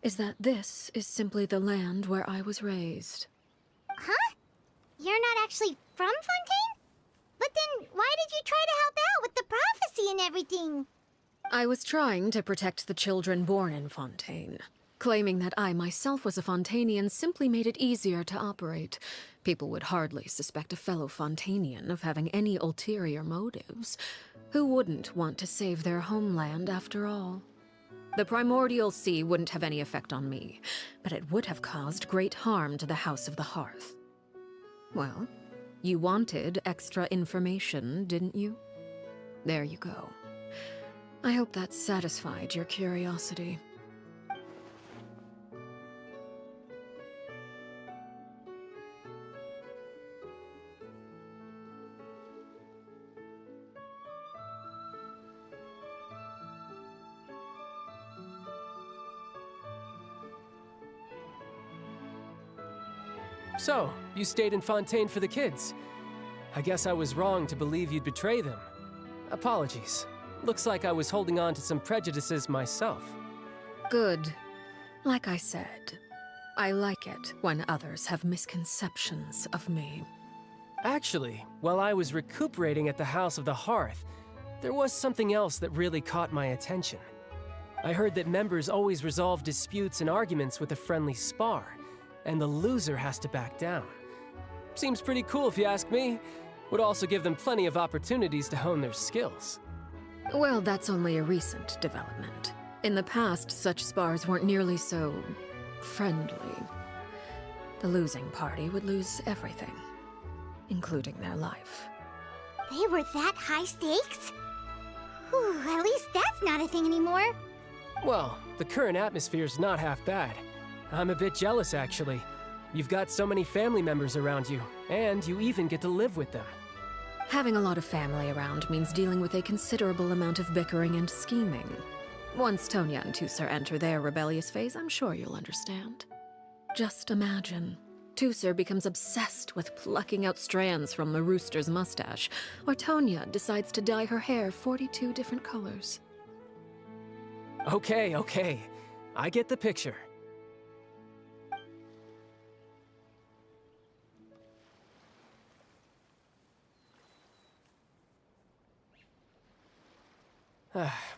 is that this is simply the land where I was raised. Huh? You're not actually from Fontaine? But then why did you try to help out with the prophecy and everything? I was trying to protect the children born in Fontaine. Claiming that I myself was a Fontanian simply made it easier to operate. People would hardly suspect a fellow Fontanian of having any ulterior motives. Who wouldn't want to save their homeland after all? The primordial sea wouldn't have any effect on me, but it would have caused great harm to the House of the Hearth. Well, you wanted extra information, didn't you? There you go. I hope that satisfied your curiosity. So, you stayed in Fontaine for the kids. I guess I was wrong to believe you'd betray them. Apologies. Looks like I was holding on to some prejudices myself. Good. Like I said, I like it when others have misconceptions of me. Actually, while I was recuperating at the House of the Hearth, there was something else that really caught my attention. I heard that members always resolve disputes and arguments with a friendly spar, and the loser has to back down. Seems pretty cool if you ask me. Would also give them plenty of opportunities to hone their skills. Well, that's only a recent development. In the past, such spars weren't nearly so friendly. The losing party would lose everything, including their life. They were that high stakes? Whew, at least that's not a thing anymore. Well, the current atmosphere's not half bad. I'm a bit jealous, actually. You've got so many family members around you, and you even get to live with them. Having a lot of family around means dealing with a considerable amount of bickering and scheming. Once Tonya and Tusser enter their rebellious phase, I'm sure you'll understand. Just imagine. Tusser becomes obsessed with plucking out strands from the rooster's mustache, or Tonya decides to dye her hair 42 different colors. Okay. I get the picture.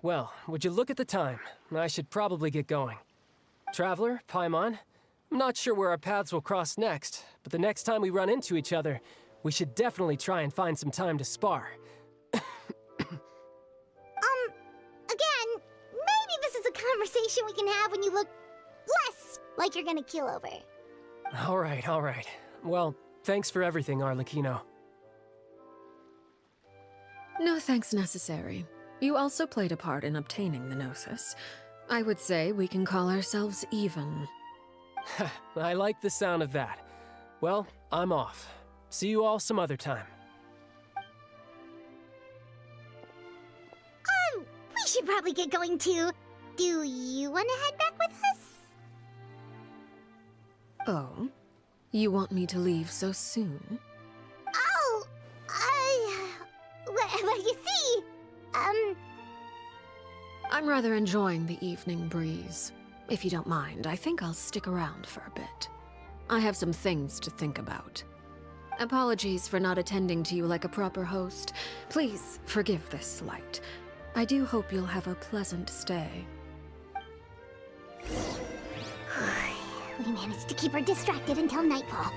Well, would you look at the time? I should probably get going. Traveler, Paimon, I'm not sure where our paths will cross next, but the next time we run into each other, we should definitely try and find some time to spar. Again, maybe this is a conversation we can have when you look less like you're gonna keel over. All right. Well, thanks for everything, Arlecchino. No thanks necessary. You also played a part in obtaining the Gnosis. I would say we can call ourselves even. I like the sound of that. Well, I'm off. See you all some other time. We should probably get going too. Do you want to head back with us? Oh? You want me to leave so soon? Oh, well, you see, I'm rather enjoying the evening breeze. If you don't mind, I think I'll stick around for a bit. I have some things to think about. Apologies for not attending to you like a proper host. Please forgive this slight. I do hope you'll have a pleasant stay. We managed to keep her distracted until nightfall.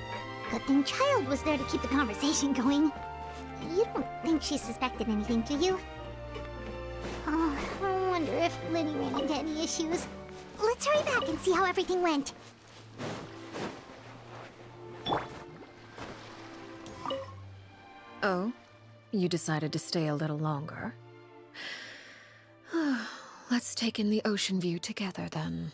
Good thing Child was there to keep the conversation going. You don't think she suspected anything, do you? Oh, I wonder if Liddy ran into any issues. Let's hurry back and see how everything went. Oh? You decided to stay a little longer? Let's take in the ocean view together, then.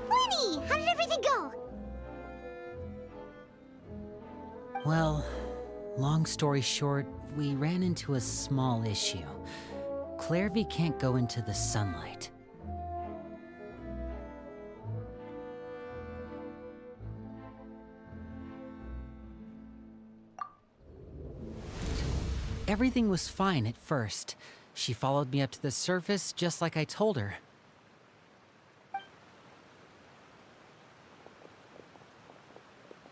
Lenny, how did everything go? Well, long story short, we ran into a small issue. Clairvy can't go into the sunlight. Everything was fine at first. She followed me up to the surface just like I told her.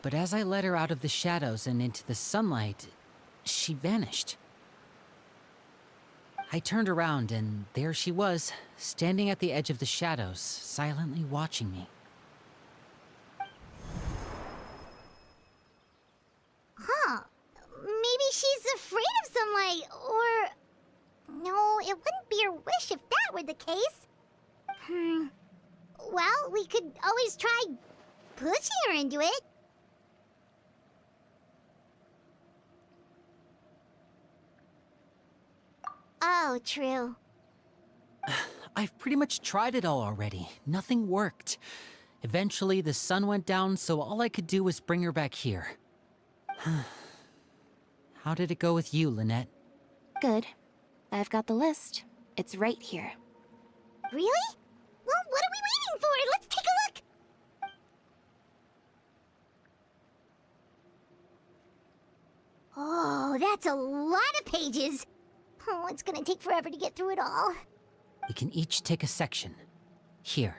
But as I led her out of the shadows and into the sunlight, she vanished. I turned around and there she was, standing at the edge of the shadows, silently watching me. Huh. Maybe she's afraid of sunlight, or... No, it wouldn't be her wish if that were the case. Well, we could always try pushing her into it. Oh, true. I've pretty much tried it all already. Nothing worked. Eventually, the sun went down, so all I could do was bring her back here. How did it go with you, Lynette? Good. I've got the list. It's right here. Really? Well, what are we waiting for? Let's take a look! Oh, that's a lot of pages. Oh, it's gonna take forever to get through it all. We can each take a section. Here.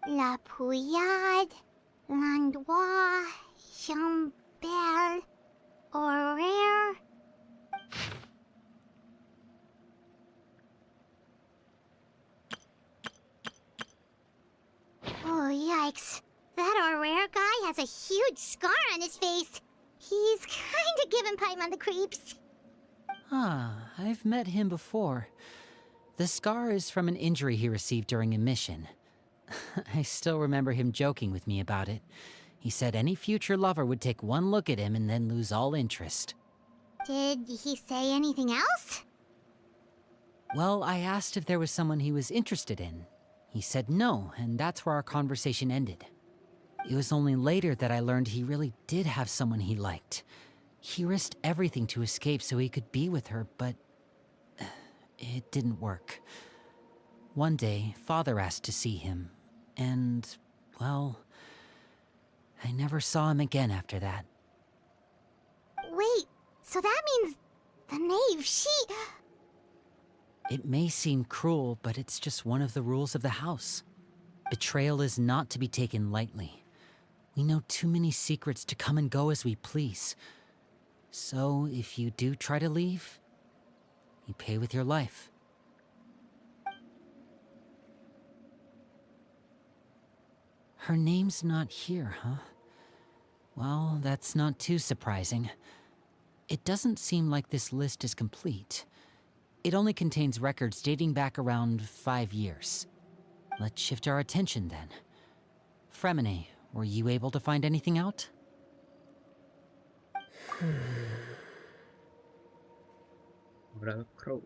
La Pouillade, L'Endroit, Chambel, Horaire. Oh, yikes. That Horaire guy has a huge scar on his face. He's kinda giving Paimon the creeps. Ah, I've met him before. The scar is from an injury he received during a mission. I still remember him joking with me about it. He said any future lover would take one look at him and then lose all interest. Did he say anything else? Well, I asked if there was someone he was interested in. He said no, and that's where our conversation ended. It was only later that I learned he really did have someone he liked. He risked everything to escape so he could be with her, but it didn't work. One day, Father asked to see him, and, well, I never saw him again after that. Wait, so that means the knave, she... It may seem cruel, but it's just one of the rules of the house. Betrayal is not to be taken lightly. We know too many secrets to come and go as we please. So, if you do try to leave, you pay with your life. Her name's not here, huh? Well, that's not too surprising. It doesn't seem like this list is complete. It only contains records dating back around 5 years. Let's shift our attention then. Fremine, were you able to find anything out? Crow.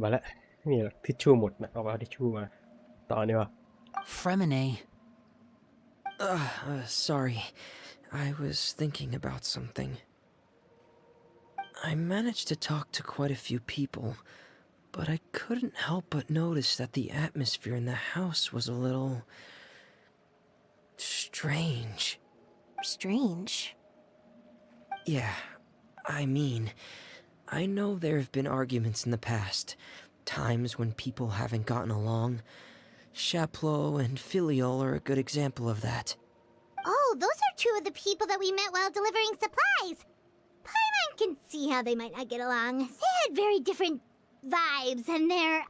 เอามาละไม่มีหรอกทิชชู่หมดนะเอาทิชชู่มาต่อดีกว่า Fremine. Sorry. I was thinking about something. I managed to talk to quite a few people, but I couldn't help but notice that the atmosphere in the house was a little... strange. Strange? Yeah, I mean, I know there have been arguments in the past, times when people haven't gotten along. Chaplot and Filial are a good example of that. Oh, those are two of the people that we met while delivering supplies. Paimon can see how they might not get along. They had very different vibes, and their,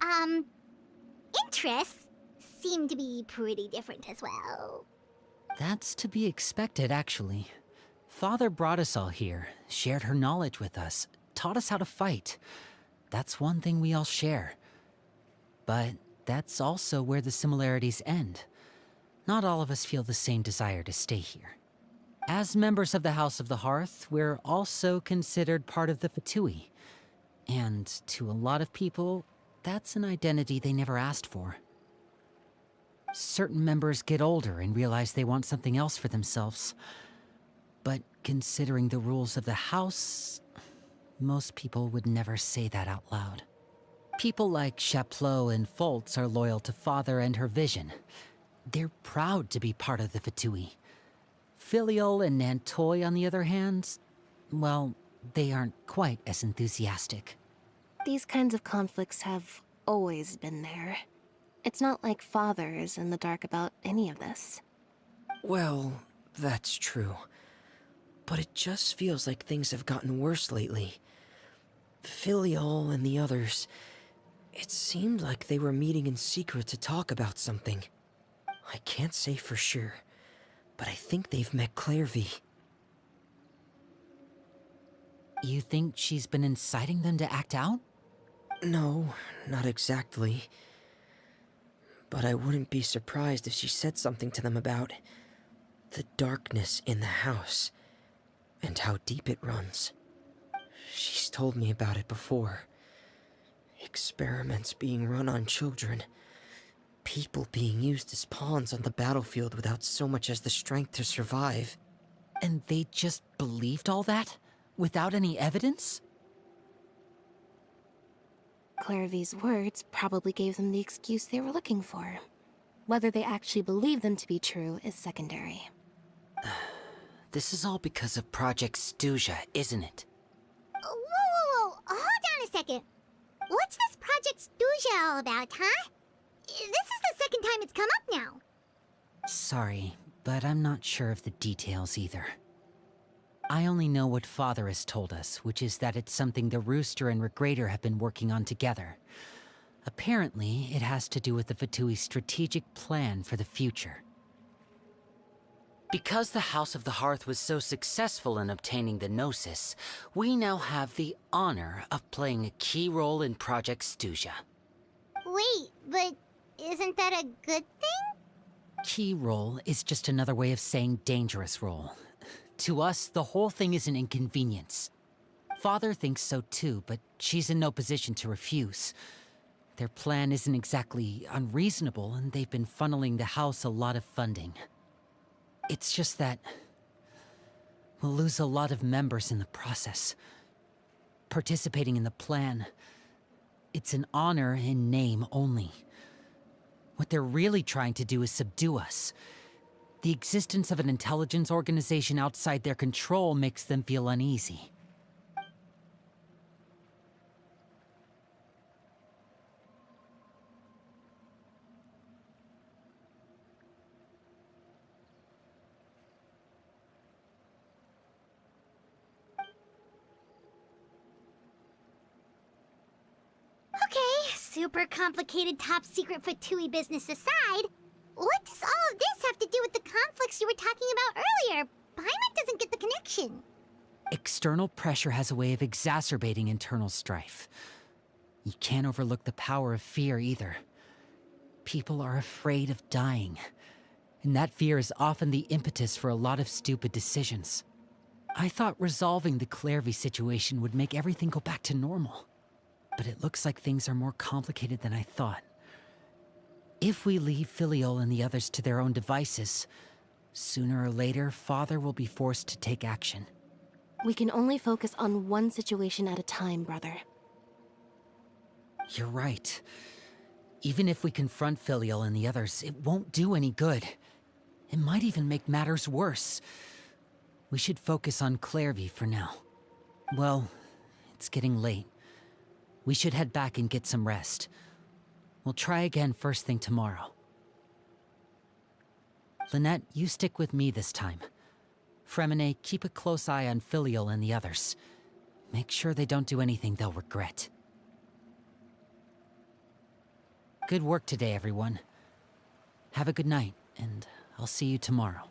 interests seem to be pretty different as well. That's to be expected, actually. Father brought us all here, shared her knowledge with us, taught us how to fight. That's one thing we all share. But that's also where the similarities end. Not all of us feel the same desire to stay here. As members of the House of the Hearth, we're also considered part of the Fatui. And to a lot of people, that's an identity they never asked for. Certain members get older and realize they want something else for themselves. But considering the rules of the House, most people would never say that out loud. People like Chaplot and Foltz are loyal to Father and her vision. They're proud to be part of the Fatui. Filial and Nantoy, on the other hand, well, they aren't quite as enthusiastic. These kinds of conflicts have always been there. It's not like Father is in the dark about any of this. Well, that's true. But it just feels like things have gotten worse lately. Filial and the others... It seemed like they were meeting in secret to talk about something. I can't say for sure, but I think they've met Clairvy. You think she's been inciting them to act out? No, not exactly. But I wouldn't be surprised if she said something to them about the darkness in the house and how deep it runs. She's told me about it before. Experiments being run on children. People being used as pawns on the battlefield without so much as the strength to survive. And they just believed all that? Without any evidence? Clairvy's words probably gave them the excuse they were looking for. Whether they actually believe them to be true is secondary. This is all because of Project Stuja, isn't it? Whoa. Hold on a second. What's this Project Stuja all about, huh? This is the second time it's come up now. Sorry, but I'm not sure of the details either. I only know what Father has told us, which is that it's something the Rooster and Regrator have been working on together. Apparently, it has to do with the Fatui's strategic plan for the future. Because the House of the Hearth was so successful in obtaining the Gnosis, we now have the honor of playing a key role in Project Stuja. Wait, but isn't that a good thing? Key role is just another way of saying dangerous role. To us, the whole thing is an inconvenience. Father thinks so too, but she's in no position to refuse. Their plan isn't exactly unreasonable, and they've been funneling the house a lot of funding. It's just that we'll lose a lot of members in the process. Participating in the plan, it's an honor in name only. What they're really trying to do is subdue us. The existence of an intelligence organization outside their control makes them feel uneasy. Okay, super complicated top secret Fatui business aside, what does all of this have to do with the conflicts you were talking about earlier? Paimon doesn't get the connection. External pressure has a way of exacerbating internal strife. You can't overlook the power of fear either. People are afraid of dying, and that fear is often the impetus for a lot of stupid decisions. I thought resolving the Clairvy situation would make everything go back to normal. but it looks like things are more complicated than I thought. If we leave Filiol and the others to their own devices, sooner or later, Father will be forced to take action. We can only focus on one situation at a time, brother. You're right. Even if we confront Filiol and the others, it won't do any good. It might even make matters worse. We should focus on Clairvy for now. Well, it's getting late. We should head back and get some rest. We'll try again first thing tomorrow. Lynette, you stick with me this time. Fremine, keep a close eye on Filiol and the others. Make sure they don't do anything they'll regret. Good work today, everyone. Have a good night, and I'll see you tomorrow.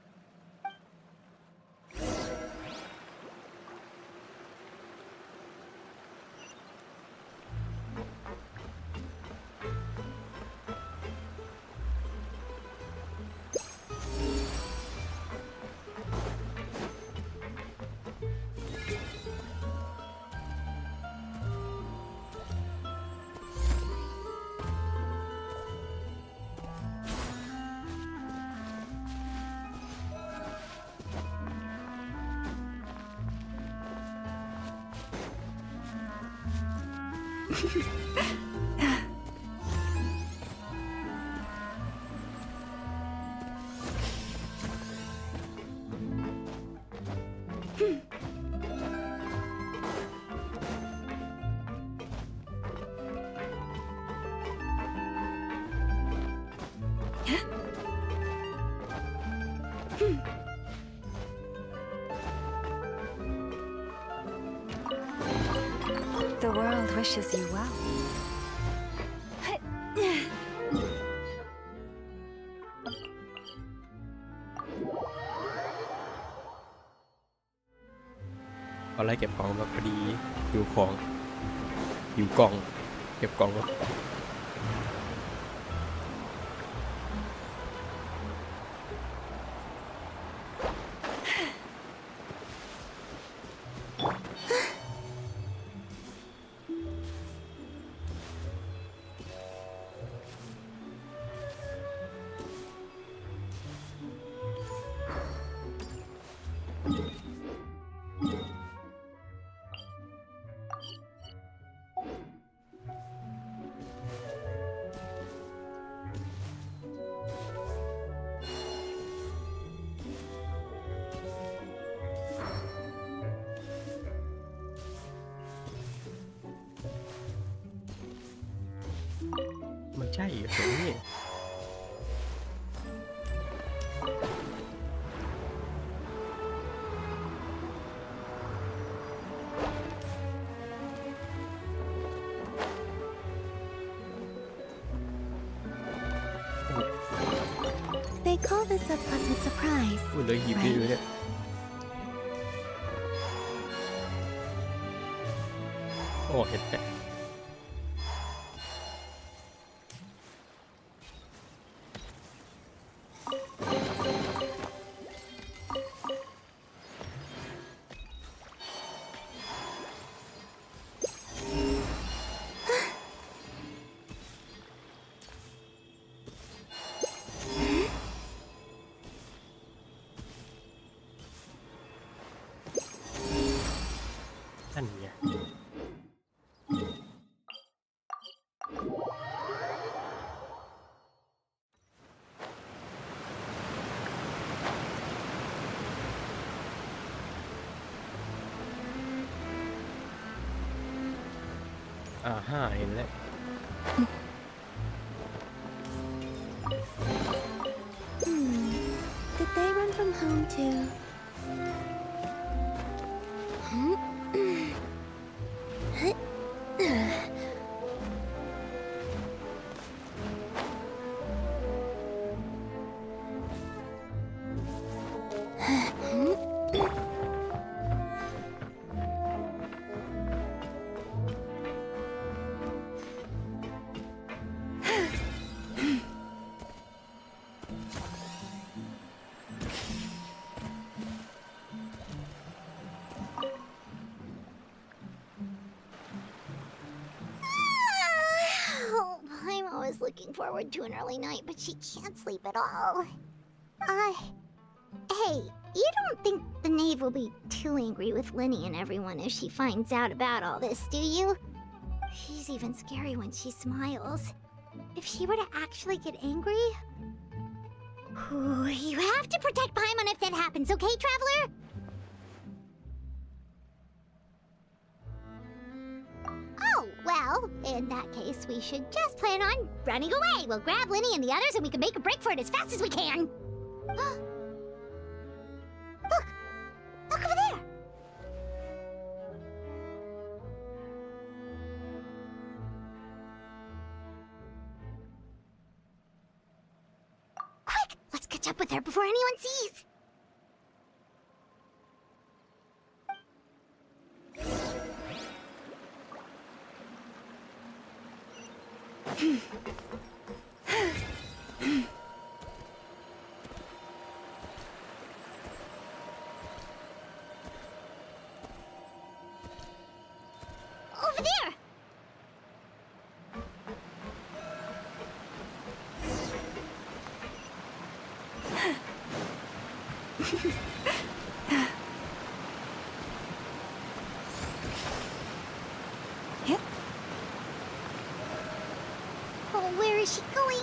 The world wishes you well. เอาอะไรเก็บของแบบพอดีอยู่ของอยู่กล่องเก็บกล่อง ไม่ใช่เหรอนี่ They call this a pleasant surprise. พูดเลยหยิบได้เลยเนี่ยโอ้เห็นแต่ นั่นไงเห็นแล้ว Did they run from home too? looking forward to an early night, but she can't sleep at all. Hey, you don't think the knave will be too angry with Linny and everyone if she finds out about all this, do you? She's even scary when she smiles. If she were to actually get angry... Ooh, you have to protect Paimon if that happens, okay, Traveler? Oh, well, in that case, we should just plan on running away. We'll grab Linny and the others and we can make a break for it as fast as we can. Look! Look over there! Quick! Let's catch up with her before anyone sees! Over there! Oh, where is she going?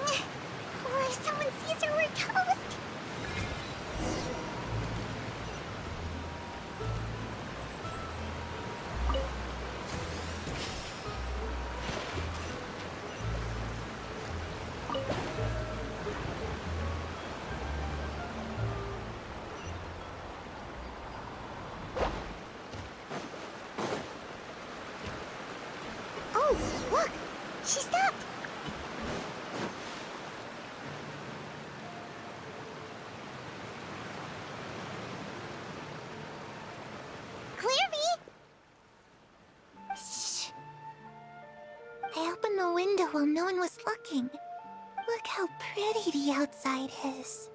Oh, if someone sees her, we're toast! Oh, look! She stopped! Clairvy! Shh. I opened the window while no one was looking. Look how pretty the outside is.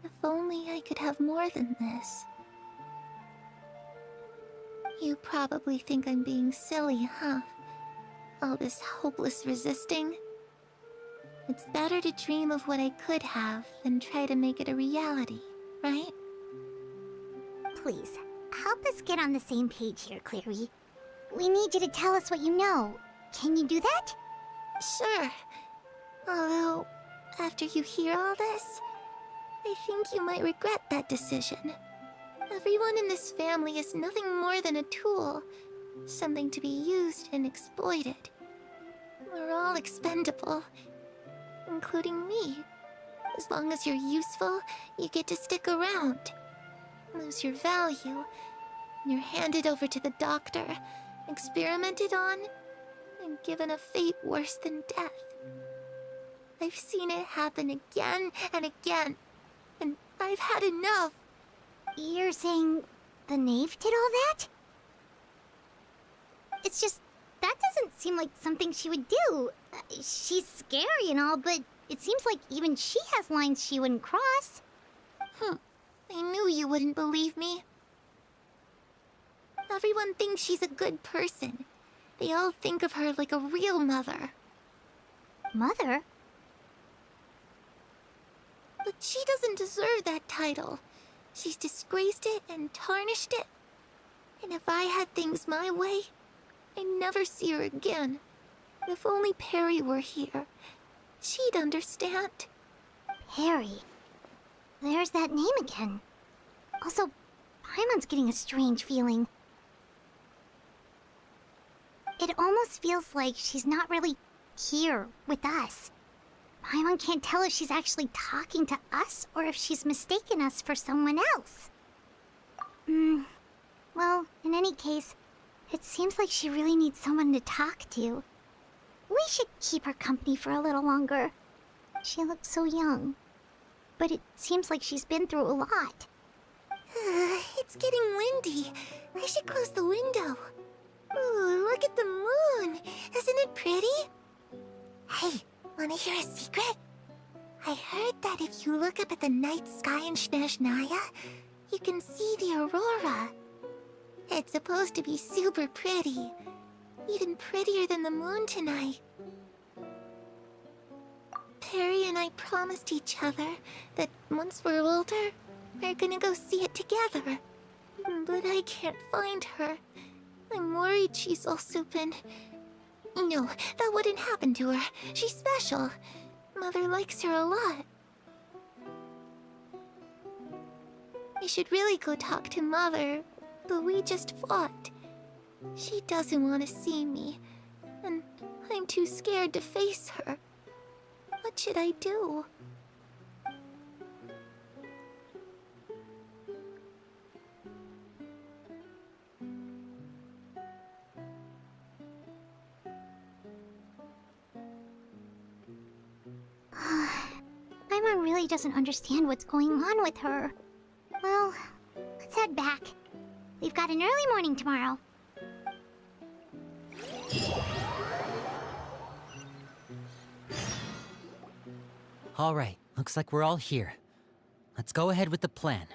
If only I could have more than this. You probably think I'm being silly, huh? All this hopeless resisting. It's better to dream of what I could have than try to make it a reality, right? Please, help us get on the same page here, Clary. We need you to tell us what you know. Can you do that? Sure. Although, after you hear all this, I think you might regret that decision. Everyone in this family is nothing more than a tool. Something to be used and exploited. We're all expendable. Including me. As long as you're useful, you get to stick around. Lose your value, and you're handed over to the doctor, experimented on, and given a fate worse than death. I've seen it happen again and again, and I've had enough. You're saying the knave did all that? It's just, that doesn't seem like something she would do. She's scary and all, but it seems like even she has lines she wouldn't cross. I knew you wouldn't believe me. Everyone thinks she's a good person. They all think of her like a real mother. Mother? But she doesn't deserve that title. She's disgraced it and tarnished it. And if I had things my way, I'd never see her again. If only Perry were here, she'd understand. Perry? There's that name again. Also, Paimon's getting a strange feeling. It almost feels like she's not really here with us. Paimon can't tell if she's actually talking to us or if she's mistaken us for someone else. Well, in any case, it seems like she really needs someone to talk to. We should keep her company for a little longer. She looks so young. But it seems like she's been through a lot. It's getting windy. I should close the window. Ooh, look at the moon. Isn't it pretty? Hey, wanna hear a secret? I heard that if you look up at the night sky in Snezhnaya, you can see the aurora. It's supposed to be super pretty. Even prettier than the moon tonight. Perry and I promised each other that once we're older, we're gonna go see it together. But I can't find her. I'm worried she's also been... No, that wouldn't happen to her. She's special. Mother likes her a lot. We should really go talk to Mother, but we just fought. She doesn't want to see me, and I'm too scared to face her. What should I do? My mom really doesn't understand what's going on with her. Well, let's head back. We've got an early morning tomorrow. All right, looks like we're all here. Let's go ahead with the plan.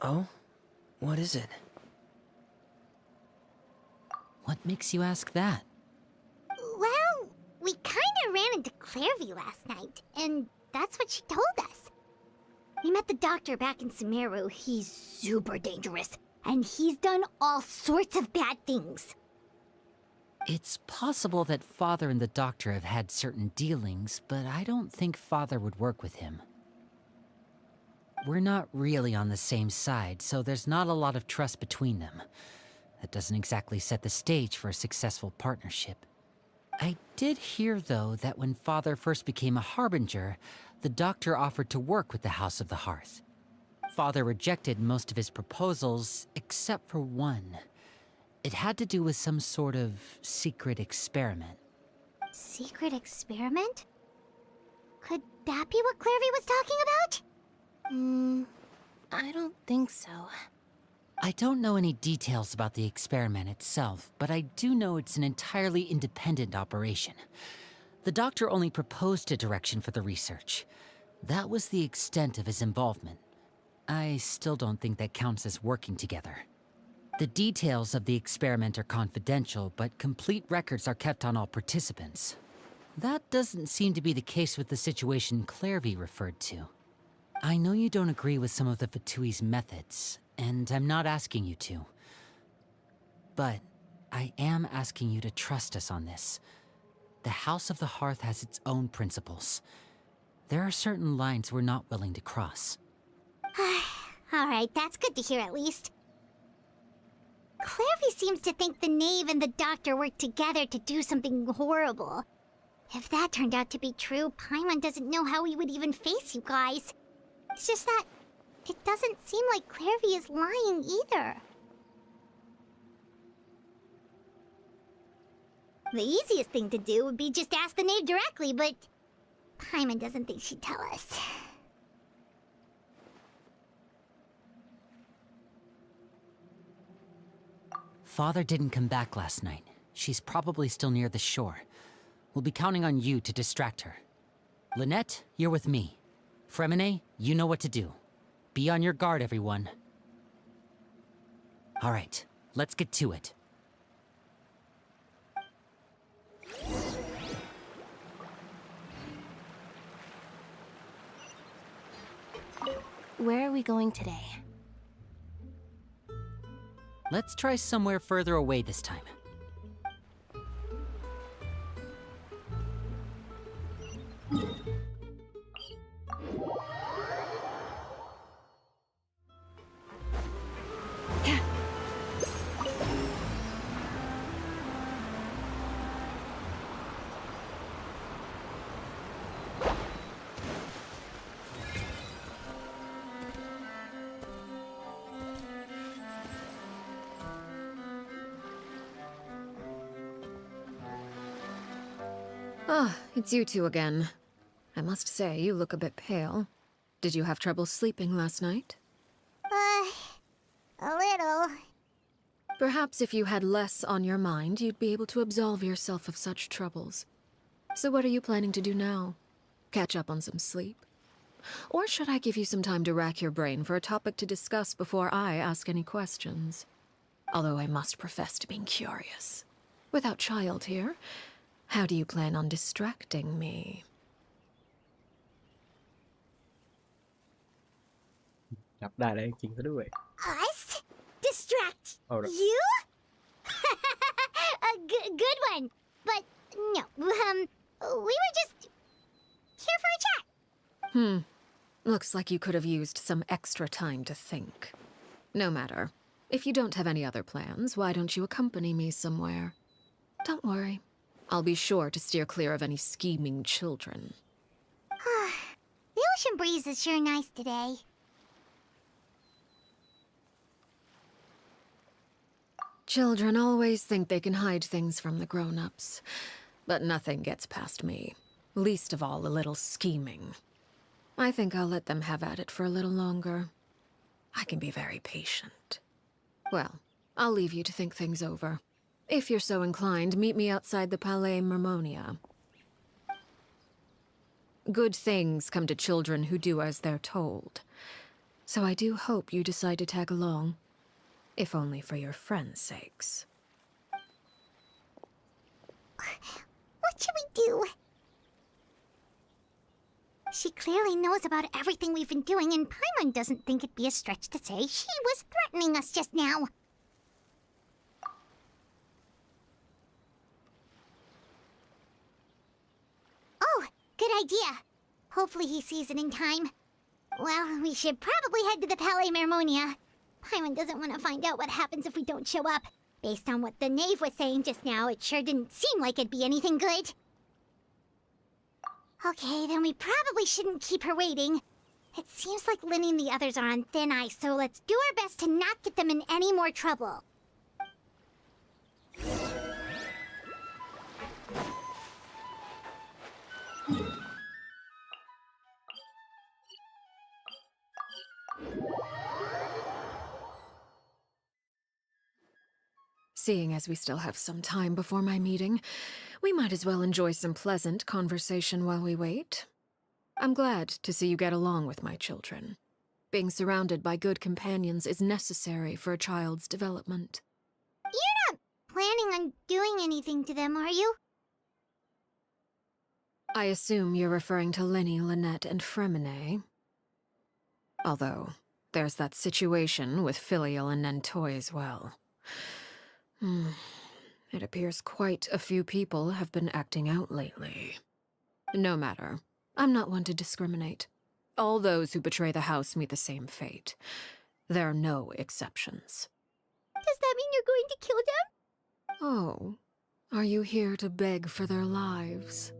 Oh? What is it? What makes you ask that? Well, we kinda ran into Clairvy last night, and that's what she told us. We met the doctor back in Sumeru. He's super dangerous, and he's done all sorts of bad things. It's possible that Father and the Doctor have had certain dealings, but I don't think Father would work with him. We're not really on the same side, so there's not a lot of trust between them. That doesn't exactly set the stage for a successful partnership. I did hear, though, that when Father first became a Harbinger, the Doctor offered to work with the House of the Hearth. Father rejected most of his proposals, except for one. It had to do with some sort of secret experiment. Secret experiment? Could that be what Clairvy was talking about? I don't think so. I don't know any details about the experiment itself, but I do know it's an entirely independent operation. The Doctor only proposed a direction for the research. That was the extent of his involvement. I still don't think that counts as working together. The details of the experiment are confidential, but complete records are kept on all participants. That doesn't seem to be the case with the situation Clairvy referred to. I know you don't agree with some of the Fatui's methods, and I'm not asking you to. But I am asking you to trust us on this. The House of the Hearth has its own principles. There are certain lines we're not willing to cross. Alright, that's good to hear at least. Clairvy seems to think the Knave and the Doctor worked together to do something horrible. If that turned out to be true, Paimon doesn't know how we would even face you guys. It's just that it doesn't seem like Clairvy is lying either. The easiest thing to do would be just ask the Knave directly, but Paimon doesn't think she'd tell us. Father didn't come back last night. She's probably still near the shore. We'll be counting on you to distract her. Lynette, you're with me. Fremine, you know what to do. Be on your guard, everyone. All right, let's get to it. Where are we going today? Let's try somewhere further away this time. Ah, it's you two again. I must say, you look a bit pale. Did you have trouble sleeping last night? A little. Perhaps if you had less on your mind, you'd be able to absolve yourself of such troubles. So what are you planning to do now? Catch up on some sleep? Or should I give you some time to rack your brain for a topic to discuss before I ask any questions? Although I must profess to being curious. Without child here, how do you plan on distracting me? จับได้แล้วจริงๆซะด้วย Us? Distract Hold up. you? A good one. But no, we were just here for a chat. Looks like you could have used some extra time to think. No matter. If you don't have any other plans, why don't you accompany me somewhere? Don't worry. I'll be sure to steer clear of any scheming children. The ocean breeze is sure nice today. Children always think they can hide things from the grown-ups. But nothing gets past me. Least of all a little scheming. I think I'll let them have at it for a little longer. I can be very patient. Well, I'll leave you to think things over. If you're so inclined, meet me outside the Palais Mermonia. Good things come to children who do as they're told. So I do hope you decide to tag along. If only for your friends' sakes. What should we do? She clearly knows about everything we've been doing, and Paimon doesn't think it'd be a stretch to say she was threatening us just now. Oh, good idea. Hopefully he sees it in time. Well, we should probably head to the Palais Mermonia. Paimon doesn't want to find out what happens if we don't show up. Based on what the knave was saying just now, it sure didn't seem like it'd be anything good. Okay, then we probably shouldn't keep her waiting. It seems like Linny and the others are on thin ice, so let's do our best to not get them in any more trouble. Seeing as we still have some time before my meeting, we might as well enjoy some pleasant conversation while we wait. I'm glad to see you get along with my children. Being surrounded by good companions is necessary for a child's development. You're not planning on doing anything to them, are you? I assume you're referring to Linny, Lynette, and Fremine. Although, there's that situation with Filial and Nentoy as well. It appears quite a few people have been acting out lately. No matter. I'm not one to discriminate. All those who betray the house meet the same fate. There are no exceptions. Does that mean you're going to kill them? Oh, are you here to beg for their lives?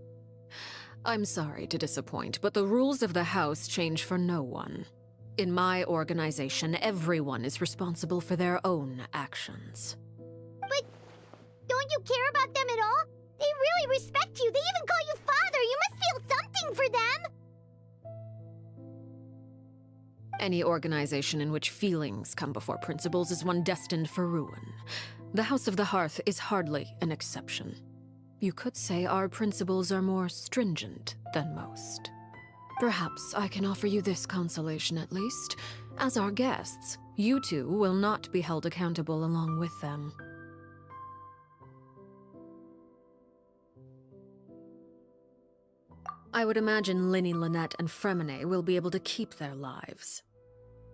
I'm sorry to disappoint, but the rules of the house change for no one. In my organization, everyone is responsible for their own actions. But don't you care about them at all? They really respect you. They even call you father. You must feel something for them. Any organization in which feelings come before principles is one destined for ruin. The House of the Hearth is hardly an exception. You could say our principles are more stringent than most. Perhaps I can offer you this consolation at least. As our guests, you two will not be held accountable along with them. I would imagine Linny, Lynette, and Fremine will be able to keep their lives.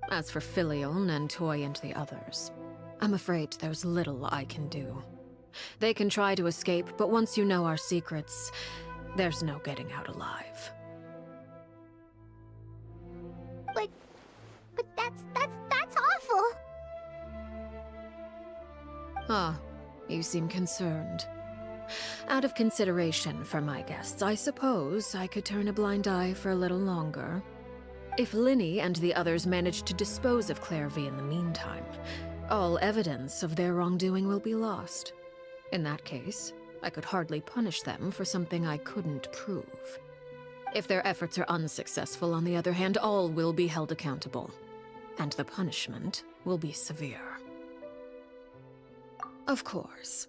As for Filial, Nentoy, and the others, I'm afraid there's little I can do. They can try to escape, but once you know our secrets, there's no getting out alive. But that's awful. Ah, you seem concerned. Out of consideration for my guests, I suppose I could turn a blind eye for a little longer. If Linny and the others manage to dispose of Clairvy in the meantime, all evidence of their wrongdoing will be lost. In that case, I could hardly punish them for something I couldn't prove. If their efforts are unsuccessful, on the other hand, all will be held accountable. And the punishment will be severe. Of course.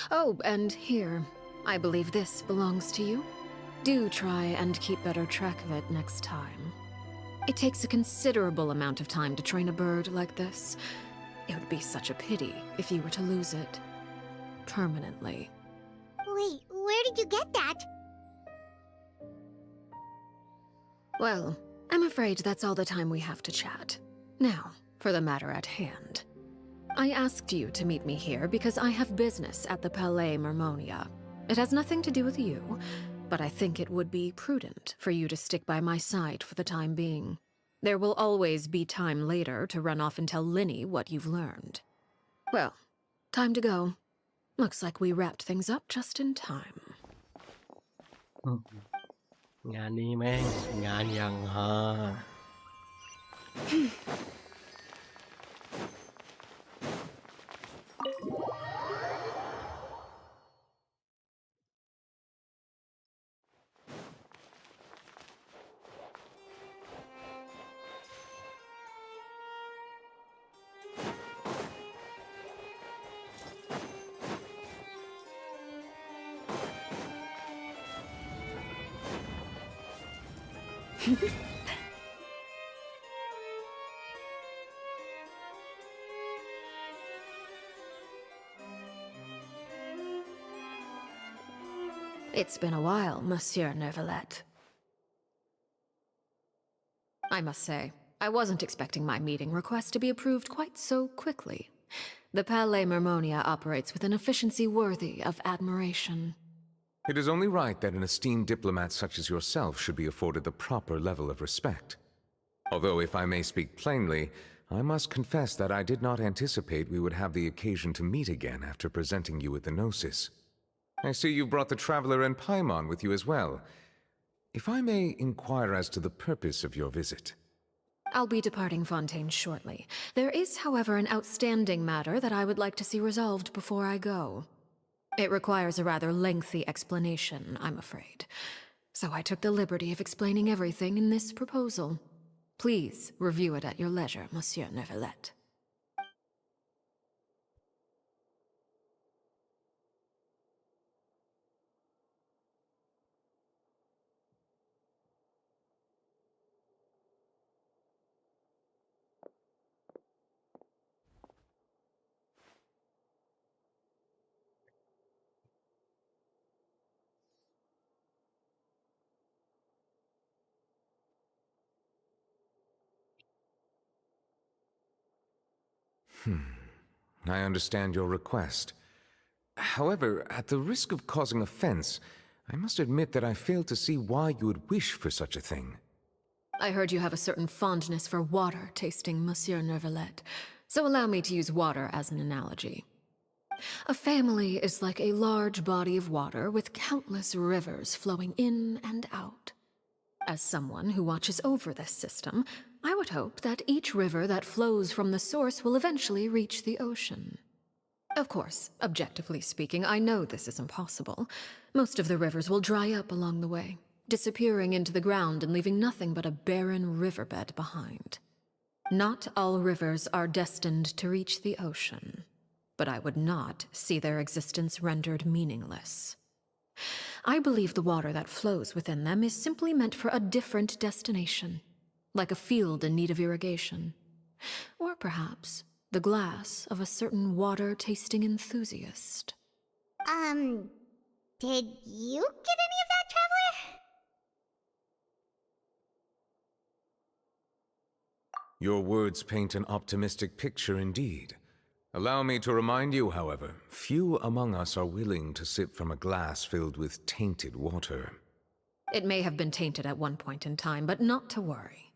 Oh, and here, I believe this belongs to you. Do try and keep better track of it next time. It takes a considerable amount of time to train a bird like this. It would be such a pity if you were to lose it. Permanently. Wait, where did you get that? Well, I'm afraid that's all the time we have to chat. Now, for the matter at hand. I asked you to meet me here because I have business at the Palais Mermonia. It has nothing to do with you, but I think it would be prudent for you to stick by my side for the time being. There will always be time later to run off and tell Linny what you've learned. Well, time to go. Looks like we wrapped things up just in time. งานนี้แม่งงานยังฮา It's been a while, Monsieur Neuvillette. I must say, I wasn't expecting my meeting request to be approved quite so quickly. The Palais Mermonia operates with an efficiency worthy of admiration. It is only right that an esteemed diplomat such as yourself should be afforded the proper level of respect. Although, if I may speak plainly, I must confess that I did not anticipate we would have the occasion to meet again after presenting you with the Gnosis. I see you brought the Traveler and Paimon with you as well. If I may inquire as to the purpose of your visit. I'll be departing Fontaine shortly. There is, however, an outstanding matter that I would like to see resolved before I go. It requires a rather lengthy explanation, I'm afraid. So I took the liberty of explaining everything in this proposal. Please review it at your leisure, Monsieur Neuvillette. I understand your request. However, at the risk of causing offense, I must admit that I fail to see why you would wish for such a thing. I heard you have a certain fondness for water tasting, Monsieur Neuvillette, so allow me to use water as an analogy. A family is like a large body of water with countless rivers flowing in and out. As someone who watches over this system, I would hope that each river that flows from the source will eventually reach the ocean. Of course, objectively speaking, I know this is impossible. Most of the rivers will dry up along the way, disappearing into the ground and leaving nothing but a barren riverbed behind. Not all rivers are destined to reach the ocean, but I would not see their existence rendered meaningless. I believe the water that flows within them is simply meant for a different destination, like a field in need of irrigation. Or perhaps the glass of a certain water-tasting enthusiast. Did you get any of that, Traveler? Your words paint an optimistic picture indeed. Allow me to remind you, however, few among us are willing to sip from a glass filled with tainted water. It may have been tainted at one point in time, but not to worry.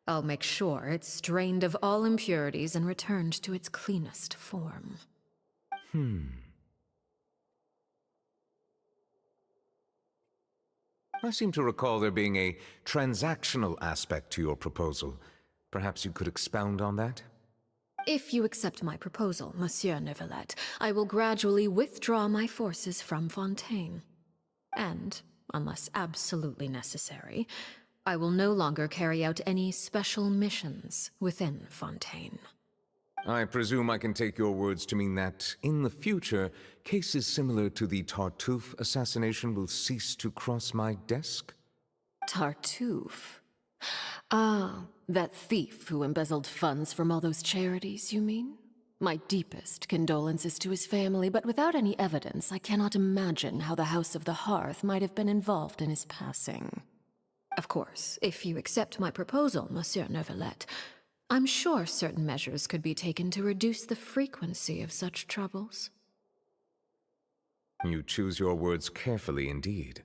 I'll make sure it's drained of all impurities and returned to its cleanest form. I seem to recall there being a transactional aspect to your proposal. Perhaps you could expound on that? If you accept my proposal, Monsieur Neuvillette, I will gradually withdraw my forces from Fontaine. And, unless absolutely necessary, I will no longer carry out any special missions within Fontaine. I presume I can take your words to mean that, in the future, cases similar to the Tartuffe assassination will cease to cross my desk? Tartuffe? Ah, that thief who embezzled funds from all those charities, you mean? My deepest condolences to his family, but without any evidence, I cannot imagine how the House of the Hearth might have been involved in his passing. Of course, if you accept my proposal, Monsieur Neuvillette, I'm sure certain measures could be taken to reduce the frequency of such troubles. You choose your words carefully indeed.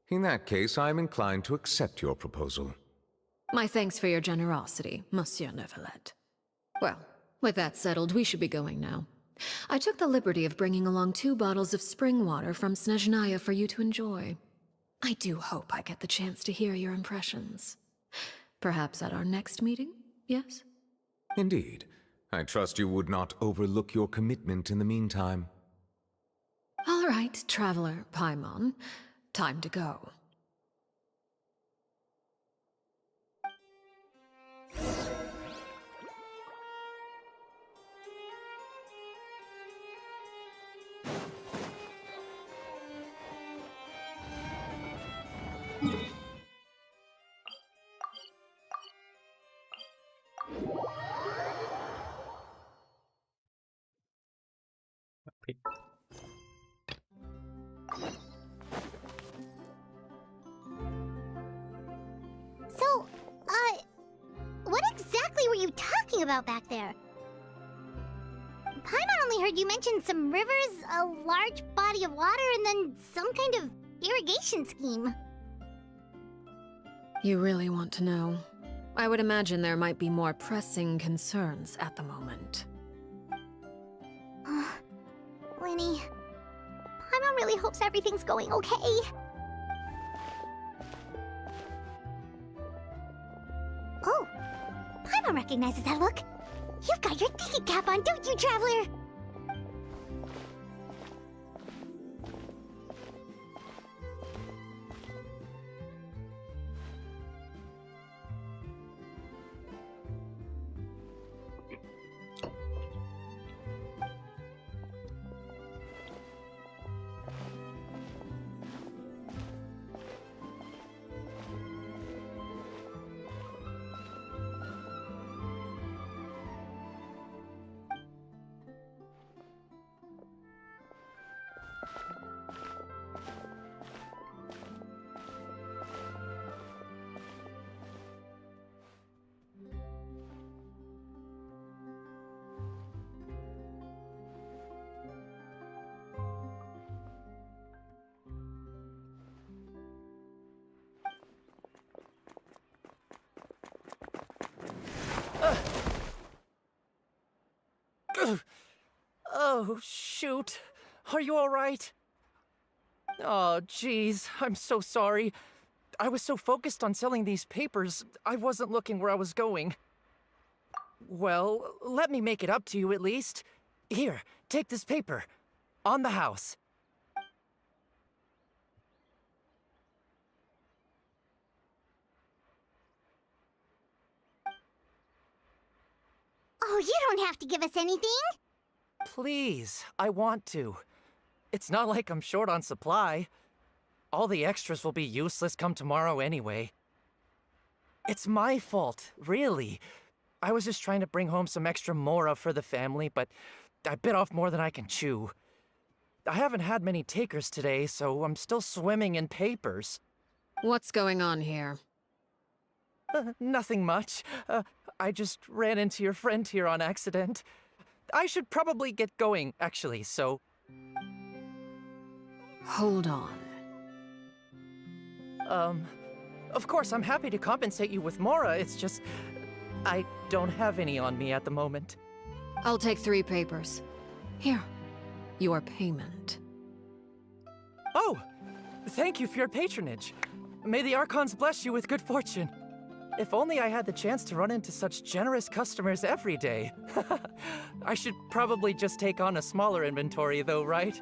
In that case, I am inclined to accept your proposal. My thanks for your generosity, Monsieur Neuvillette. Well, with that settled, we should be going now. I took the liberty of bringing along 2 bottles of spring water from Snezhnaya for you to enjoy. I do hope I get the chance to hear your impressions. Perhaps at our next meeting, yes? Indeed. I trust you would not overlook your commitment in the meantime. All right, Traveler Paimon. Time to go. So, what exactly were you talking about back there? Paimon only heard you mention some rivers, a large body of water, and then some kind of irrigation scheme. You really want to know? I would imagine there might be more pressing concerns at the moment. Winnie, Paimon really hopes everything's going okay. Oh, Paimon recognizes that look. You've got your thinking cap on, don't you, Traveler? Oh, shoot. Are you all right? Oh, geez. I'm so sorry. I was so focused on selling these papers, I wasn't looking where I was going. Well, let me make it up to you at least. Here, take this paper. On the house. Oh, you don't have to give us anything. Please, I want to. It's not like I'm short on supply. All the extras will be useless come tomorrow anyway. It's my fault, really. I was just trying to bring home some extra mora for the family, but I bit off more than I can chew. I haven't had many takers today, so I'm still swimming in papers. What's going on here? Nothing much. I just ran into your friend here on accident. I should probably get going, actually, so... Hold on. Of course, I'm happy to compensate you with mora, it's just... I don't have any on me at the moment. I'll take 3 papers. Here, your payment. Oh! Thank you for your patronage. May the Archons bless you with good fortune. If only I had the chance to run into such generous customers every day. I should probably just take on a smaller inventory though, right?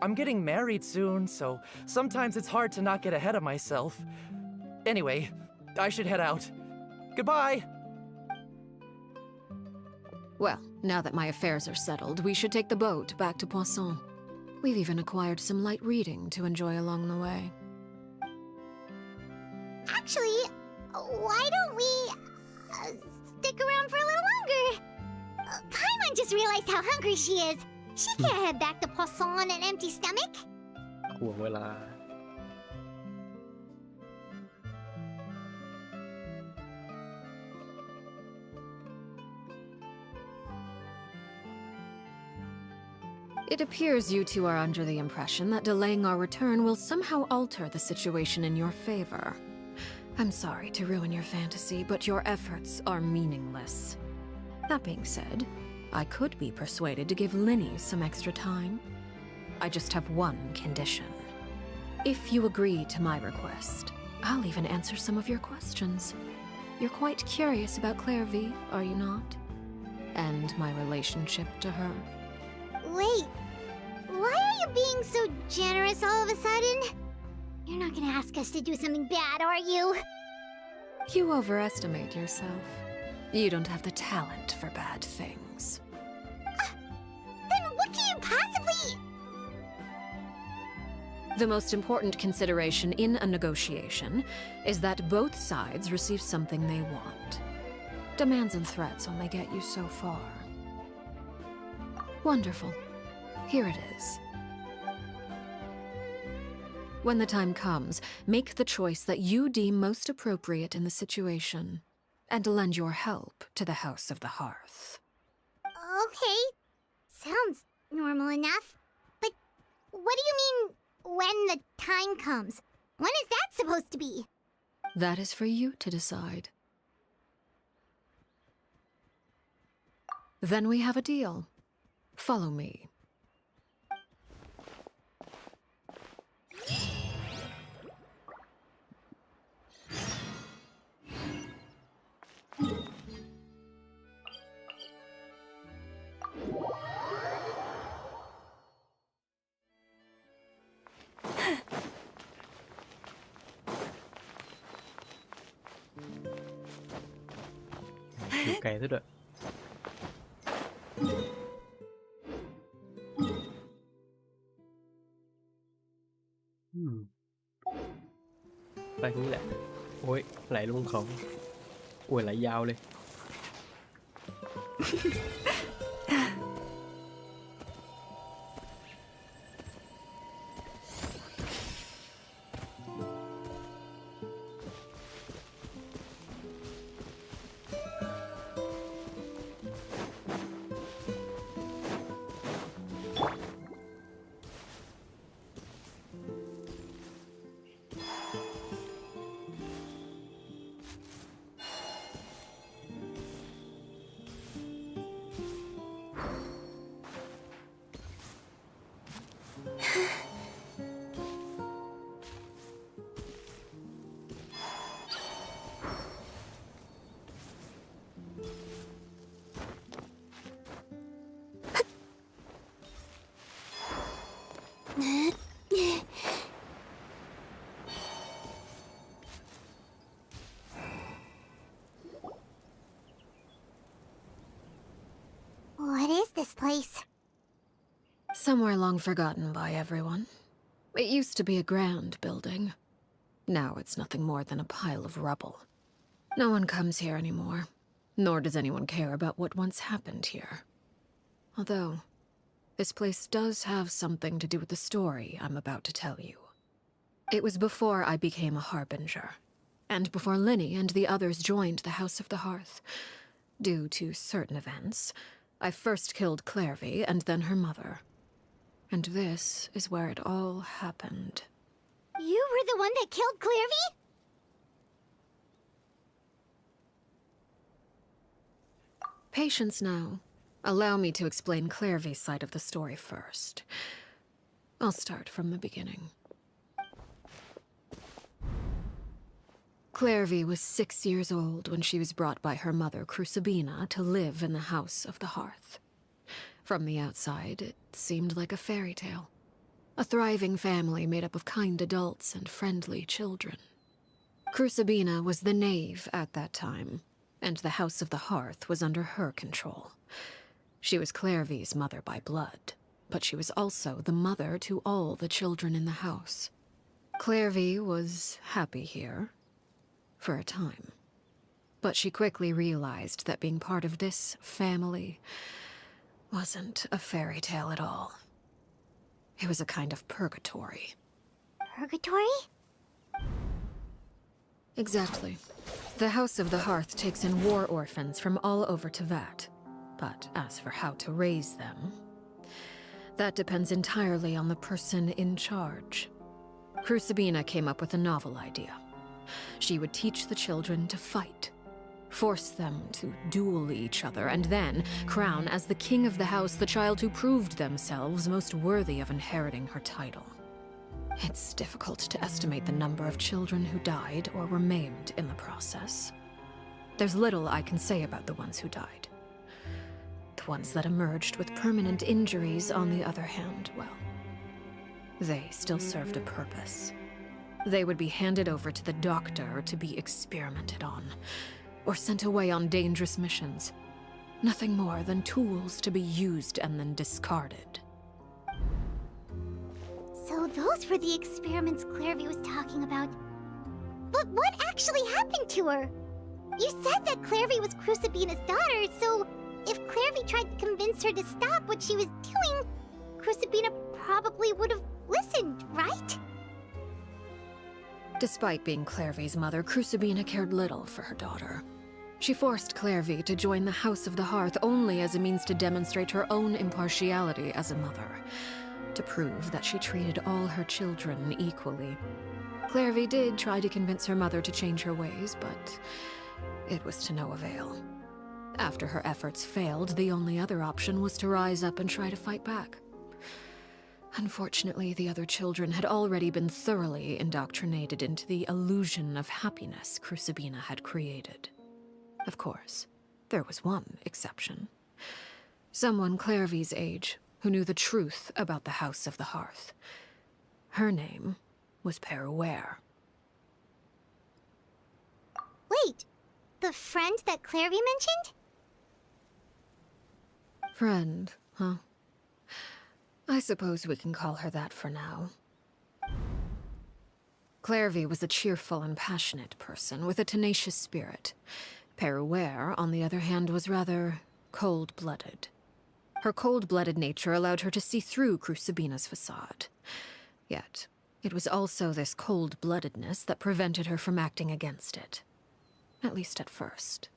I'm getting married soon, so sometimes it's hard to not get ahead of myself. Anyway, I should head out. Goodbye! Well, now that my affairs are settled, we should take the boat back to Poisson. We've even acquired some light reading to enjoy along the way. Actually, why don't we stick around for a little longer? Paimon just realized how hungry she is. She can't head back to Poisson on an empty stomach. ห่วงเวลา It appears you two are under the impression that delaying our return will somehow alter the situation in your favor. I'm sorry to ruin your fantasy, but your efforts are meaningless. That being said, I could be persuaded to give Linny some extra time. I just have one condition. If you agree to my request, I'll even answer some of your questions. You're quite curious about Clairvy, are you not? And my relationship to her. Wait, why are you being so generous all of a sudden? You're not gonna ask us to do something bad, are you? You overestimate yourself. You don't have the talent for bad things. Then what can you possibly... The most important consideration in a negotiation is that both sides receive something they want. Demands and threats only get you so far. Wonderful. Here it is. When the time comes, make the choice that you deem most appropriate in the situation, and lend your help to the House of the Hearth. Okay, sounds normal enough. But what do you mean, when the time comes? When is that supposed to be? That is for you to decide. Then we have a deal. Follow me. Okay, thôi được. Đây cũng vậy. Ôi, lại luôn không. Ui, lại dao đi. What is this place? Somewhere long forgotten by everyone. It used to be a grand building. Now it's nothing more than a pile of rubble. No one comes here anymore, nor does anyone care about what once happened here. Although, this place does have something to do with the story I'm about to tell you. It was before I became a Harbinger, and before Linny and the others joined the House of the Hearth. Due to certain events, I first killed Clairvy and then her mother. And this is where it all happened. You were the one that killed Clairvy? Patience now. Allow me to explain Clairvy's side of the story first. I'll start from the beginning. Clairvy was 6 years old when she was brought by her mother, Crucibina, to live in the House of the Hearth. From the outside, it seemed like a fairy tale. A thriving family made up of kind adults and friendly children. Crucibina was the knave at that time, and the House of the Hearth was under her control. She was Clairvy's mother by blood, but she was also the mother to all the children in the house. Clairvy was happy here. for a time. But she quickly realized that being part of this family wasn't a fairy tale at all. It was a kind of purgatory. Purgatory? Exactly. The House of the Hearth takes in war orphans from all over Tevat. But as for how to raise them, that depends entirely on the person in charge. Crucibina came up with a novel idea. She would teach the children to fight, force them to duel each other, and then crown as the king of the house the child who proved themselves most worthy of inheriting her title. It's difficult to estimate the number of children who died or were maimed in the process. There's little I can say about the ones who died. The ones that emerged with permanent injuries, on the other hand, well, they still served a purpose. They would be handed over to the doctor to be experimented on, or sent away on dangerous missions. Nothing more than tools to be used and then discarded. So those were the experiments Clairvy was talking about. But what actually happened to her? You said that Clairvy was Crucibina's daughter, so if Clairvy tried to convince her to stop what she was doing, Crucibina probably would have listened, right? Despite being Clairvy's mother, Crucibina cared little for her daughter. She forced Clairvy to join the House of the Hearth only as a means to demonstrate her own impartiality as a mother, to prove that she treated all her children equally. Clairvy did try to convince her mother to change her ways, but it was to no avail. After her efforts failed, the only other option was to rise up and try to fight back. Unfortunately, the other children had already been thoroughly indoctrinated into the illusion of happiness Crucibina had created. Of course, there was one exception. Someone Clairvy's age who knew the truth about the House of the Hearth. Her name was Peruere. Wait, the friend that Clairvy mentioned? Friend, huh? I suppose we can call her that for now. Clairvy was a cheerful and passionate person with a tenacious spirit. Peruere, on the other hand, was rather cold-blooded. Her cold-blooded nature allowed her to see through Crucibina's facade. Yet, it was also this cold-bloodedness that prevented her from acting against it. At least at first.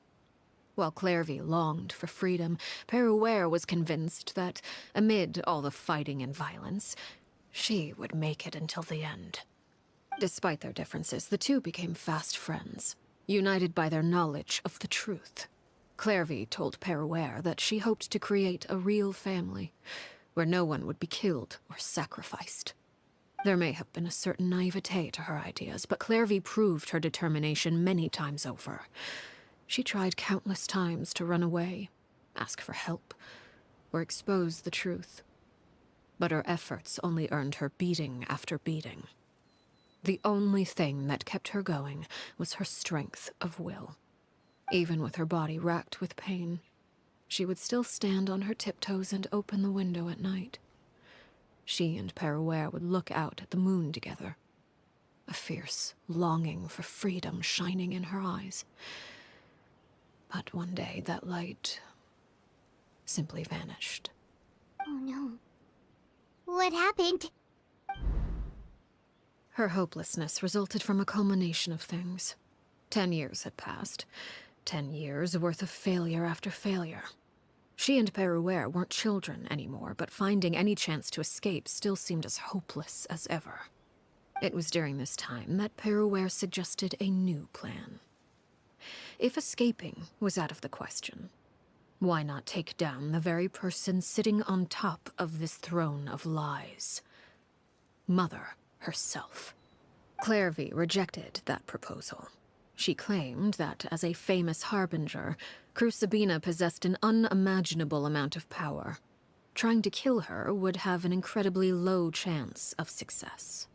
While Clairvy longed for freedom, Peruere was convinced that, amid all the fighting and violence, she would make it until the end. Despite their differences, the two became fast friends, united by their knowledge of the truth. Clairvy told Peruere that she hoped to create a real family, where no one would be killed or sacrificed. There may have been a certain naivete to her ideas, but Clairvy proved her determination many times over. She tried countless times to run away, ask for help, or expose the truth. But her efforts only earned her beating after beating. The only thing that kept her going was her strength of will. Even with her body racked with pain, she would still stand on her tiptoes and open the window at night. She and Peruere would look out at the moon together, a fierce longing for freedom shining in her eyes. But one day that light simply vanished. Oh no. What happened? Her hopelessness resulted from a culmination of things. 10 years had passed. 10 years worth of failure after failure. She and Peruere weren't children anymore, but finding any chance to escape still seemed as hopeless as ever. It was during this time that Peruere suggested a new plan. If escaping was out of the question, why not take down the very person sitting on top of this throne of lies? Mother herself. Clairvy rejected that proposal. She claimed that, as a famous harbinger, Crucibina possessed an unimaginable amount of power. Trying to kill her would have an incredibly low chance of success.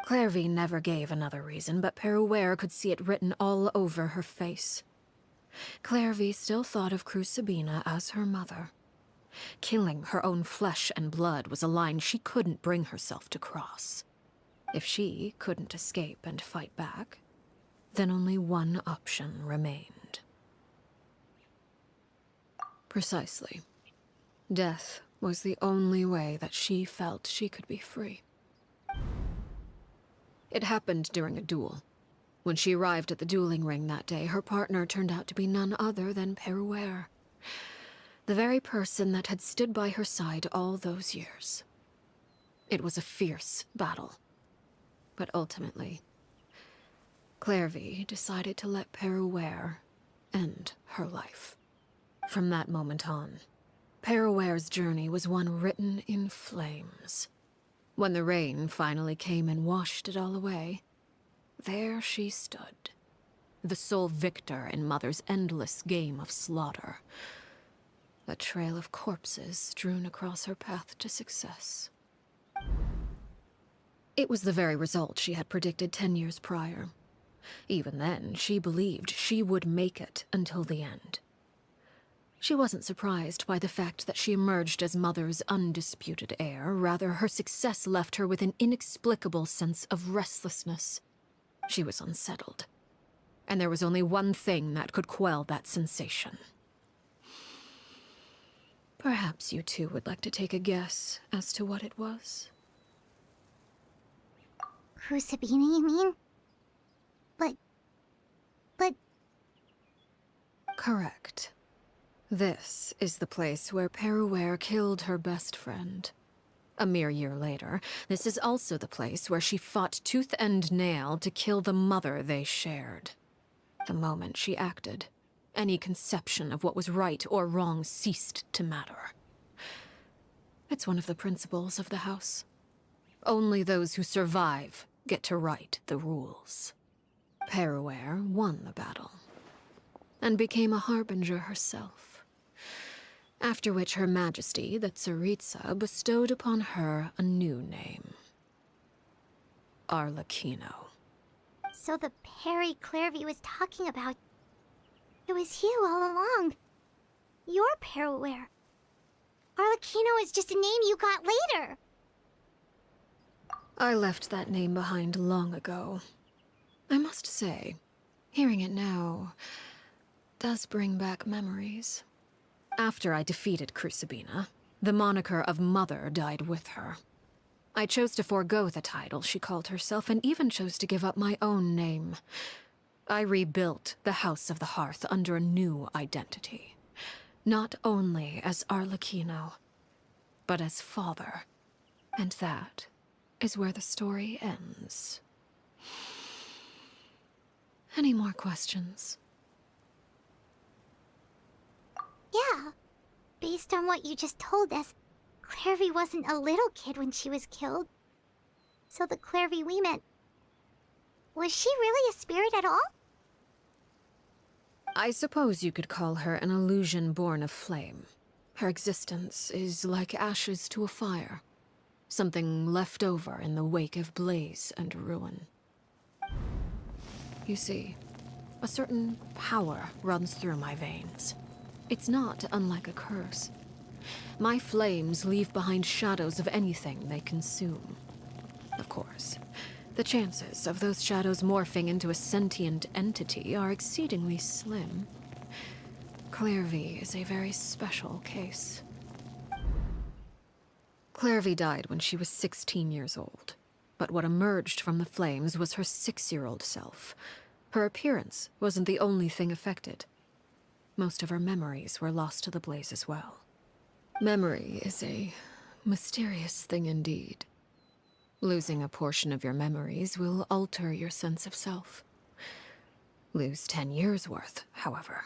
Clairvy never gave another reason, but Peruere could see it written all over her face. Clairvy still thought of Crucibina as her mother. Killing her own flesh and blood was a line she couldn't bring herself to cross. If she couldn't escape and fight back, then only one option remained. Precisely. Death was the only way that she felt she could be free. It happened during a duel. When she arrived at the dueling ring that day, her partner turned out to be none other than Peruere, the very person that had stood by her side all those years. It was a fierce battle. But ultimately, Clairvy decided to let Peruere end her life. From that moment on, Peruere's journey was one written in flames. When the rain finally came and washed it all away, there she stood, the sole victor in Mother's endless game of slaughter. A trail of corpses strewn across her path to success. It was the very result she had predicted 10 years prior. Even then, she believed she would make it until the end. She wasn't surprised by the fact that she emerged as Mother's undisputed heir. Rather, her success left her with an inexplicable sense of restlessness. She was unsettled. And there was only one thing that could quell that sensation. Perhaps you two would like to take a guess as to what it was? Crucibina, you mean? But... Correct. This is the place where Peruere killed her best friend. A mere year later, this is also the place where she fought tooth and nail to kill the mother they shared. The moment she acted, any conception of what was right or wrong ceased to matter. It's one of the principles of the house. Only those who survive get to write the rules. Peruere won the battle, and became a harbinger herself. After which Her Majesty, the Tsaritsa, bestowed upon her a new name. Arlecchino. So the Perry Clairvy was talking about... It was you all along. You're Peruere. Arlecchino is just a name you got later. I left that name behind long ago. I must say, hearing it now does bring back memories. After I defeated Crucibina, the moniker of Mother died with her. I chose to forego the title she called herself, and even chose to give up my own name. I rebuilt the House of the Hearth under a new identity. Not only as Arlecchino, but as father. And that is where the story ends. Any more questions? Yeah. Based on what you just told us, Clairvy wasn't a little kid when she was killed. So the Clairvy we met... Was she really a spirit at all? I suppose you could call her an illusion born of flame. Her existence is like ashes to a fire. Something left over in the wake of blaze and ruin. You see, a certain power runs through my veins. It's not unlike a curse. My flames leave behind shadows of anything they consume. Of course, the chances of those shadows morphing into a sentient entity are exceedingly slim. Clairvy is a very special case. Clairvy died when she was 16 years old. But what emerged from the flames was her 6-year-old self. Her appearance wasn't the only thing affected. Most of her memories were lost to the blaze as well. Memory is a mysterious thing indeed. Losing a portion of your memories will alter your sense of self. Lose 10 years' worth, however,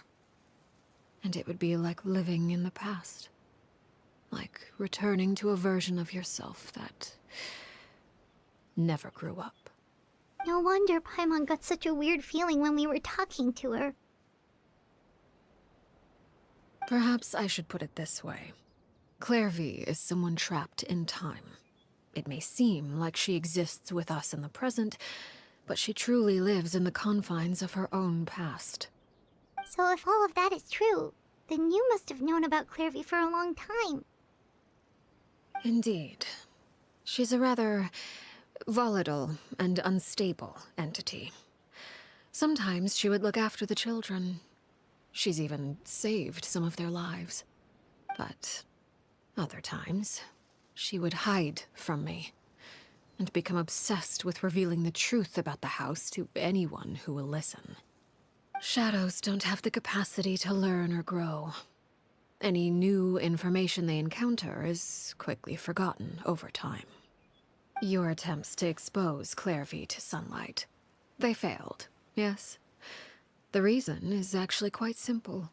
and it would be like living in the past. Like returning to a version of yourself that never grew up. No wonder Paimon got such a weird feeling when we were talking to her. Perhaps I should put it this way. Clairvy is someone trapped in time. It may seem like she exists with us in the present, but she truly lives in the confines of her own past. So if all of that is true, then you must have known about Clairvy for a long time. Indeed. She's a rather volatile and unstable entity. Sometimes she would look after the children. She's even saved some of their lives. But other times, she would hide from me and become obsessed with revealing the truth about the house to anyone who will listen. Shadows don't have the capacity to learn or grow. Any new information they encounter is quickly forgotten over time. Your attempts to expose Clairvy to sunlight, they failed, yes? The reason is actually quite simple.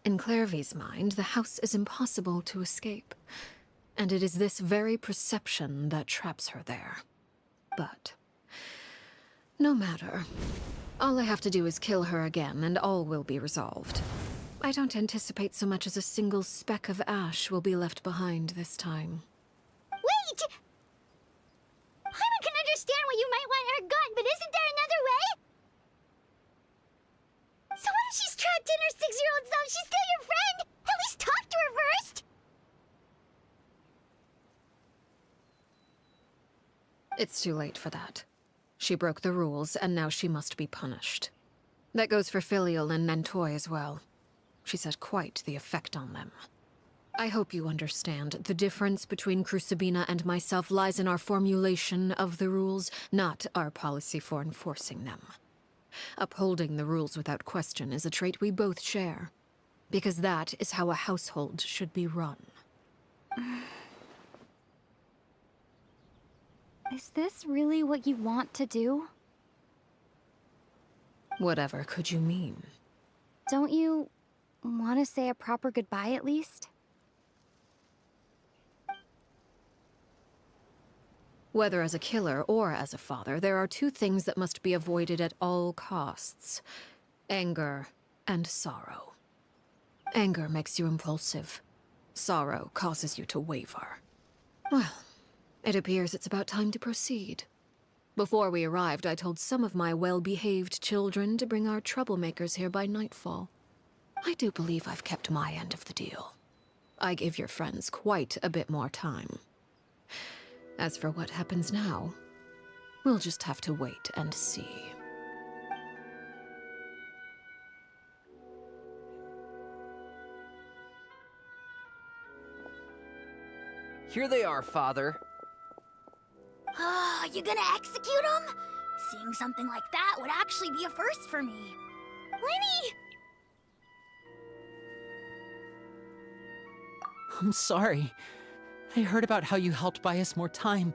In Clairvy's mind, the house is impossible to escape, and it is this very perception that traps her there. But no matter. All I have to do is kill her again, and all will be resolved. I don't anticipate so much as a single speck of ash will be left behind this time. Wait! Paimon can understand why you might want her gone, but isn't there another way? So what if she's trapped in her 6-year-old self? She's still your friend! At least talk to her first! It's too late for that. She broke the rules, and now she must be punished. That goes for Filial and Nantoy as well. She's had quite the effect on them. I hope you understand. The difference between Crucibina and myself lies in our formulation of the rules, not our policy for enforcing them. Upholding the rules without question is a trait we both share, because that is how a household should be run. Is this really what you want to do? Whatever could you mean? Don't you want to say a proper goodbye at least? Whether as a killer or as a father, there are two things that must be avoided at all costs: anger and sorrow. Anger makes you impulsive. Sorrow causes you to waver. Well, it appears it's about time to proceed. Before we arrived, I told some of my well-behaved children to bring our troublemakers here by nightfall. I do believe I've kept my end of the deal. I gave your friends quite a bit more time. As for what happens now, we'll just have to wait and see. Here they are, Father. You gonna execute him? Seeing something like that would actually be a first for me. Lenny! I'm sorry. I heard about how you helped buy us more time.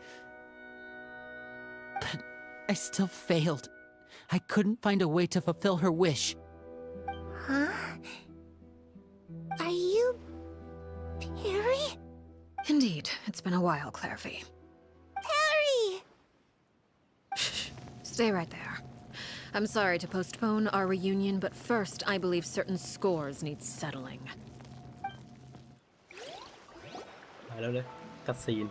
But I still failed. I couldn't find a way to fulfill her wish. Huh? Are you... Perry? Indeed, it's been a while, Clairvy. Perry! Shh, stay right there. I'm sorry to postpone our reunion, but first I believe certain scores need settling. มาแล้วเลยคัดซีน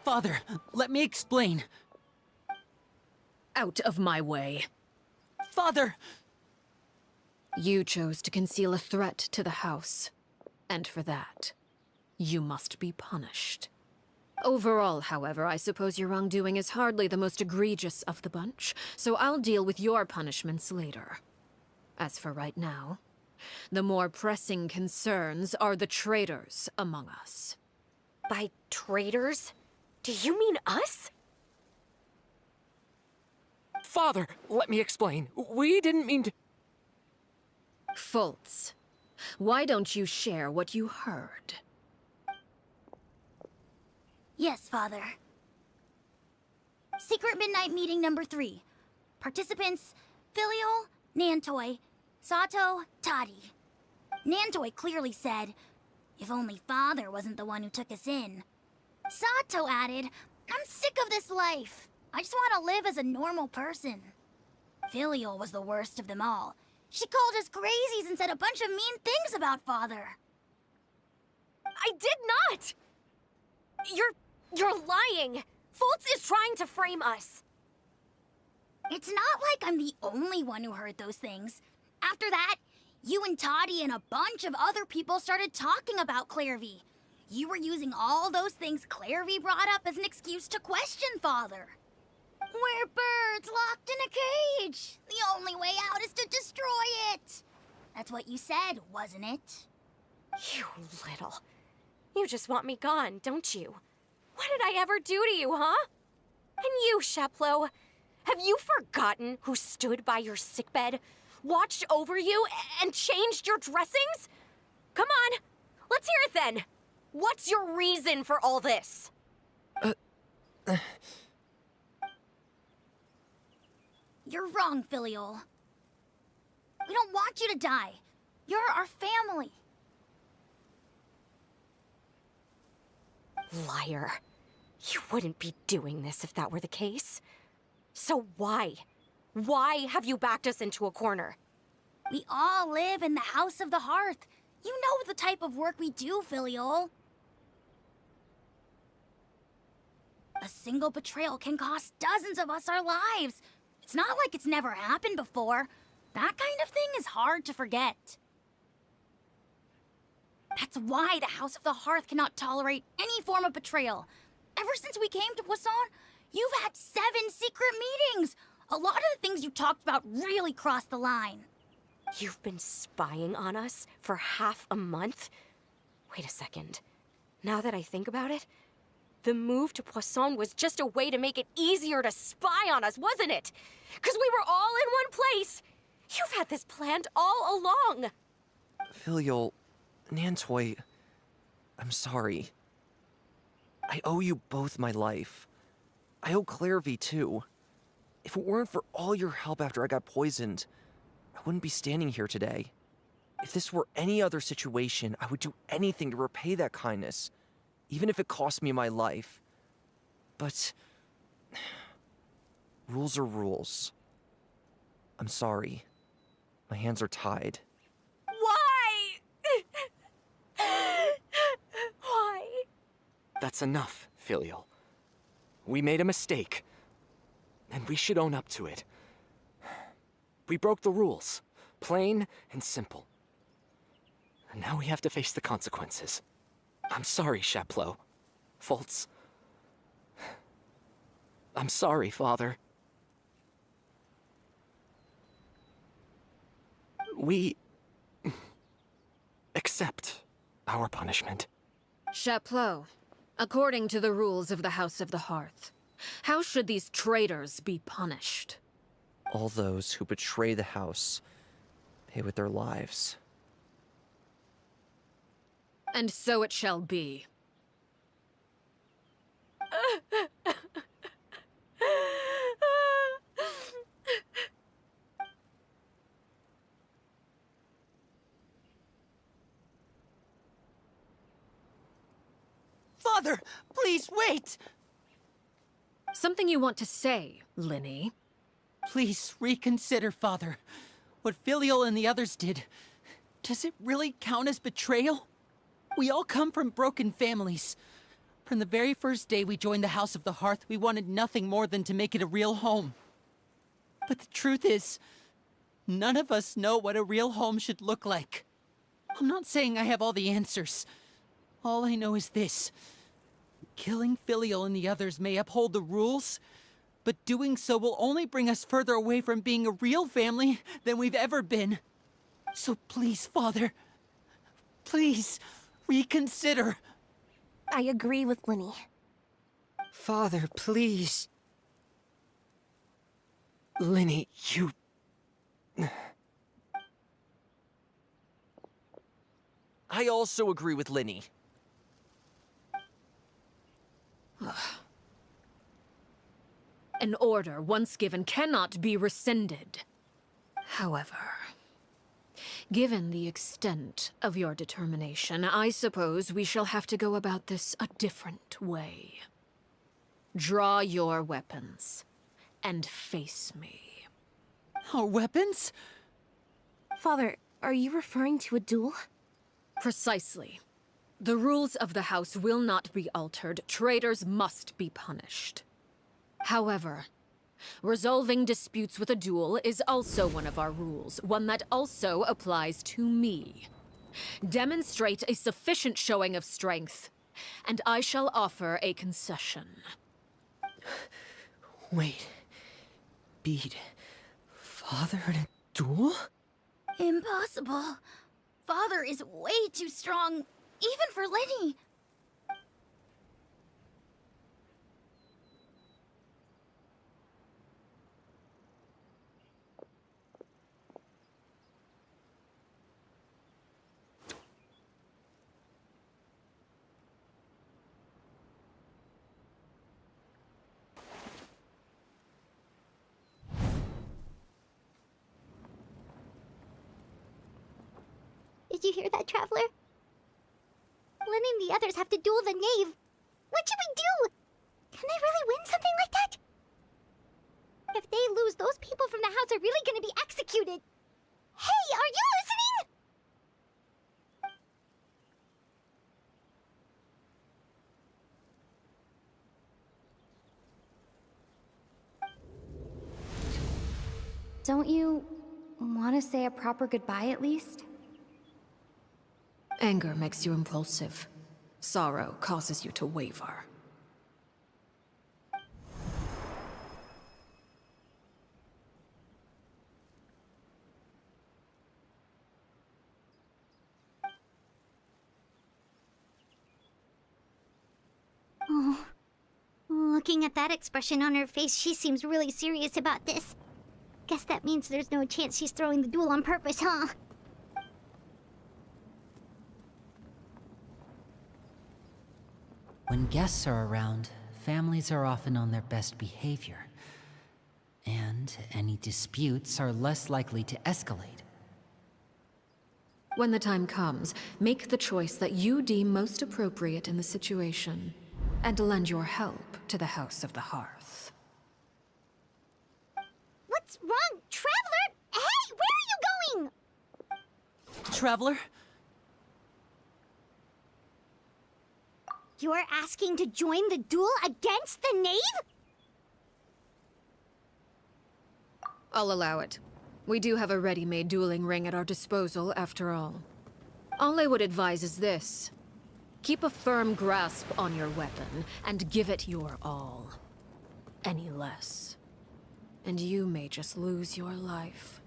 Father, let me explain. Out of my way. Father! You chose to conceal a threat to the house. And for that, you must be punished. Overall, however, I suppose your wrongdoing is hardly the most egregious of the bunch, so I'll deal with your punishments later. As for right now, the more pressing concerns are the traitors among us. By traitors? Do you mean us? Father, let me explain. We didn't mean to... Fultz, why don't you share what you heard? Yes, Father. Secret Midnight Meeting number 3. Participants: Filial, Nantoy, Sato, Toddy. Nantoy clearly said, if only Father wasn't the one who took us in. Sato added, I'm sick of this life. I just want to live as a normal person. Filial was the worst of them all. She called us crazies and said a bunch of mean things about Father. I did not! You're lying! Fultz is trying to frame us. It's not like I'm the only one who heard those things. After that, you and Toddy and a bunch of other people started talking about Clairvy. You were using all those things Clairvy brought up as an excuse to question Father. We're birds locked in a cage. The only way out is to destroy it. That's what you said, wasn't it? You little. You just want me gone, don't you? What did I ever do to you, huh? And you, Sheplo, have you forgotten who stood by your sickbed, watched over you, and changed your dressings? Come on, let's hear it then. What's your reason for all this? You're wrong, Filiol. We don't want you to die. You're our family. Liar. You wouldn't be doing this if that were the case. So why? Why have you backed us into a corner? We all live in the House of the Hearth. You know the type of work we do, Filiol. A single betrayal can cost dozens of us our lives. It's not like it's never happened before. That kind of thing is hard to forget. That's why the House of the Hearth cannot tolerate any form of betrayal. Ever since we came to Poisson, you've had 7 secret meetings. A lot of the things you talked about really crossed the line. You've been spying on us for half a month? Wait a second. Now that I think about it, the move to Poisson was just a way to make it easier to spy on us, wasn't it? Because we were all in one place. You've had this planned all along. Filiol, Nantoy, I'm sorry. I owe you both my life. I owe Clairvy too. If it weren't for all your help after I got poisoned, I wouldn't be standing here today. If this were any other situation, I would do anything to repay that kindness, even if it cost me my life. But rules are rules. I'm sorry. My hands are tied. Why? Why? That's enough, Filial. We made a mistake, and we should own up to it. We broke the rules, plain and simple. And now we have to face the consequences. I'm sorry, Chapleau. Fultz. I'm sorry, Father. We accept our punishment. Chapleau, according to the rules of the House of the Hearth, how should these traitors be punished? All those who betray the house pay with their lives. And so it shall be. Father, please wait! Something you want to say, Linny? Please reconsider, Father. What Filial and the others did, does it really count as betrayal? We all come from broken families. From the very first day we joined the House of the Hearth, we wanted nothing more than to make it a real home. But the truth is, none of us know what a real home should look like. I'm not saying I have all the answers. All I know is this. Killing Filial and the others may uphold the rules, but doing so will only bring us further away from being a real family than we've ever been. So please, Father, please, reconsider. I agree with Linny. Father, please. Linny, you... I also agree with Linny. An order once given cannot be rescinded. However, given the extent of your determination, I suppose we shall have to go about this a different way. Draw your weapons and face me. Our weapons? Father, are you referring to a duel? Precisely. The rules of the House will not be altered. Traitors must be punished. However, resolving disputes with a duel is also one of our rules, one that also applies to me. Demonstrate a sufficient showing of strength, and I shall offer a concession. Wait, beat Father in a duel? Impossible. Father is way too strong, even for Lenny. Did you hear that, Traveler? Lenny and the others have to duel the knave. What should we do? Can they really win something like that? If they lose, those people from the house are really gonna be executed. Hey, are you listening? Don't you want to say a proper goodbye at least? Anger makes you impulsive. Sorrow causes you to waver. Oh. Looking at that expression on her face, she seems really serious about this. Guess that means there's no chance she's throwing the duel on purpose, huh? When guests are around, families are often on their best behavior. And any disputes are less likely to escalate. When the time comes, make the choice that you deem most appropriate in the situation, and lend your help to the House of the Hearth. What's wrong, Traveler? Hey, where are you going? Traveler? You're asking to join the duel against the knave? I'll allow it. We do have a ready-made dueling ring at our disposal, after all. All I would advise is this. Keep a firm grasp on your weapon, and give it your all. Any less, and you may just lose your life.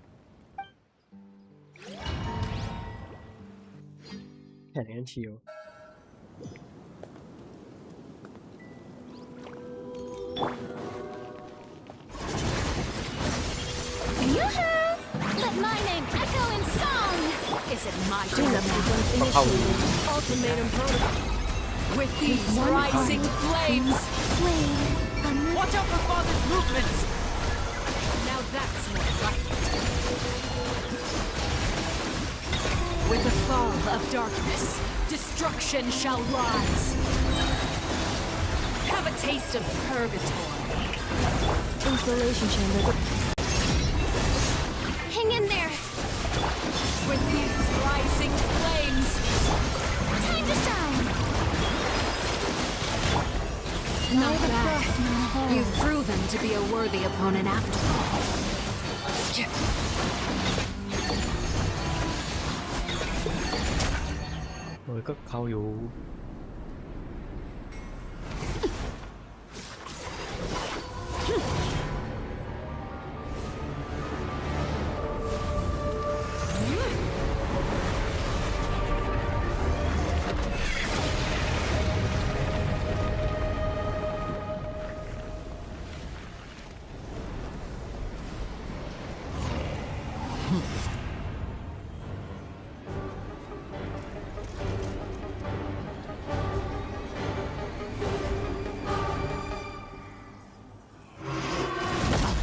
แค่นั้นเชียว Yoo-hoo! Let my name echo in song! Is it my turn now? Ultimatum protocol. With these rising flames! Watch out for Father's movements! Now that's more like it. With the fall of darkness, destruction shall rise. Have a taste of purgatory. Installation chamber. Hang in there! With these rising flames! Time to shine! Not bad. You've proven to be a worthy opponent after all. โอ้ยก็เข้าอยู่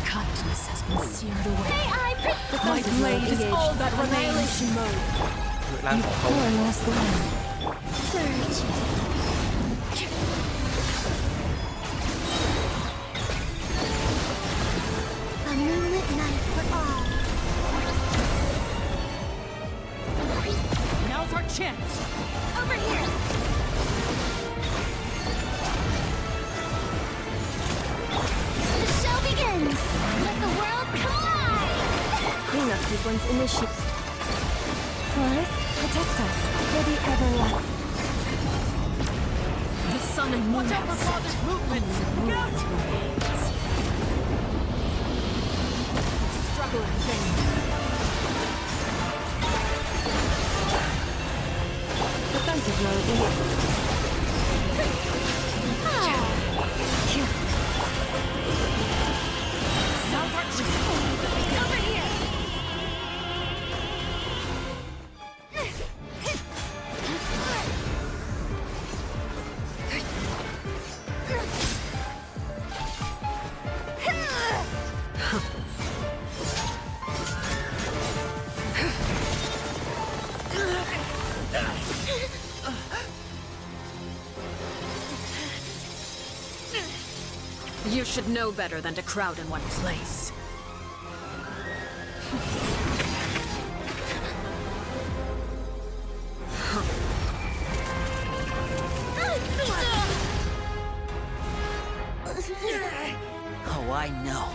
Kindness has been seared away. May I My blade is all that remains. mode. ร่างของเขา Surge. A moonlit night for all. Now's our chance! Over here! The show begins! Let the world collide! Cleanup sequence initiated. Forest, protect us. For the everlast. The sun and moon Watch out for have set. Father's movements! Only the moon remains. Poor thing. Defensive mode enabled. Over here! You should know better than to crowd in one place. Oh, I know.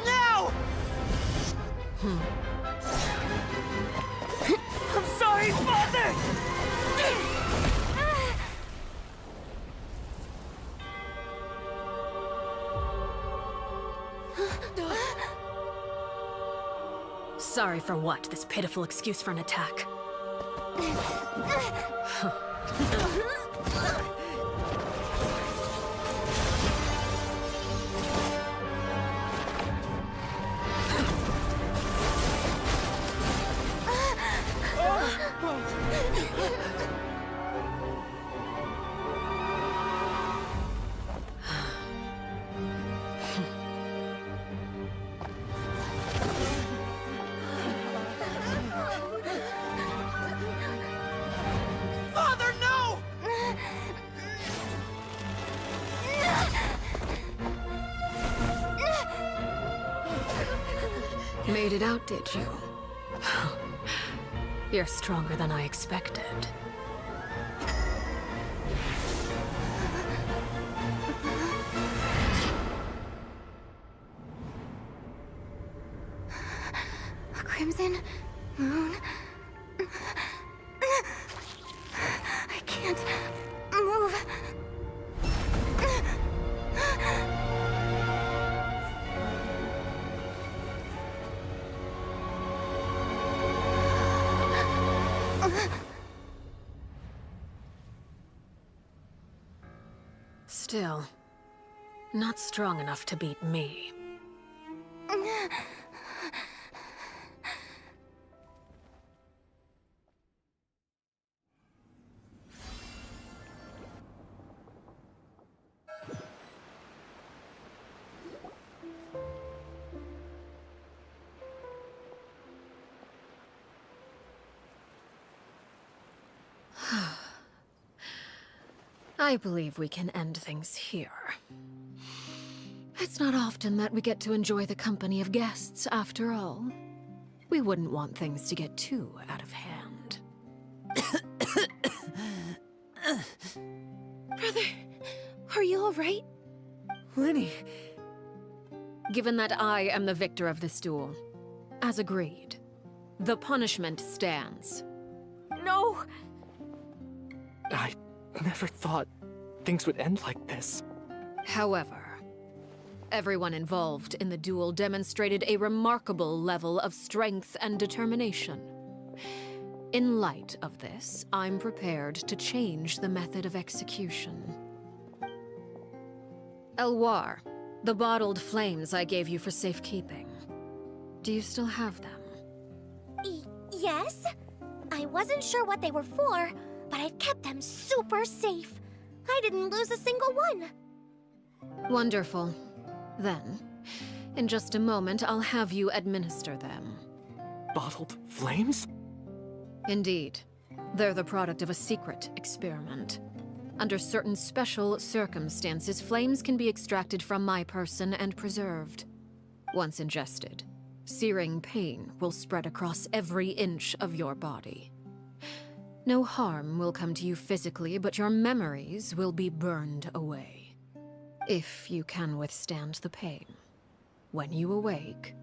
No! I'm sorry, Father! Sorry for what? This pitiful excuse for an attack. Father, no! Made it out, did you? You're stronger than I expected. A crimson moon. I can't move. Still, not strong enough to beat me. I believe we can end things here. It's not often that we get to enjoy the company of guests, after all. We wouldn't want things to get too out of hand. Brother, are you all right? Linny. Given that I am the victor of this duel, as agreed, the punishment stands. No! I never thought things would end like this. However, everyone involved in the duel demonstrated a remarkable level of strength and determination. In light of this, I'm prepared to change the method of execution. Elwar, the bottled flames I gave you for safekeeping. Do you still have them? Yes? I wasn't sure what they were for, but I've kept them super safe. I didn't lose a single one. Wonderful. Then, in just a moment, I'll have you administer them. Bottled flames? Indeed. They're the product of a secret experiment. Under certain special circumstances, flames can be extracted from my person and preserved. Once ingested, searing pain will spread across every inch of your body. No harm will come to you physically, but your memories will be burned away. If you can withstand the pain. When you awake,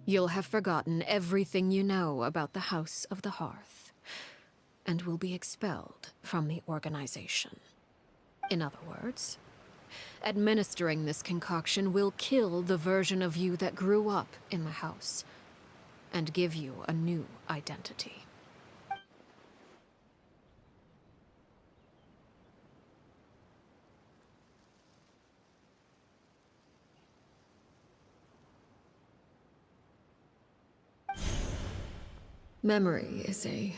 you'll have forgotten everything you know about the House of the Hearth, and will be expelled from the organization. In other words, Administering this concoction will kill the version of you that grew up in the house, and give you a new identity. Memory is a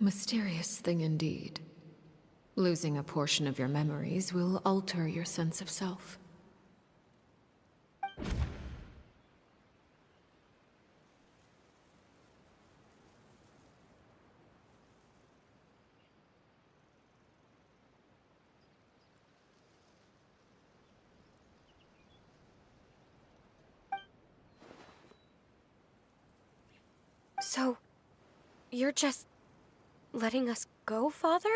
mysterious thing indeed. Losing a portion of your memories will alter your sense of self. So, you're just letting us go, Father?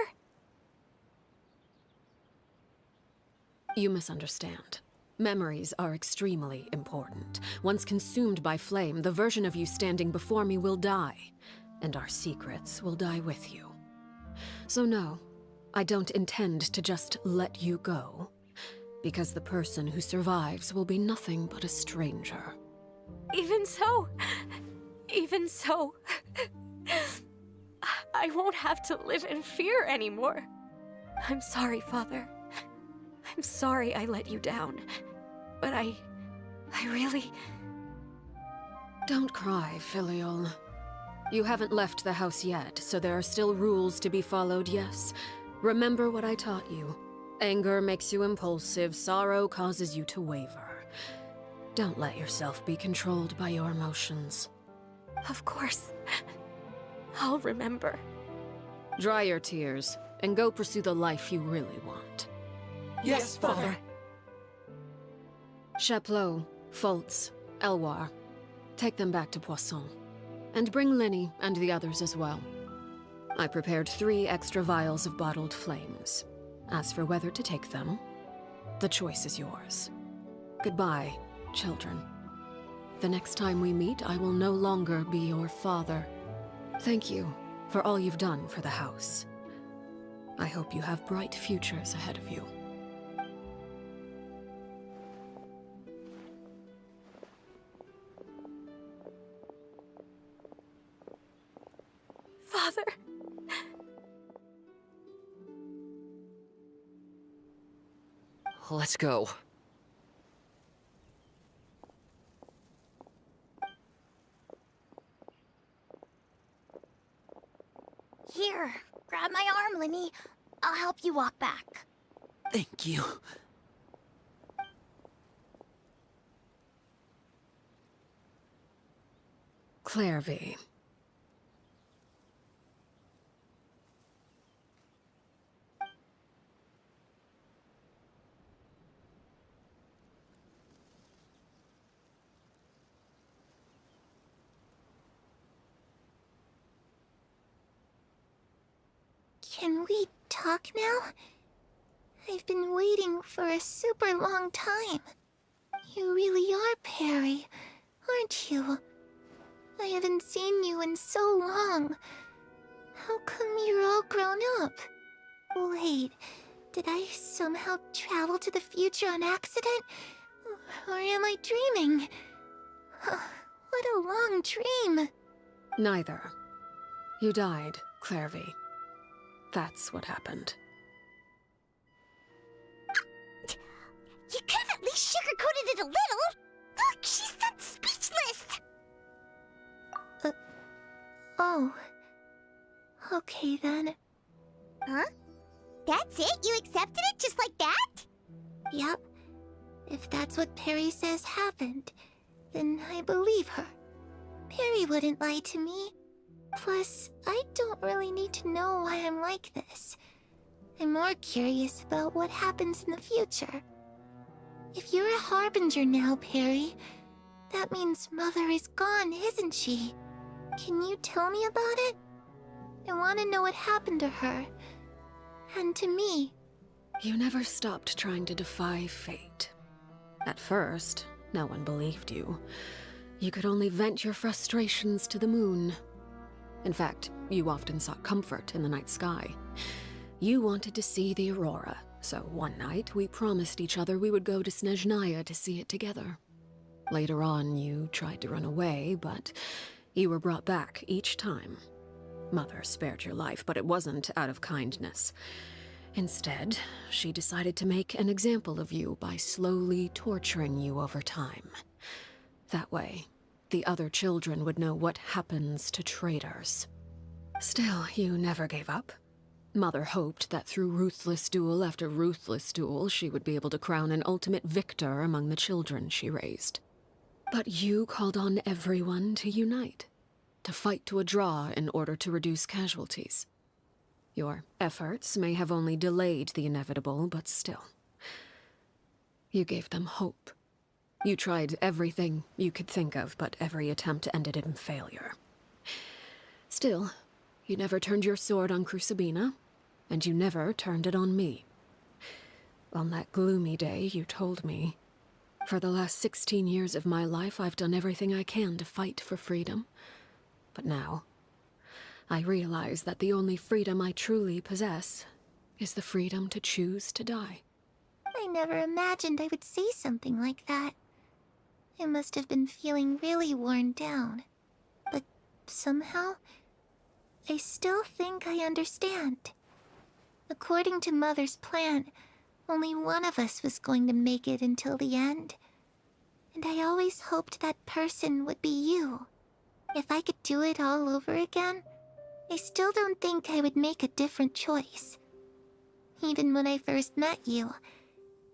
You misunderstand. Memories are extremely important. Once consumed by flame, the version of you standing before me will die, and our secrets will die with you. So no, I don't intend to just let you go, because the person who survives will be nothing but a stranger. Even so, I won't have to live in fear anymore. I'm sorry, Father. I'm sorry I let you down. But I really... Don't cry, Filial. You haven't left the house yet, so there are still rules to be followed, yes? Remember what I taught you. Anger makes you impulsive, sorrow causes you to waver. Don't let yourself be controlled by your emotions. Of course. I'll remember. Dry your tears, and go pursue the life you really want. Yes, Father. Chaplot, Fultz, Elwar. Take them back to Poisson. And bring Linny and the others as well. I prepared 3 extra vials of bottled flames. As for whether to take them, the choice is yours. Goodbye, children. The next time we meet, I will no longer be your father. Thank you for all you've done for the house. I hope you have bright futures ahead of you. Father. Let's go. Here, grab my arm, Linny. I'll help you walk back. Thank you. Clairvy. Can we talk now? I've been waiting for a super long time. You really are Perry, aren't you? I haven't seen you in so long. How come you're all grown up? Wait, did I somehow travel to the future on accident? Or am I dreaming? What a long dream. Neither. You died, Clairvy. That's what happened. You could have at least sugarcoated it a little. Look, she's done speechless. Oh. Okay then. Huh? That's it? You accepted it just like that? Yep. If that's what Perry says happened, then I believe her. Perry wouldn't lie to me. Plus, I don't really need to know why I'm like this. I'm more curious about what happens in the future. If you're a harbinger now, Perry, that means Mother is gone, isn't she? Can you tell me about it? I want to know what happened to her. And to me. You never stopped trying to defy fate. At first, no one believed you. You could only vent your frustrations to the moon. In fact, you often sought comfort in the night sky. You wanted to see the aurora, So one night, we promised each other we would go to Snezhnaya to see it together. Later on, you tried to run away, but you were brought back each time. Mother spared your life, but it wasn't out of kindness. Instead, she decided to make an example of you by slowly torturing you over time. That way, the other children would know what happens to traitors. Still, you never gave up. Mother hoped that through ruthless duel after ruthless duel, she would be able to crown an ultimate victor among the children she raised. But you called on everyone to unite, to fight to a draw in order to reduce casualties. Your efforts may have only delayed the inevitable, but still. You gave them hope. You tried everything you could think of, but every attempt ended in failure. Still, you never turned your sword on Crucibina, and you never turned it on me. On that gloomy day, you told me, "For the last 16 years of my life, I've done everything I can to fight for freedom. But now, I realize that the only freedom I truly possess is the freedom to choose to die." I never imagined I would say something like that. I must have been feeling really worn down. But somehow, I still think I understand. According to Mother's plan, only one of us was going to make it until the end. And I always hoped that person would be you. If I could do it all over again, I still don't think I would make a different choice. Even when I first met you,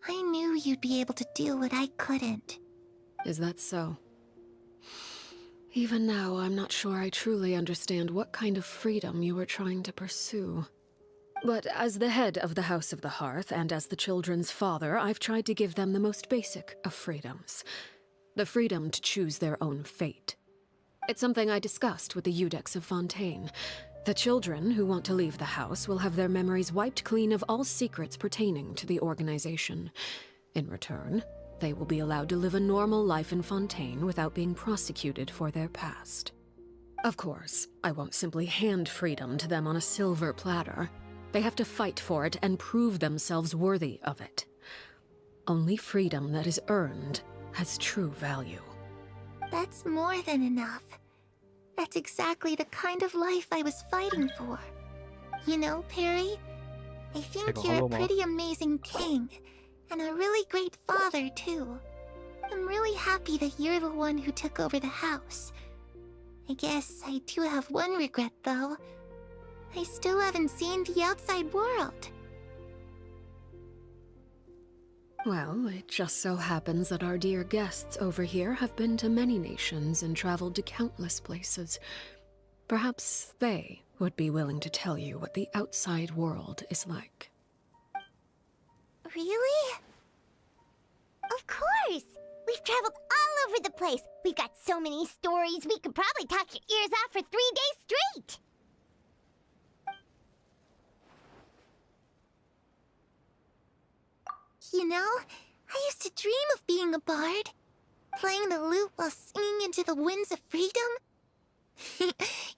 I knew you'd be able to do what I couldn't. Is that so? Even now, I'm not sure I truly understand what kind of freedom you were trying to pursue. But as the head of the House of the Hearth, and as the children's father, I've tried to give them the most basic of freedoms. The freedom to choose their own fate. It's something I discussed with the Eudex of Fontaine. The children who want to leave the house will have their memories wiped clean of all secrets pertaining to the organization. In return, they will be allowed to live a normal life in Fontaine without being prosecuted for their past. Of course, I won't simply hand freedom to them on a silver platter. They have to fight for it and prove themselves worthy of it. Only freedom that is earned has true value. That's more than enough. That's exactly the kind of life I was fighting for. You know, Perry, I think you're a pretty amazing king, and a really great father, too. I'm really happy that you're the one who took over the house. I guess I do have one regret, though. I still haven't seen the outside world. Well, it just so happens that our dear guests over here have been to many nations and traveled to countless places. Perhaps they would be willing to tell you what the outside world is like. Really? Of course! We've traveled all over the place. We've got so many stories, we could probably talk your ears off for 3 days straight! You know, I used to dream of being a bard. Playing the lute while singing into the winds of freedom.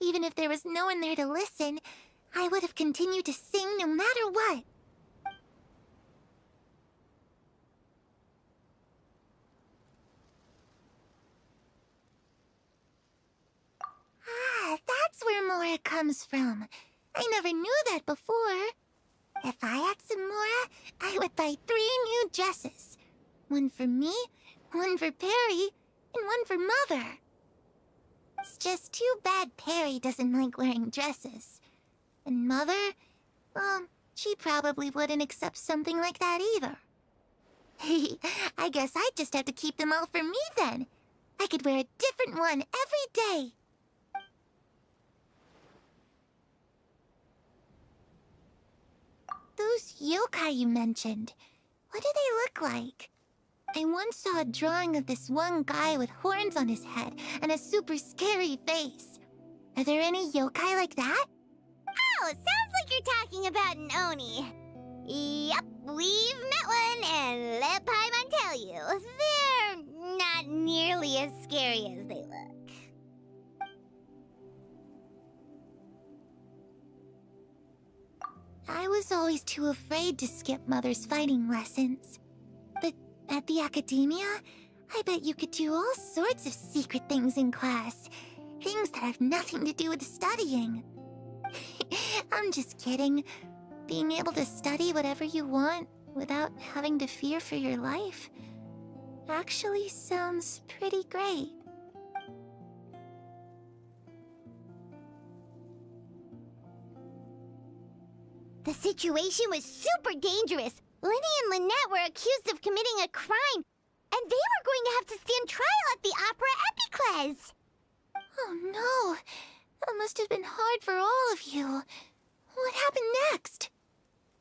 Even if there was no one there to listen, I would have continued to sing no matter what. Ah, that's where Mora comes from. I never knew that before. If I had some Mora, I would buy 3 new dresses. One for me, one for Perry, and one for Mother. It's just too bad Perry doesn't like wearing dresses. And Mother, well, she probably wouldn't accept something like that either. I guess I'd just have to keep them all for me then. I could wear a different one every day. Those yokai you mentioned, what do they look like? I once saw a drawing of this one guy with horns on his head and a super scary face. Are there any yokai like that? Oh, sounds like you're talking about an Oni. Yep, we've met one, and let Paimon tell you, they're not nearly as scary as they look. I was always too afraid to skip Mother's fighting lessons. But at the academia, I bet you could do all sorts of secret things in class. Things that have nothing to do with studying. I'm just kidding. Being able to study whatever you want without having to fear for your life actually sounds pretty great. The situation was super dangerous. Lenny and Lynette were accused of committing a crime, and they were going to have to stand trial at the Opera Epicles. Oh no! That must have been hard for all of you. What happened next?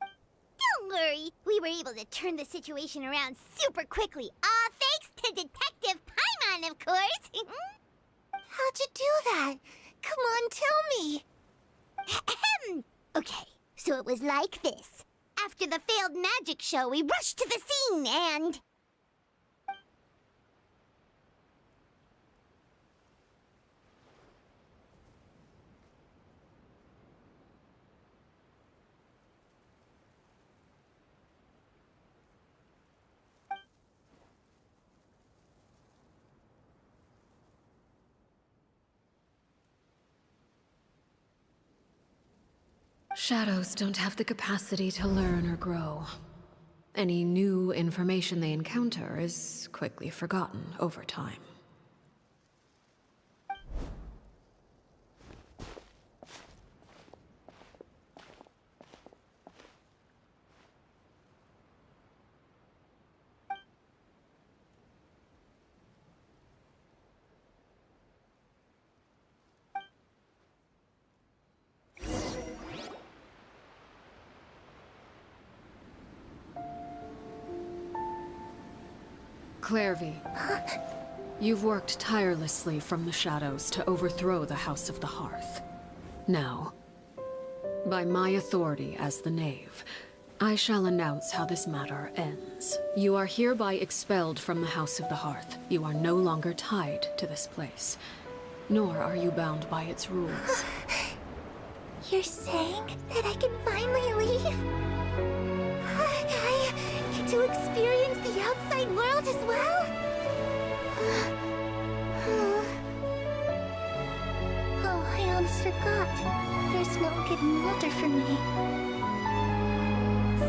Don't worry, we were able to turn the situation around super quickly. All thanks to Detective Paimon, of course. How'd you do that? Come on, tell me. Okay, so it was like this. After the failed magic show, we rushed to the scene and... Shadows don't have the capacity to learn or grow. Any new information they encounter is quickly forgotten over time. Clairvy, you've worked tirelessly from the shadows to overthrow the House of the Hearth. Now, by my authority as the Knave, I shall announce how this matter ends. You are hereby expelled from the House of the Hearth. You are no longer tied to this place, nor are you bound by its rules. You're saying that I can finally leave? I get to experience the outside world as well? Oh, I almost forgot. There's no getting older for me.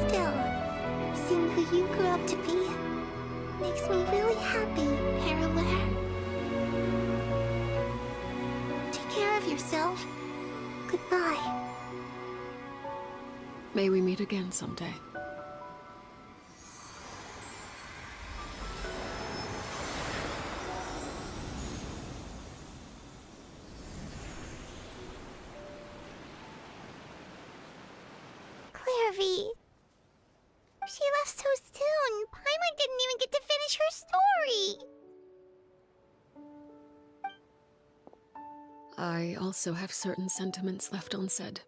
Still, seeing who you grew up to be makes me really happy, Parallel. Take care of yourself. Goodbye. May we meet again someday. Clairvy. She left so soon. Paimon didn't even get to finish her story. I also have certain sentiments left unsaid.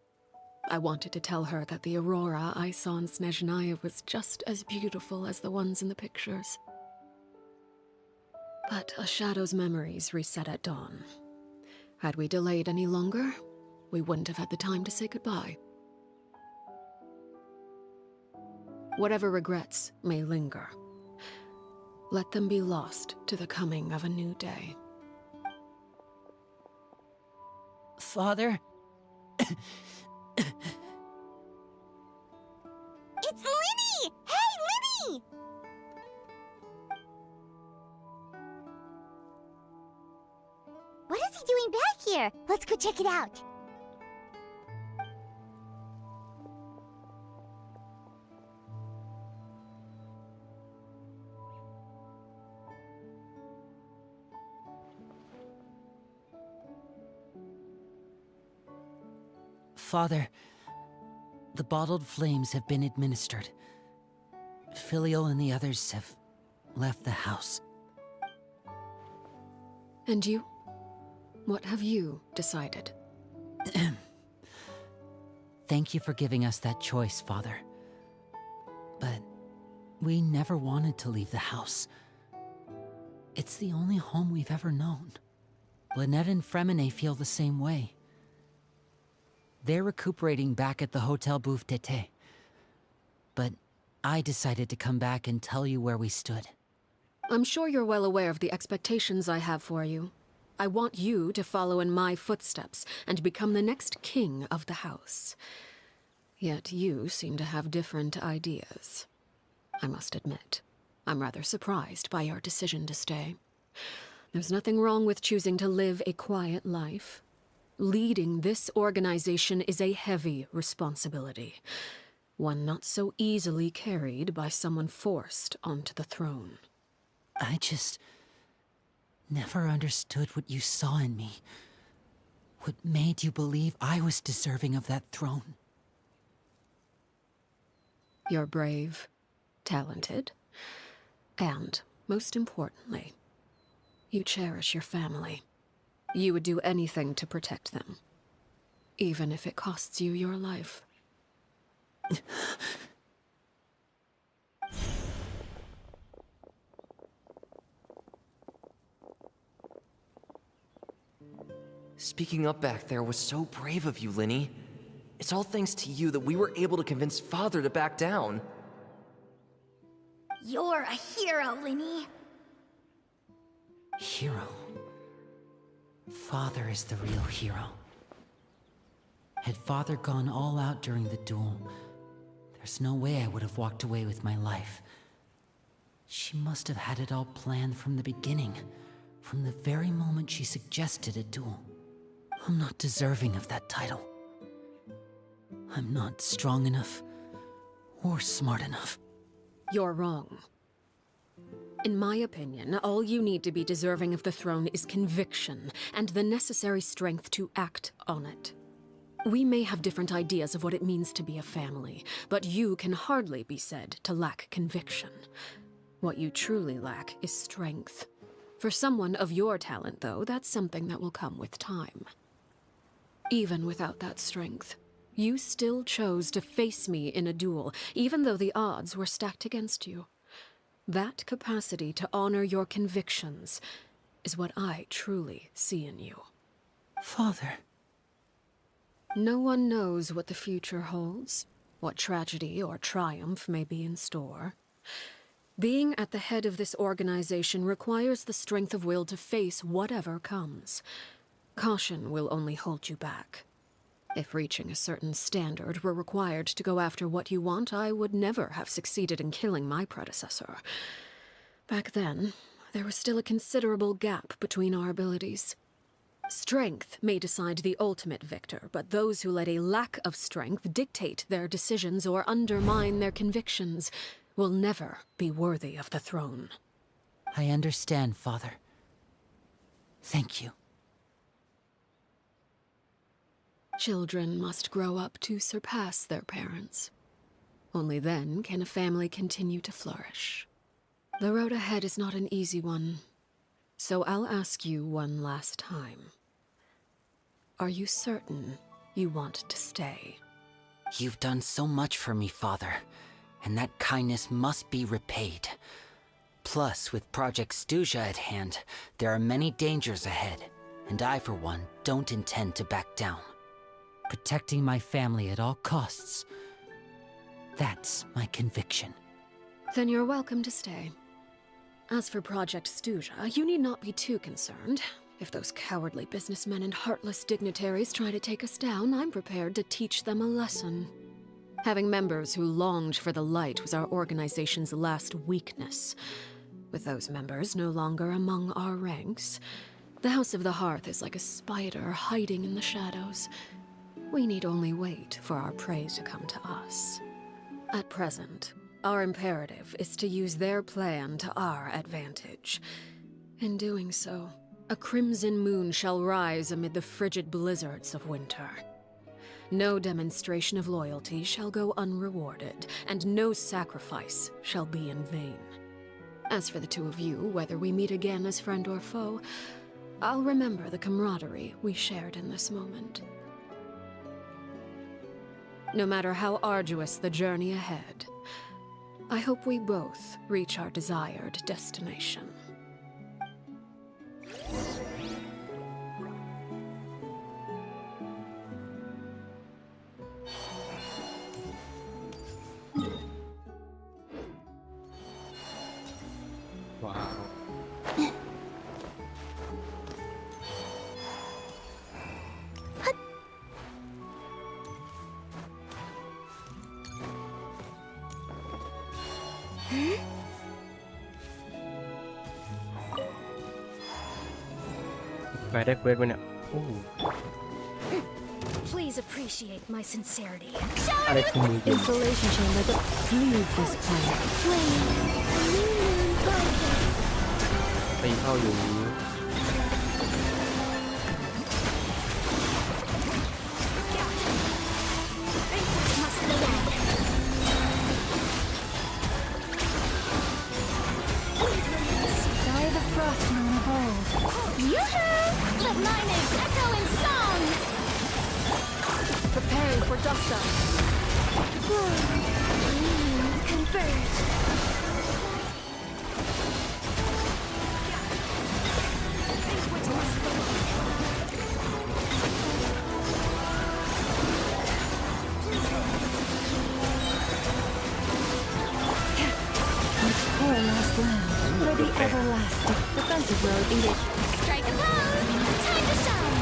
I wanted to tell her that the aurora I saw in Snezhnaya was just as beautiful as the ones in the pictures. But a shadow's memories reset at dawn. Had we delayed any longer, we wouldn't have had the time to say goodbye. Whatever regrets may linger, let them be lost to the coming of a new day. Father? It's Linny! Hey, Linny! What is he doing back here? Let's go check it out. Father, the bottled flames have been administered. Filial and the others have left the house. And you? What have you decided? Thank you for giving us that choice, Father. But we never wanted to leave the house. It's the only home we've ever known. Lynette and Fremine feel the same way. They're recuperating back at the Hotel Bouffe d'été. But I decided to come back and tell you where we stood. I'm sure you're well aware of the expectations I have for you. I want you to follow in my footsteps and become the next king of the house. Yet you seem to have different ideas. I must admit, I'm rather surprised by your decision to stay. There's nothing wrong with choosing to live a quiet life. Leading this organization is a heavy responsibility, one not so easily carried by someone forced onto the throne. I just never understood what you saw in me. What made you believe I was deserving of that throne? You're brave, talented, and, most importantly, you cherish your family. You would do anything to protect them, even if it costs you your life. Speaking up back there was so brave of you, Linny. It's all thanks to you that we were able to convince Father to back down. You're a hero, Linny. Hero? Father is the real hero. Had Father gone all out during the duel, there's no way I would have walked away with my life. She must have had it all planned from the beginning, from the very moment she suggested a duel. I'm not deserving of that title. I'm not strong enough or smart enough. You're wrong. In my opinion, all you need to be deserving of the throne is conviction and the necessary strength to act on it. We may have different ideas of what it means to be a family, but you can hardly be said to lack conviction. What you truly lack is strength. For someone of your talent, though, that's something that will come with time. Even without that strength, you still chose to face me in a duel, even though the odds were stacked against you. That capacity to honor your convictions is what I truly see in you. Father. No one knows what the future holds, what tragedy or triumph may be in store. Being at the head of this organization requires the strength of will to face whatever comes. Caution will only hold you back. If reaching a certain standard were required to go after what you want, I would never have succeeded in killing my predecessor. Back then, there was still a considerable gap between our abilities. Strength may decide the ultimate victor, but those who let a lack of strength dictate their decisions or undermine their convictions will never be worthy of the throne. I understand, Father. Thank you. Children must grow up to surpass their parents. Only then can a family continue to flourish. The road ahead is not an easy one, so I'll ask you one last time. Are you certain you want to stay? You've done so much for me, Father, and that kindness must be repaid. Plus, with Project Stuja at hand, there are many dangers ahead, and I, for one, don't intend to back down. Protecting my family at all costs. That's my conviction. Then you're welcome to stay. As for Project Stuja, you need not be too concerned. If those cowardly businessmen and heartless dignitaries try to take us down, I'm prepared to teach them a lesson. Having members who longed for the light was our organization's last weakness. With those members no longer among our ranks, the House of the Hearth is like a spider hiding in the shadows. We need only wait for our prey to come to us. At present, our imperative is to use their plan to our advantage. In doing so, a crimson moon shall rise amid the frigid blizzards of winter. No demonstration of loyalty shall go unrewarded, and no sacrifice shall be in vain. As for the two of you, whether we meet again as friend or foe, I'll remember the camaraderie we shared in this moment. No matter how arduous the journey ahead, I hope we both reach our desired destination. ไปได้เควสไปเนี่ยโอ้ Please appreciate my sincerity. อะไรคือมือเย็น Isolation chamber that leave this planet. ตีเข้าอยู่ Die the frostmourne of old. Yoo-hoo! Let my name echo in song! Preparing for dust up. Converge. Poor last round. For the everlasting. Defensive mode engaged. Strike a pose! Time to shine!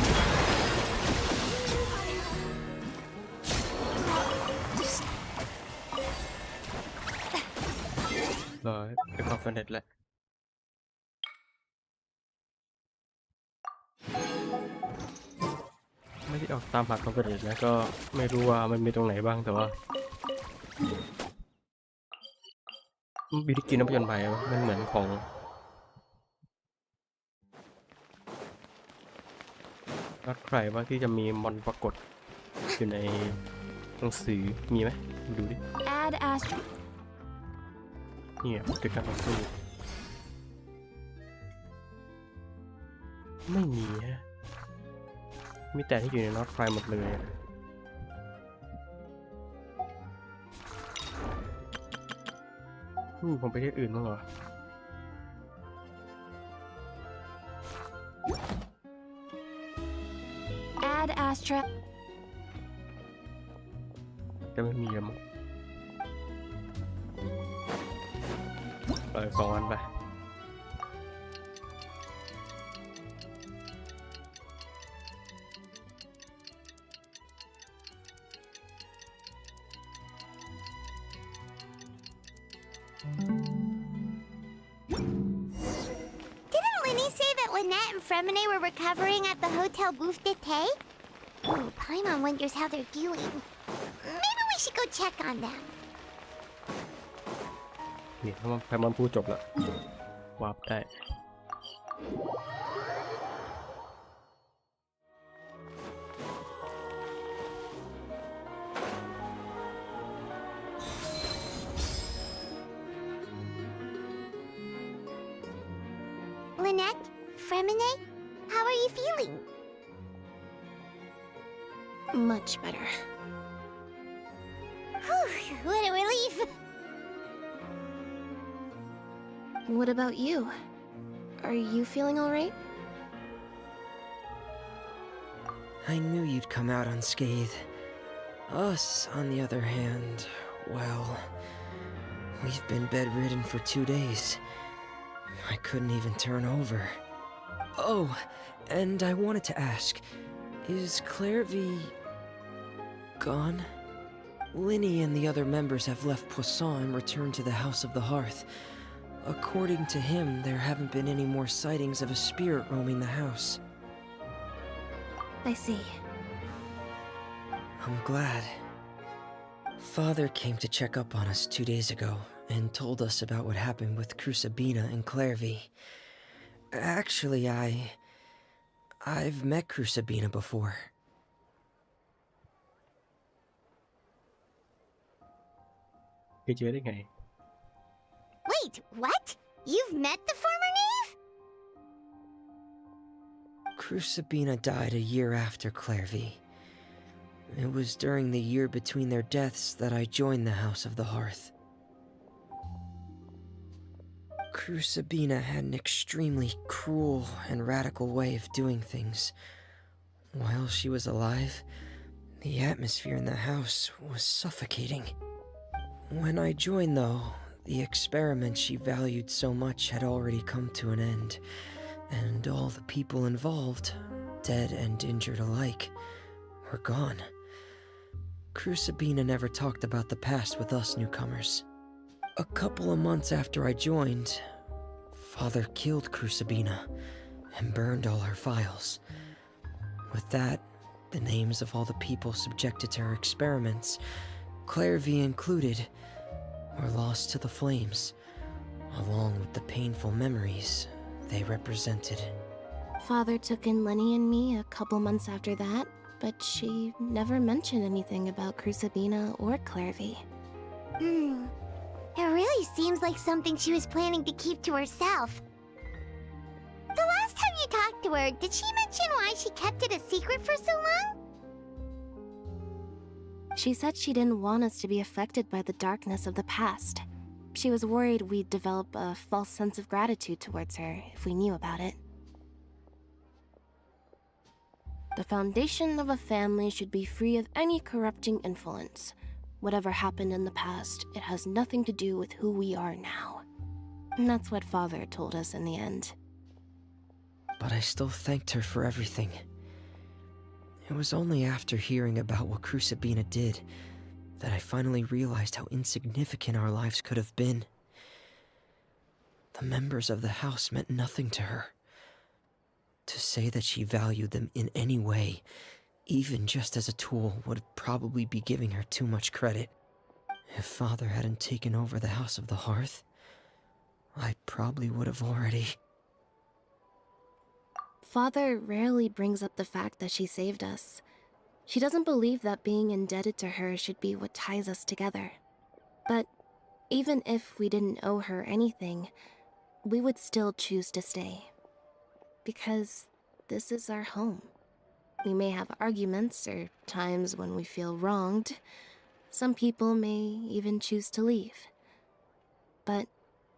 ร้อยเป็นความสำเร็จแหละไม่ได้ออกตามหาความสำเร็จนะก็ไม่รู้ว่ามันมีตรงไหนบ้างแต่ว่าวิธีกินน้ำยนต์ไผ่มันเหมือนของนัดใครว่าที่จะมีมอนปรากฏอยู่ในหนังสือมีไหมดูดิ Add astro. เนี่ยคือการต่อสู้ไม่มีฮะมีแต่ที่อยู่ในน็อตไฟหมดเลยผมไปที่อื่นบ้างเหรอ Add astra. จะไม่มีแล้วมั้งปล่อย2 วันไป Didn't Linny say that Lynette and Fremine were recovering at the Hotel Bouffe d'été? Ooh, Paimon wonders how they're doing. Maybe we should go check on them. นี่ถ้ามันใครมันพูดจบแล้ววาร์ปได้ Lynette, Fremine, how are you feeling? Much better. Whew, what a relief. What about you? Are you feeling alright? I knew you'd come out unscathed. Us, on the other hand, well, we've been bedridden for 2 days. I couldn't even turn over. Oh, and I wanted to ask, is Clairvy gone? Linny and the other members have left Poisson and returned to the House of the Hearth. According to him, there haven't been any more sightings of a spirit roaming the house. I see. I'm glad. Father came to check up on us 2 days ago and told us about what happened with Crusabina and Clairvy. Actually, I've met Crusabina before. ไปเจอได้ไง Wait, what? You've met the former knave? Crusabina died a year after Clairvy. It was during the year between their deaths that I joined the House of the Hearth. Crusabina had an extremely cruel and radical way of doing things. While she was alive, the atmosphere in the house was suffocating. When I joined, though, the experiment she valued so much had already come to an end, and all the people involved, dead and injured alike, were gone. Crusabina never talked about the past with us newcomers. A couple of months after I joined, Father killed Crucibina and burned all her files. With that, the names of all the people subjected to her experiments, Clairvy included, were lost to the flames, along with the painful memories they represented. Father took in Lenny and me a couple months after that, but she never mentioned anything about Crucibina or Clairvy. It really seems like something she was planning to keep to herself. The last time you talked to her, did she mention why she kept it a secret for so long? She said she didn't want us to be affected by the darkness of the past. She was worried we'd develop a false sense of gratitude towards her if we knew about it. The foundation of a family should be free of any corrupting influence. Whatever happened in the past, it has nothing to do with who we are now. And that's what Father told us in the end. But I still thanked her for everything. It was only after hearing about what Crucibina did that I finally realized how insignificant our lives could have been. The members of the house meant nothing to her. To say that she valued them in any way, even just as a tool, would probably be giving her too much credit. If Father hadn't taken over the House of the Hearth, I probably would have already... Father rarely brings up the fact that she saved us. She doesn't believe that being indebted to her should be what ties us together. But even if we didn't owe her anything, we would still choose to stay. Because this is our home. We may have arguments or times when we feel wronged. Some people may even choose to leave. But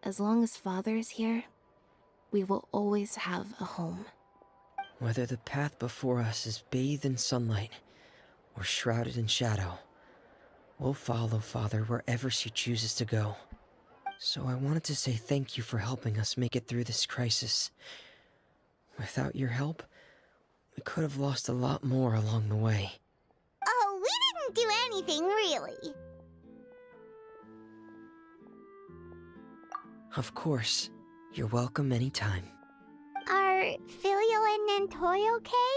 as long as Father is here, we will always have a home. Whether the path before us is bathed in sunlight or shrouded in shadow, we'll follow Father wherever she chooses to go. So I wanted to say thank you for helping us make it through this crisis. Without your help, we could have lost a lot more along the way. Oh, we didn't do anything, really. Of course. You're welcome anytime. Are Filial and Nantoy okay?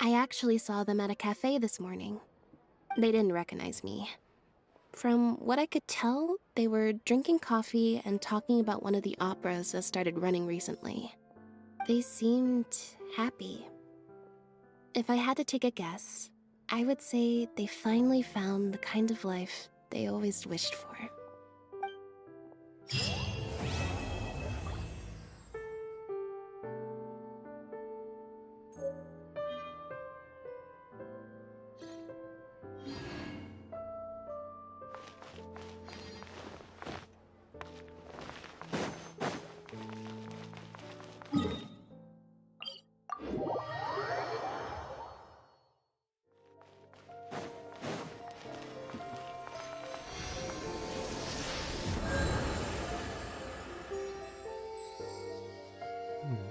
I actually saw them at a cafe this morning. They didn't recognize me. From what I could tell, they were drinking coffee and talking about one of the operas that started running recently. They seemed happy. If I had to take a guess, I would say they finally found the kind of life they always wished for.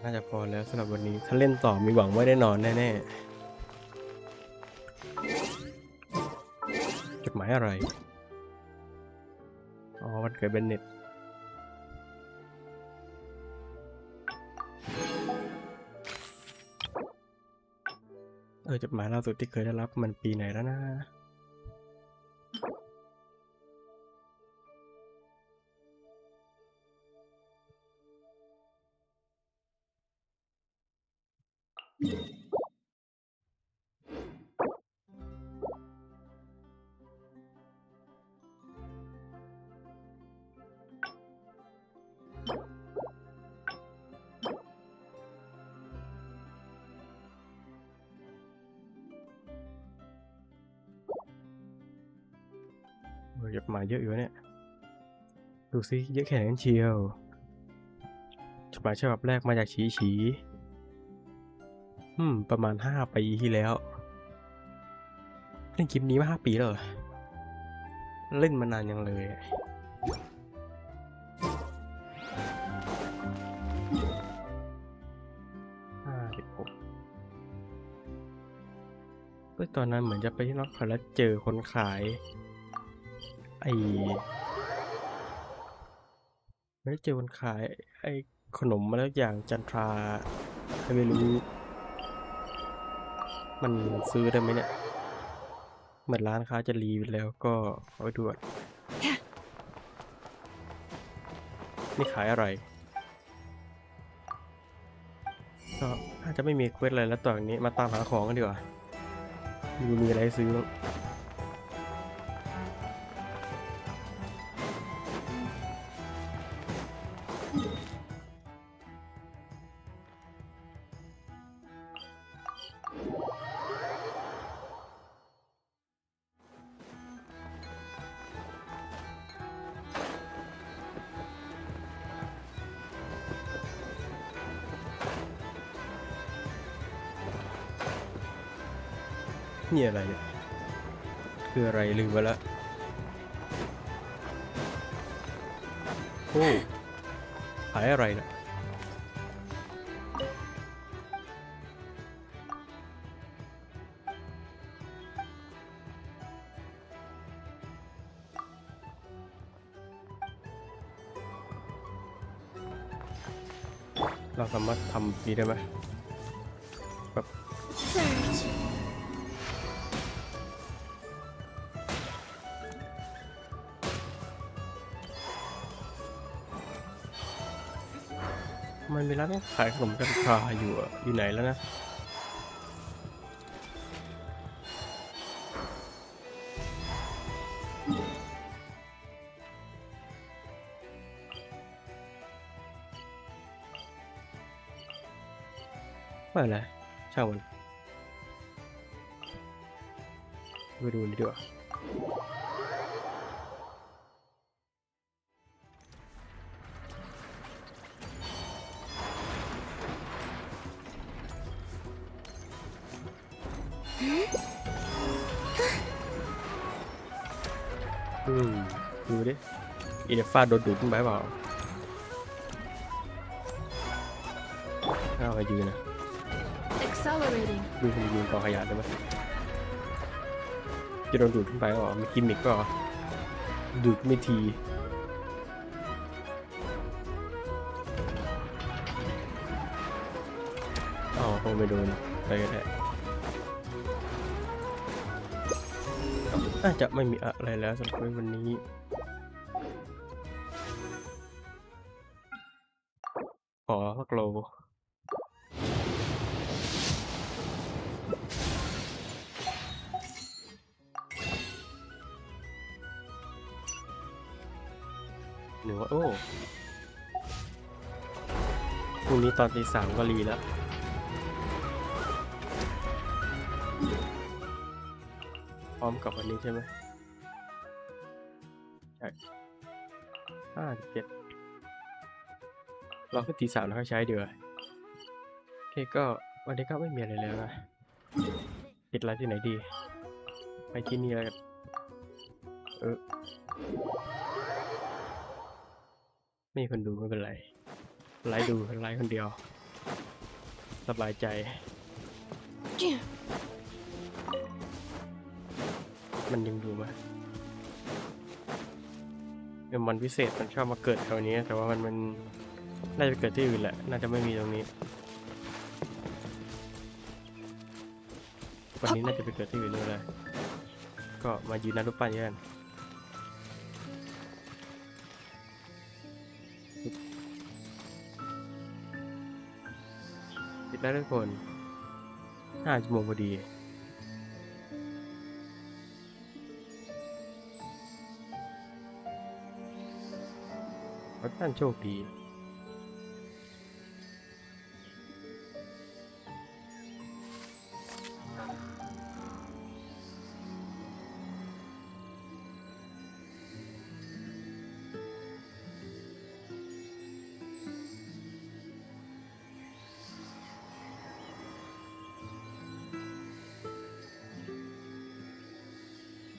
น่าจะพอแล้วสำหรับวันนี้ถ้าเล่นต่อมีหวังว่าได้นอนแน่ๆจดหมายอะไรอ๋อวันเกิดเบนเน็ตจดหมายล่าสุดที่เคยได้รับมันปีไหนแล้วนะจดหมายเยอะอยู่เนี่ยดูซิเยอะแค่ไหนกันเชียวจดหมายฉบับแรกมาจากฉีประมาณ5 ปีที่แล้วเล่นคลิปนี้มา5 ปีแล้วเล่นมานานยังเลย56ตอนนั้นเหมือนจะไปที่น็อตคอร์แล้วเจอคนขาย ไม่ได้เจอคนขายไอ้ขนมมาแล้วอย่างจันทราใครไม่รู้มันซื้อได้ไหมเนี่ยเหมือนร้านค้าจะรีไปแล้วก็เอาไปดูก่อนนี่ขายอะไรก็น่าจะไม่มีเควสอะไรแล้วต่อจากนี้มาตามหาของกันดีกว่ามีอะไรให้ซื้อบ้างนี่อะไรเนี่ยคืออะไรลืมไปแล้วโอ้ขายอะไรเนี่ยเราสามารถทำนี้ได้ไหมแบบ มันมีร้านขายขนมจันทราอยู่อยู่ไหนแล้วนะไม่เป็นไรช่างมันไปดูนี่ดีกว่าดูดิอีเดฟ้าโดนดูดขึ้นไปเปล่าเอาไปยืนนะ Accelerating. ดูคนยืนกองขยะได้ไหมจะโดนดูดขึ้นไปเปล่ามีกิมมิกก็ดูดไม่ทีอ๋อคงไม่โดนไปก็ได้น่าจะไม่มีอะไรแล้วสำหรับวันนี้ขอพักโลหรือว่าโอ้พรุ่งนี้ตอนตี 3ก็รีแล้วพร้อมกับวันนี้ใช่ไหมใช่57เราขึ้นตี 3แล้วค่อยใช้เดี๋ยวโอเคก็วันนี้ก็ไม่มีอะไรแล้วนะปิดไลฟ์ที่ไหนดีไปที่นี่แล้วกันไม่มีคนดูไม่เป็นไรไลฟ์ดูไลฟ์คนเดียวสบายใจมันยังดูไหมมันพิเศษมันชอบมาเกิดแถวนี้แต่ว่ามันน่าจะเกิดที่อื่นแหละน่าจะไม่มีตรงนี้วันนี้น่าจะไปเกิดที่อื่นนู่นเลยก็มายืนนัดรูปปั้นกันปิดได้ทุกคน5 ชั่วโมงพอดีท่านโชคดี